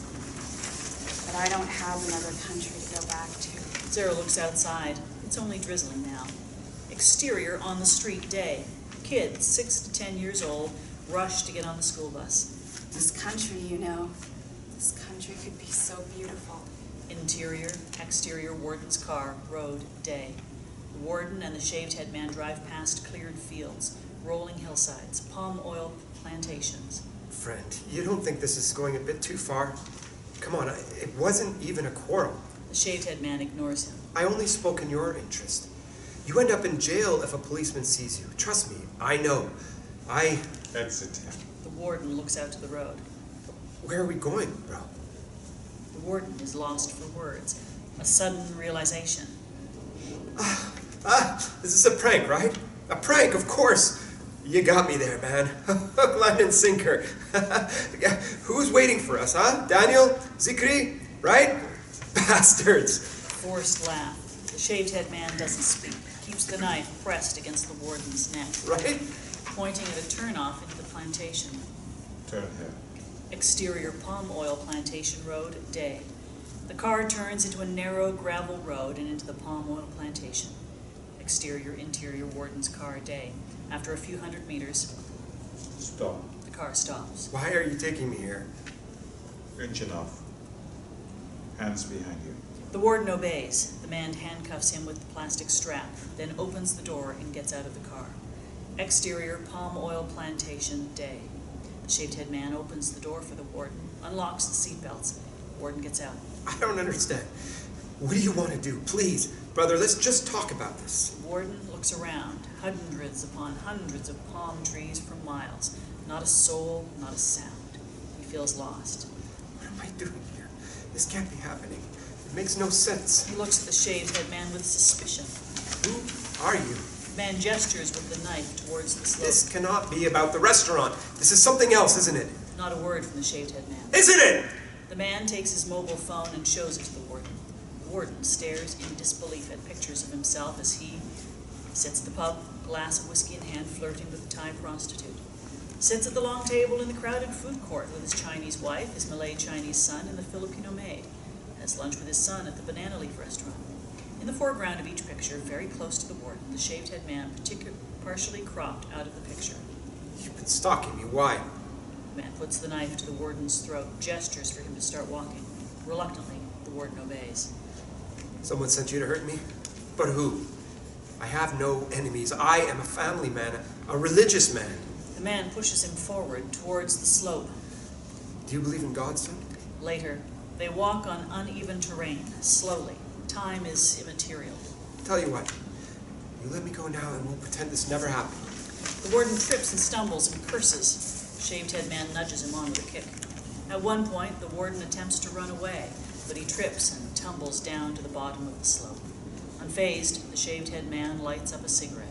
But I don't have another country to go back to. Zehra looks outside. It's only drizzling now. Exterior, on the street, day. Kids, 6 to 10 years old, rush to get on the school bus. This country, you know, this country could be so beautiful. Interior, exterior, Warden's car, road, day. The Warden and the shaved head man drive past cleared fields, rolling hillsides, palm oil plantations. Friend, you don't think this is going a bit too far? Come on, it wasn't even a quarrel. The shaved head man ignores him. I only spoke in your interest. You end up in jail if a policeman sees you. Trust me, I know. Exit him. The Warden looks out to the road. Where are we going, bro? The Warden is lost for words. A sudden realization. This is a prank, right? A prank, of course. You got me there, man. Hook, line, and sinker. Who's waiting for us, huh? Daniel? Zikri? Right? Bastards. Forced laugh. The shaved-head man doesn't speak. Keeps the knife pressed against the warden's neck. Right? Pointing at a turnoff into the plantation. Turn here. Exterior palm oil plantation road, day. The car turns into a narrow gravel road and into the palm oil plantation. Exterior, interior warden's car, day. After a few hundred meters, Stop. the car stops. Why are you taking me here? Inching off. Hands behind you. The warden obeys. The man handcuffs him with the plastic strap, then opens the door and gets out of the car. Exterior palm oil plantation, day. The shaved-head man opens the door for the warden, unlocks the seatbelts. The warden gets out. I don't understand. What do you want to do? Please, brother, let's just talk about this. The warden looks around. Hundreds upon hundreds of palm trees for miles. Not a soul, not a sound. He feels lost. What am I doing here? This can't be happening. It makes no sense. He looks at the shaved-head man with suspicion. Who are you? The man gestures with the knife towards the slope. This cannot be about the restaurant. This is something else, isn't it? Not a word from the shaved-head man. Isn't it? The man takes his mobile phone and shows it to the warden. The warden stares in disbelief at pictures of himself as he sits at the pub, glass of whiskey in hand, flirting with a Thai prostitute. Sits at the long table in the crowded food court with his Chinese wife, his Malay Chinese son, and the Filipino maid. Has lunch with his son at the Banana Leaf restaurant. In the foreground of each picture, very close to the warden, the shaved-head man, partially cropped out of the picture. You've been stalking me. Why? The man puts the knife to the warden's throat, gestures for him to start walking. Reluctantly, the warden obeys. Someone sent you to hurt me? But who? I have no enemies. I am a family man, a religious man. The man pushes him forward towards the slope. Do you believe in God, son? Later, they walk on uneven terrain, slowly. Time is immaterial. Tell you what, you let me go now and we'll pretend this never happened. The warden trips and stumbles and curses. The shaved-head man nudges him on with a kick. At one point, the warden attempts to run away, but he trips and tumbles down to the bottom of the slope. Unfazed, the shaved-head man lights up a cigarette.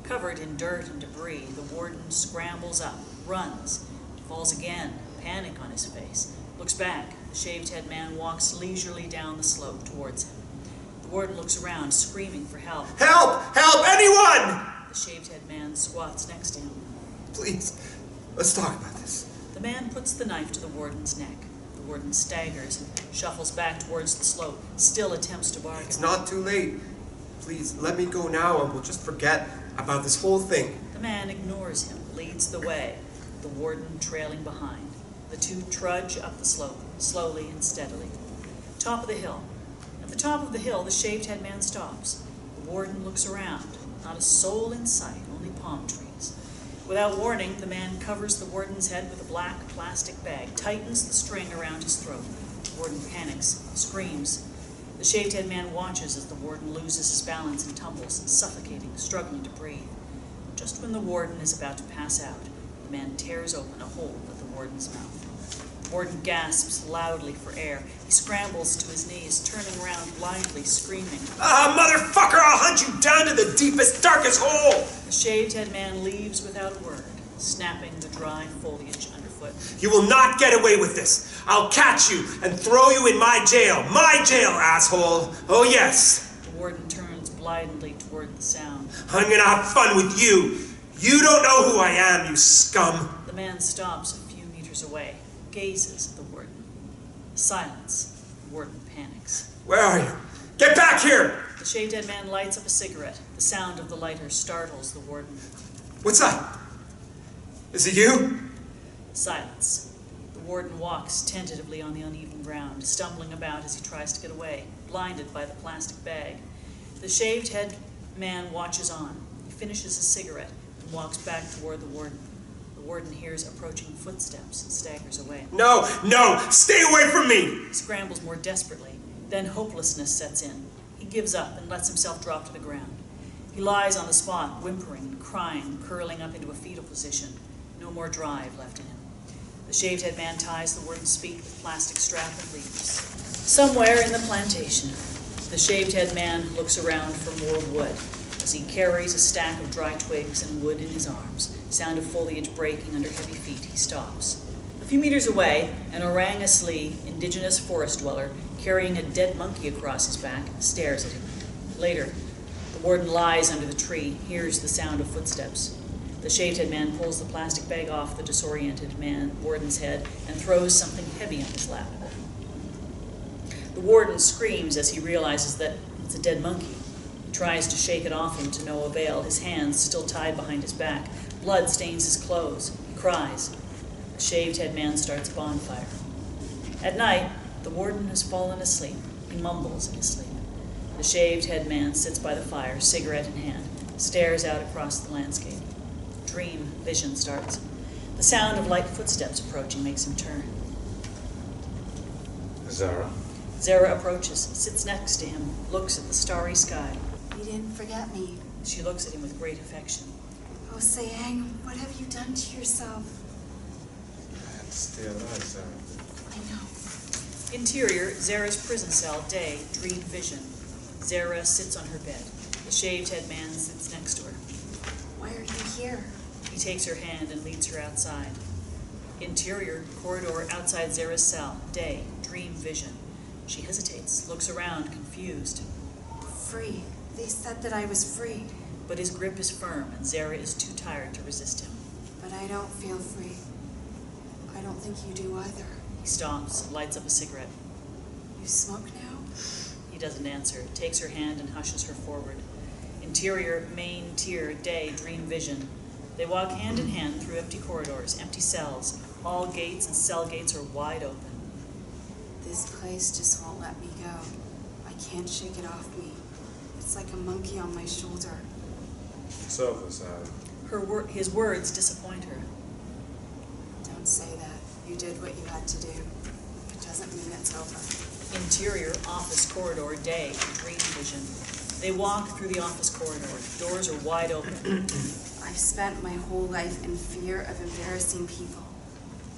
Covered in dirt and debris, the warden scrambles up, runs, falls again, panic on his face, looks back. The shaved-head man walks leisurely down the slope towards him. The warden looks around, screaming for help. Help! Help! Anyone! The shaved-head man squats next to him. Please, let's talk about this. The man puts the knife to the warden's neck. The warden staggers and shuffles back towards the slope, still attempts to bargain. It's not too late. Please, let me go now and we'll just forget about this whole thing. The man ignores him, leads the way, the warden trailing behind. The two trudge up the slope, slowly and steadily. Top of the hill. At the top of the hill, the shaved-head man stops. The warden looks around. Not a soul in sight, only palm trees. Without warning, the man covers the warden's head with a black plastic bag, tightens the string around his throat. The warden panics, screams. The shaved-head man watches as the warden loses his balance and tumbles, suffocating, struggling to breathe. Just when the warden is about to pass out, the man tears open a hole at the warden's mouth. The warden gasps loudly for air. He scrambles to his knees, turning around blindly, screaming. Ah, motherfucker, I'll hunt you down to the deepest, darkest hole! The shaved-head man leaves without a word, snapping the dry foliage underfoot. You will not get away with this. I'll catch you and throw you in my jail. My jail, asshole. Oh, yes. The warden turns blindly toward the sound. I'm gonna have fun with you. You don't know who I am, you scum. The man stops a few meters away, gazes at the warden. Silence. The warden panics. Where are you? Get back here! The shaved-head man lights up a cigarette. The sound of the lighter startles the warden. What's up? Is it you? Silence. The warden walks tentatively on the uneven ground, stumbling about as he tries to get away, blinded by the plastic bag. The shaved-head man watches on. He finishes his cigarette and walks back toward the warden. The warden hears approaching footsteps and staggers away. No, stay away from me! He scrambles more desperately. Then hopelessness sets in. He gives up and lets himself drop to the ground. He lies on the spot, whimpering and crying, curling up into a fetal position. No more drive left in him. The shaved-head man ties the warden's feet with a plastic strap and leaves. Somewhere in the plantation, the shaved-head man looks around for more wood as he carries a stack of dry twigs and wood in his arms. Sound of foliage breaking under heavy feet, he stops. A few meters away, an Orang Asli, indigenous forest dweller, carrying a dead monkey across his back, stares at him. Later, the warden lies under the tree, hears the sound of footsteps. The shaved-head man pulls the plastic bag off the disoriented warden's head and throws something heavy on his lap. The warden screams as he realizes that it's a dead monkey. He tries to shake it off him to no avail, his hands still tied behind his back. Blood stains his clothes. He cries. The shaved-head man starts a bonfire. At night, the warden has fallen asleep. He mumbles in his sleep. The shaved-head man sits by the fire, cigarette in hand, stares out across the landscape. Dream vision starts. The sound of light footsteps approaching makes him turn. Zehra? Zehra approaches, sits next to him, looks at the starry sky. You didn't forget me. She looks at him with great affection. Oh, Singh, what have you done to yourself? I had to stay alive, Zehra. I know. Interior, Zehra's prison cell, day, dream vision. Zehra sits on her bed. The shaved-head man sits next to her. Why are you here? He takes her hand and leads her outside. Interior, corridor outside Zehra's cell, day, dream vision. She hesitates, looks around, confused. Free. They said that I was free. But his grip is firm, and Zehra is too tired to resist him. But I don't feel free. I don't think you do either. He stops, lights up a cigarette. You smoke now? He doesn't answer, takes her hand and hushes her forward. Interior, main tier, day, dream vision. They walk hand in hand through empty corridors, empty cells. All gates and cell gates are wide open. This place just won't let me go. I can't shake it off me. It's like a monkey on my shoulder. It's over, Zehra. His words disappoint her. Don't say that. You did what you had to do. It doesn't mean it's over. Interior, office corridor, day, dream vision. They walk through the office corridor. Doors are wide open. I've spent my whole life in fear of embarrassing people.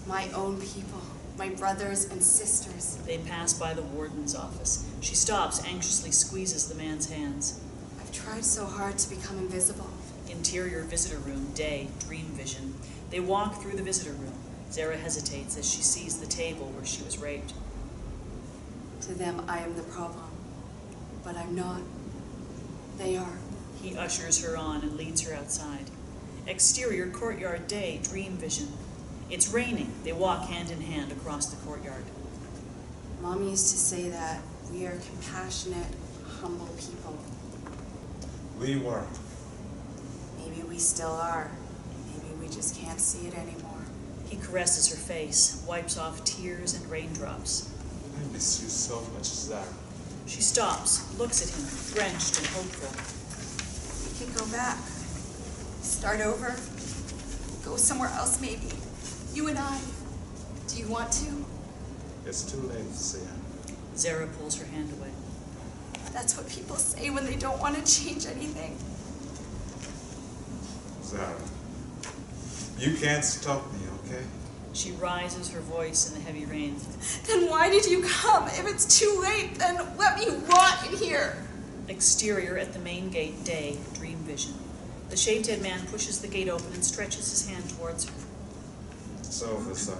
My own people. My brothers and sisters. They pass by the warden's office. She stops, anxiously squeezes the man's hands. I've tried so hard to become invisible. Interior visitor room, day, dream vision. They walk through the visitor room. Zehra hesitates as she sees the table where she was raped. To them, I am the problem. But I'm not. They are. He ushers her on and leads her outside. Exterior courtyard, day, dream vision. It's raining. They walk hand in hand across the courtyard. Mom used to say that we are compassionate, humble people. We were. Maybe we still are. Maybe we just can't see it anymore. He caresses her face, wipes off tears and raindrops. I miss you so much, Zehra. She stops, looks at him, drenched and hopeful. We could go back. Start over. Go somewhere else, maybe. You and I. Do you want to? It's too late, Zehra. Zehra pulls her hand away. That's what people say when they don't want to change anything. Zehra, you can't stop me, okay? She rises, her voice in the heavy rain. Then why did you come? If it's too late, then let me rot in here. Exterior at the main gate, day, dream vision. The shaved-head man pushes the gate open and stretches his hand towards her. It's over, Zehra.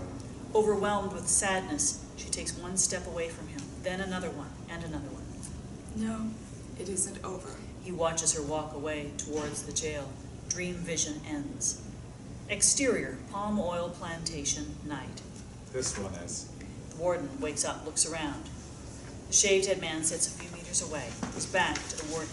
Overwhelmed with sadness, she takes one step away from him, then another one, and another one. No, it isn't over. He watches her walk away towards the jail. Dream vision ends. Exterior, palm oil plantation, night. This one is. The warden wakes up, looks around. The shaved-head man sits a few meters away, his back to the warden.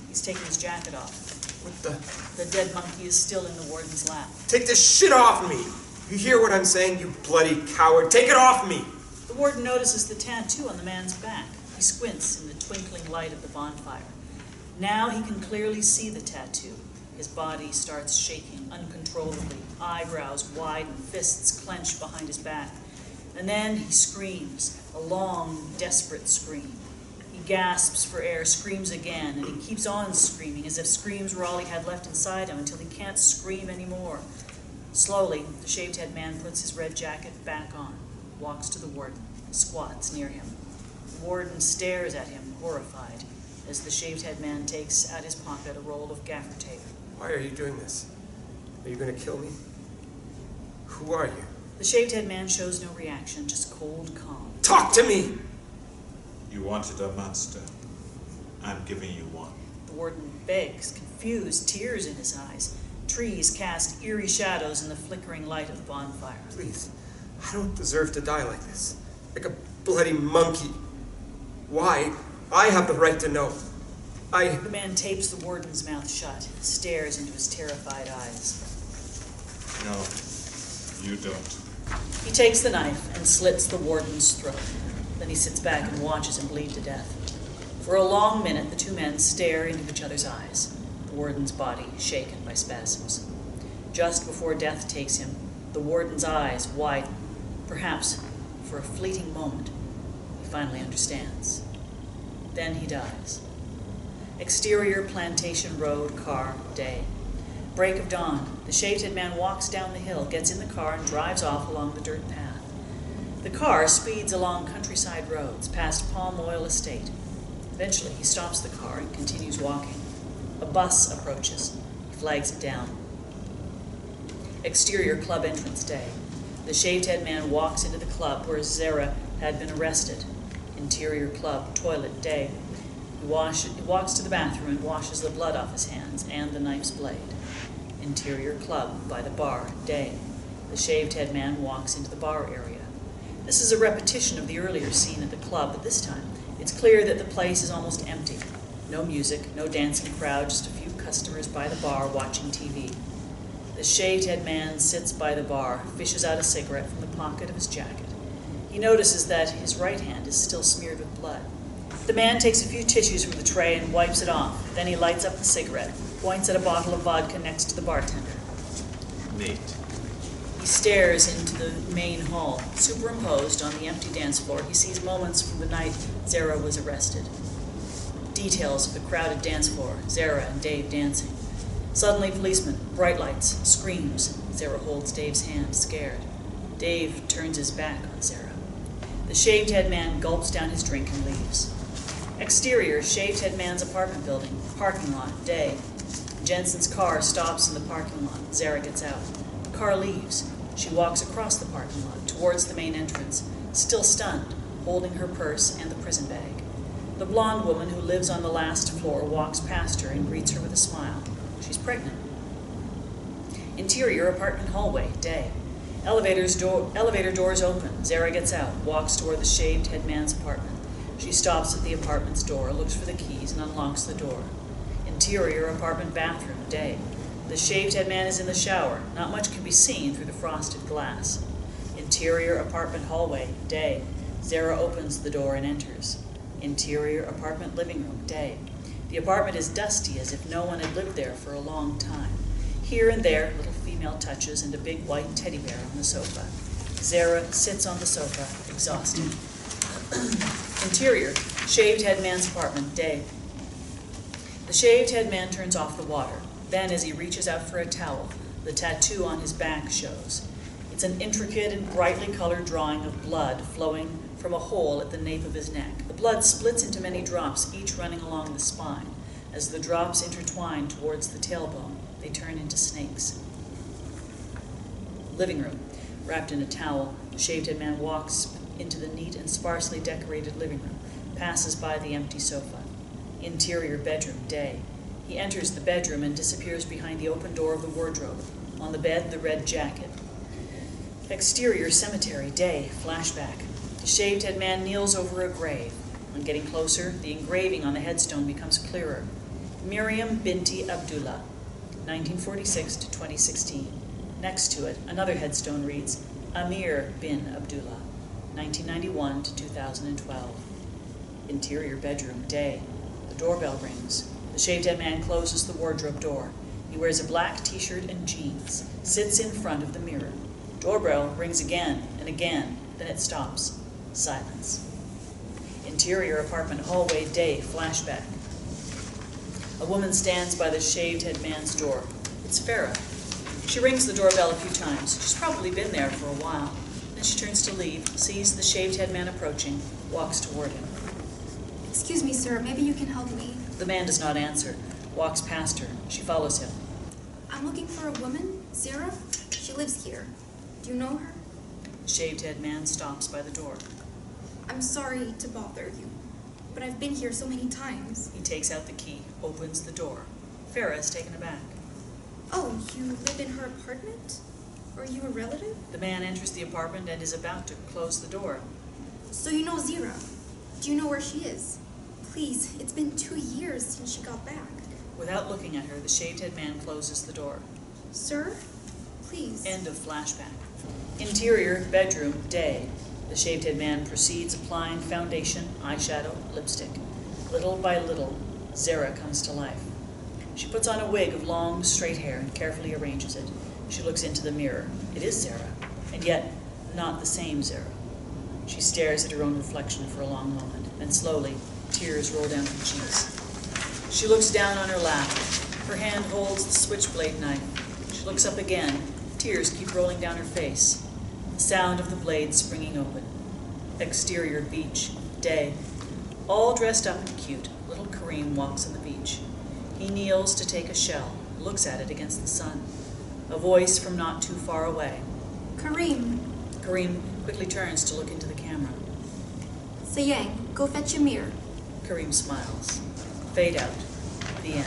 He's taking his jacket off. What the? The dead monkey is still in the warden's lap. Take this shit off me! You hear what I'm saying, you bloody coward? Take it off me! The warden notices the tattoo on the man's back. He squints in the twinkling light of the bonfire. Now he can clearly see the tattoo. His body starts shaking uncontrollably, eyebrows widen, fists clenched behind his back. And then he screams, a long, desperate scream. He gasps for air, screams again, and he keeps on screaming as if screams were all he had left inside him until he can't scream anymore. Slowly, the shaved-head man puts his red jacket back on, walks to the warden, squats near him. The warden stares at him, horrified, as the shaved-head man takes out his pocket a roll of gaffer tape. Why are you doing this? Are you going to kill me? Who are you? The shaved-head man shows no reaction, just cold calm. Talk to me! You wanted a monster. I'm giving you one. The warden begs, confused, tears in his eyes. Trees cast eerie shadows in the flickering light of the bonfire. Please, I don't deserve to die like this. Like a bloody monkey. Why? I have the right to know. The man tapes the warden's mouth shut, stares into his terrified eyes. No, you don't. He takes the knife and slits the warden's throat. Then he sits back and watches him bleed to death. For a long minute, the two men stare into each other's eyes, the warden's body shaken by spasms. Just before death takes him, the warden's eyes widen. Perhaps, for a fleeting moment, he finally understands. Then he dies. Exterior Plantation Road, car, day. Break of dawn, the shaved-head man walks down the hill, gets in the car, and drives off along the dirt path. The car speeds along countryside roads, past Palm Oil Estate. Eventually, he stops the car and continues walking. A bus approaches. He flags it down. Exterior club entrance day. The shaved-head man walks into the club where Zehra had been arrested. Interior club, toilet, day. He walks to the bathroom and washes the blood off his hands and the knife's blade. Interior club, by the bar, day. The shaved-head man walks into the bar area. This is a repetition of the earlier scene at the club, but this time it's clear that the place is almost empty. No music, no dancing crowd, just a few customers by the bar watching TV. The shaved-head man sits by the bar, fishes out a cigarette from the pocket of his jacket. He notices that his right hand is still smeared with blood. The man takes a few tissues from the tray and wipes it off. Then he lights up the cigarette, points at a bottle of vodka next to the bartender. Neat. He stares into the main hall. Superimposed on the empty dance floor, he sees moments from the night Zehra was arrested. Details of the crowded dance floor, Zehra and Dave dancing. Suddenly, policemen, bright lights, screams. Zehra holds Dave's hand, scared. Dave turns his back on Zehra. The shaved-head man gulps down his drink and leaves. Exterior, shaved-head man's apartment building, parking lot, day. Jensen's car stops in the parking lot. Zehra gets out. The car leaves. She walks across the parking lot, towards the main entrance, still stunned, holding her purse and the prison bag. The blonde woman who lives on the last floor walks past her and greets her with a smile. She's pregnant. Interior apartment hallway, day. Elevator doors open. Zehra gets out, walks toward the shaved-head man's apartment. She stops at the apartment's door, looks for the keys, and unlocks the door. Interior apartment bathroom, day. The shaved-head man is in the shower. Not much can be seen through the frosted glass. Interior apartment hallway, day. Zehra opens the door and enters. Interior apartment living room, day. The apartment is dusty as if no one had lived there for a long time. Here and there, little female touches and a big white teddy bear on the sofa. Zehra sits on the sofa, exhausted. Interior, shaved-head man's apartment, day. The shaved-head man turns off the water. Then, as he reaches out for a towel, the tattoo on his back shows. It's an intricate and brightly colored drawing of blood flowing from a hole at the nape of his neck. The blood splits into many drops, each running along the spine. As the drops intertwine towards the tailbone, they turn into snakes. Living room. Wrapped in a towel, the shaved-head man walks into the neat and sparsely decorated living room, passes by the empty sofa. Interior bedroom, day. He enters the bedroom and disappears behind the open door of the wardrobe. On the bed, the red jacket. Exterior cemetery, day. Flashback. The shaved-head man kneels over a grave. On getting closer, the engraving on the headstone becomes clearer. Miriam Binti Abdullah, 1946 to 2016. Next to it, another headstone reads, Amir bin Abdullah, 1991 to 2012. Interior bedroom, day. The doorbell rings. The shaved-head man closes the wardrobe door. He wears a black t-shirt and jeans, sits in front of the mirror. Doorbell rings again and again, then it stops. Silence. Interior apartment hallway, day. Flashback. A woman stands by the shaved-head man's door. It's Farah. She rings the doorbell a few times. She's probably been there for a while. Then she turns to leave, sees the shaved-head man approaching, walks toward him. Excuse me, sir. Maybe you can help me. The man does not answer, walks past her. She follows him. I'm looking for a woman, Zehra. She lives here. Do you know her? The shaved-head man stops by the door. I'm sorry to bother you, but I've been here so many times. He takes out the key, opens the door. Farah is taken aback. Oh, you live in her apartment? Are you a relative? The man enters the apartment and is about to close the door. So you know Zehra. Do you know where she is? Please, it's been 2 years since she got back. Without looking at her, the shaved-head man closes the door. Sir, please. End of flashback. Interior, bedroom, day. The shaved-head man proceeds applying foundation, eyeshadow, lipstick. Little by little, Zehra comes to life. She puts on a wig of long, straight hair and carefully arranges it. She looks into the mirror. It is Zehra, and yet not the same Zehra. She stares at her own reflection for a long moment, then slowly, tears roll down her cheeks. She looks down on her lap. Her hand holds the switchblade knife. She looks up again. Tears keep rolling down her face. The sound of the blade springing open. Exterior, beach, day. All dressed up and cute, little Kareem walks on the beach. He kneels to take a shell, looks at it against the sun. A voice from not too far away. Kareem. Kareem quickly turns to look into the camera. Sayang, go fetch a mirror. Kareem smiles. Fade out. The end.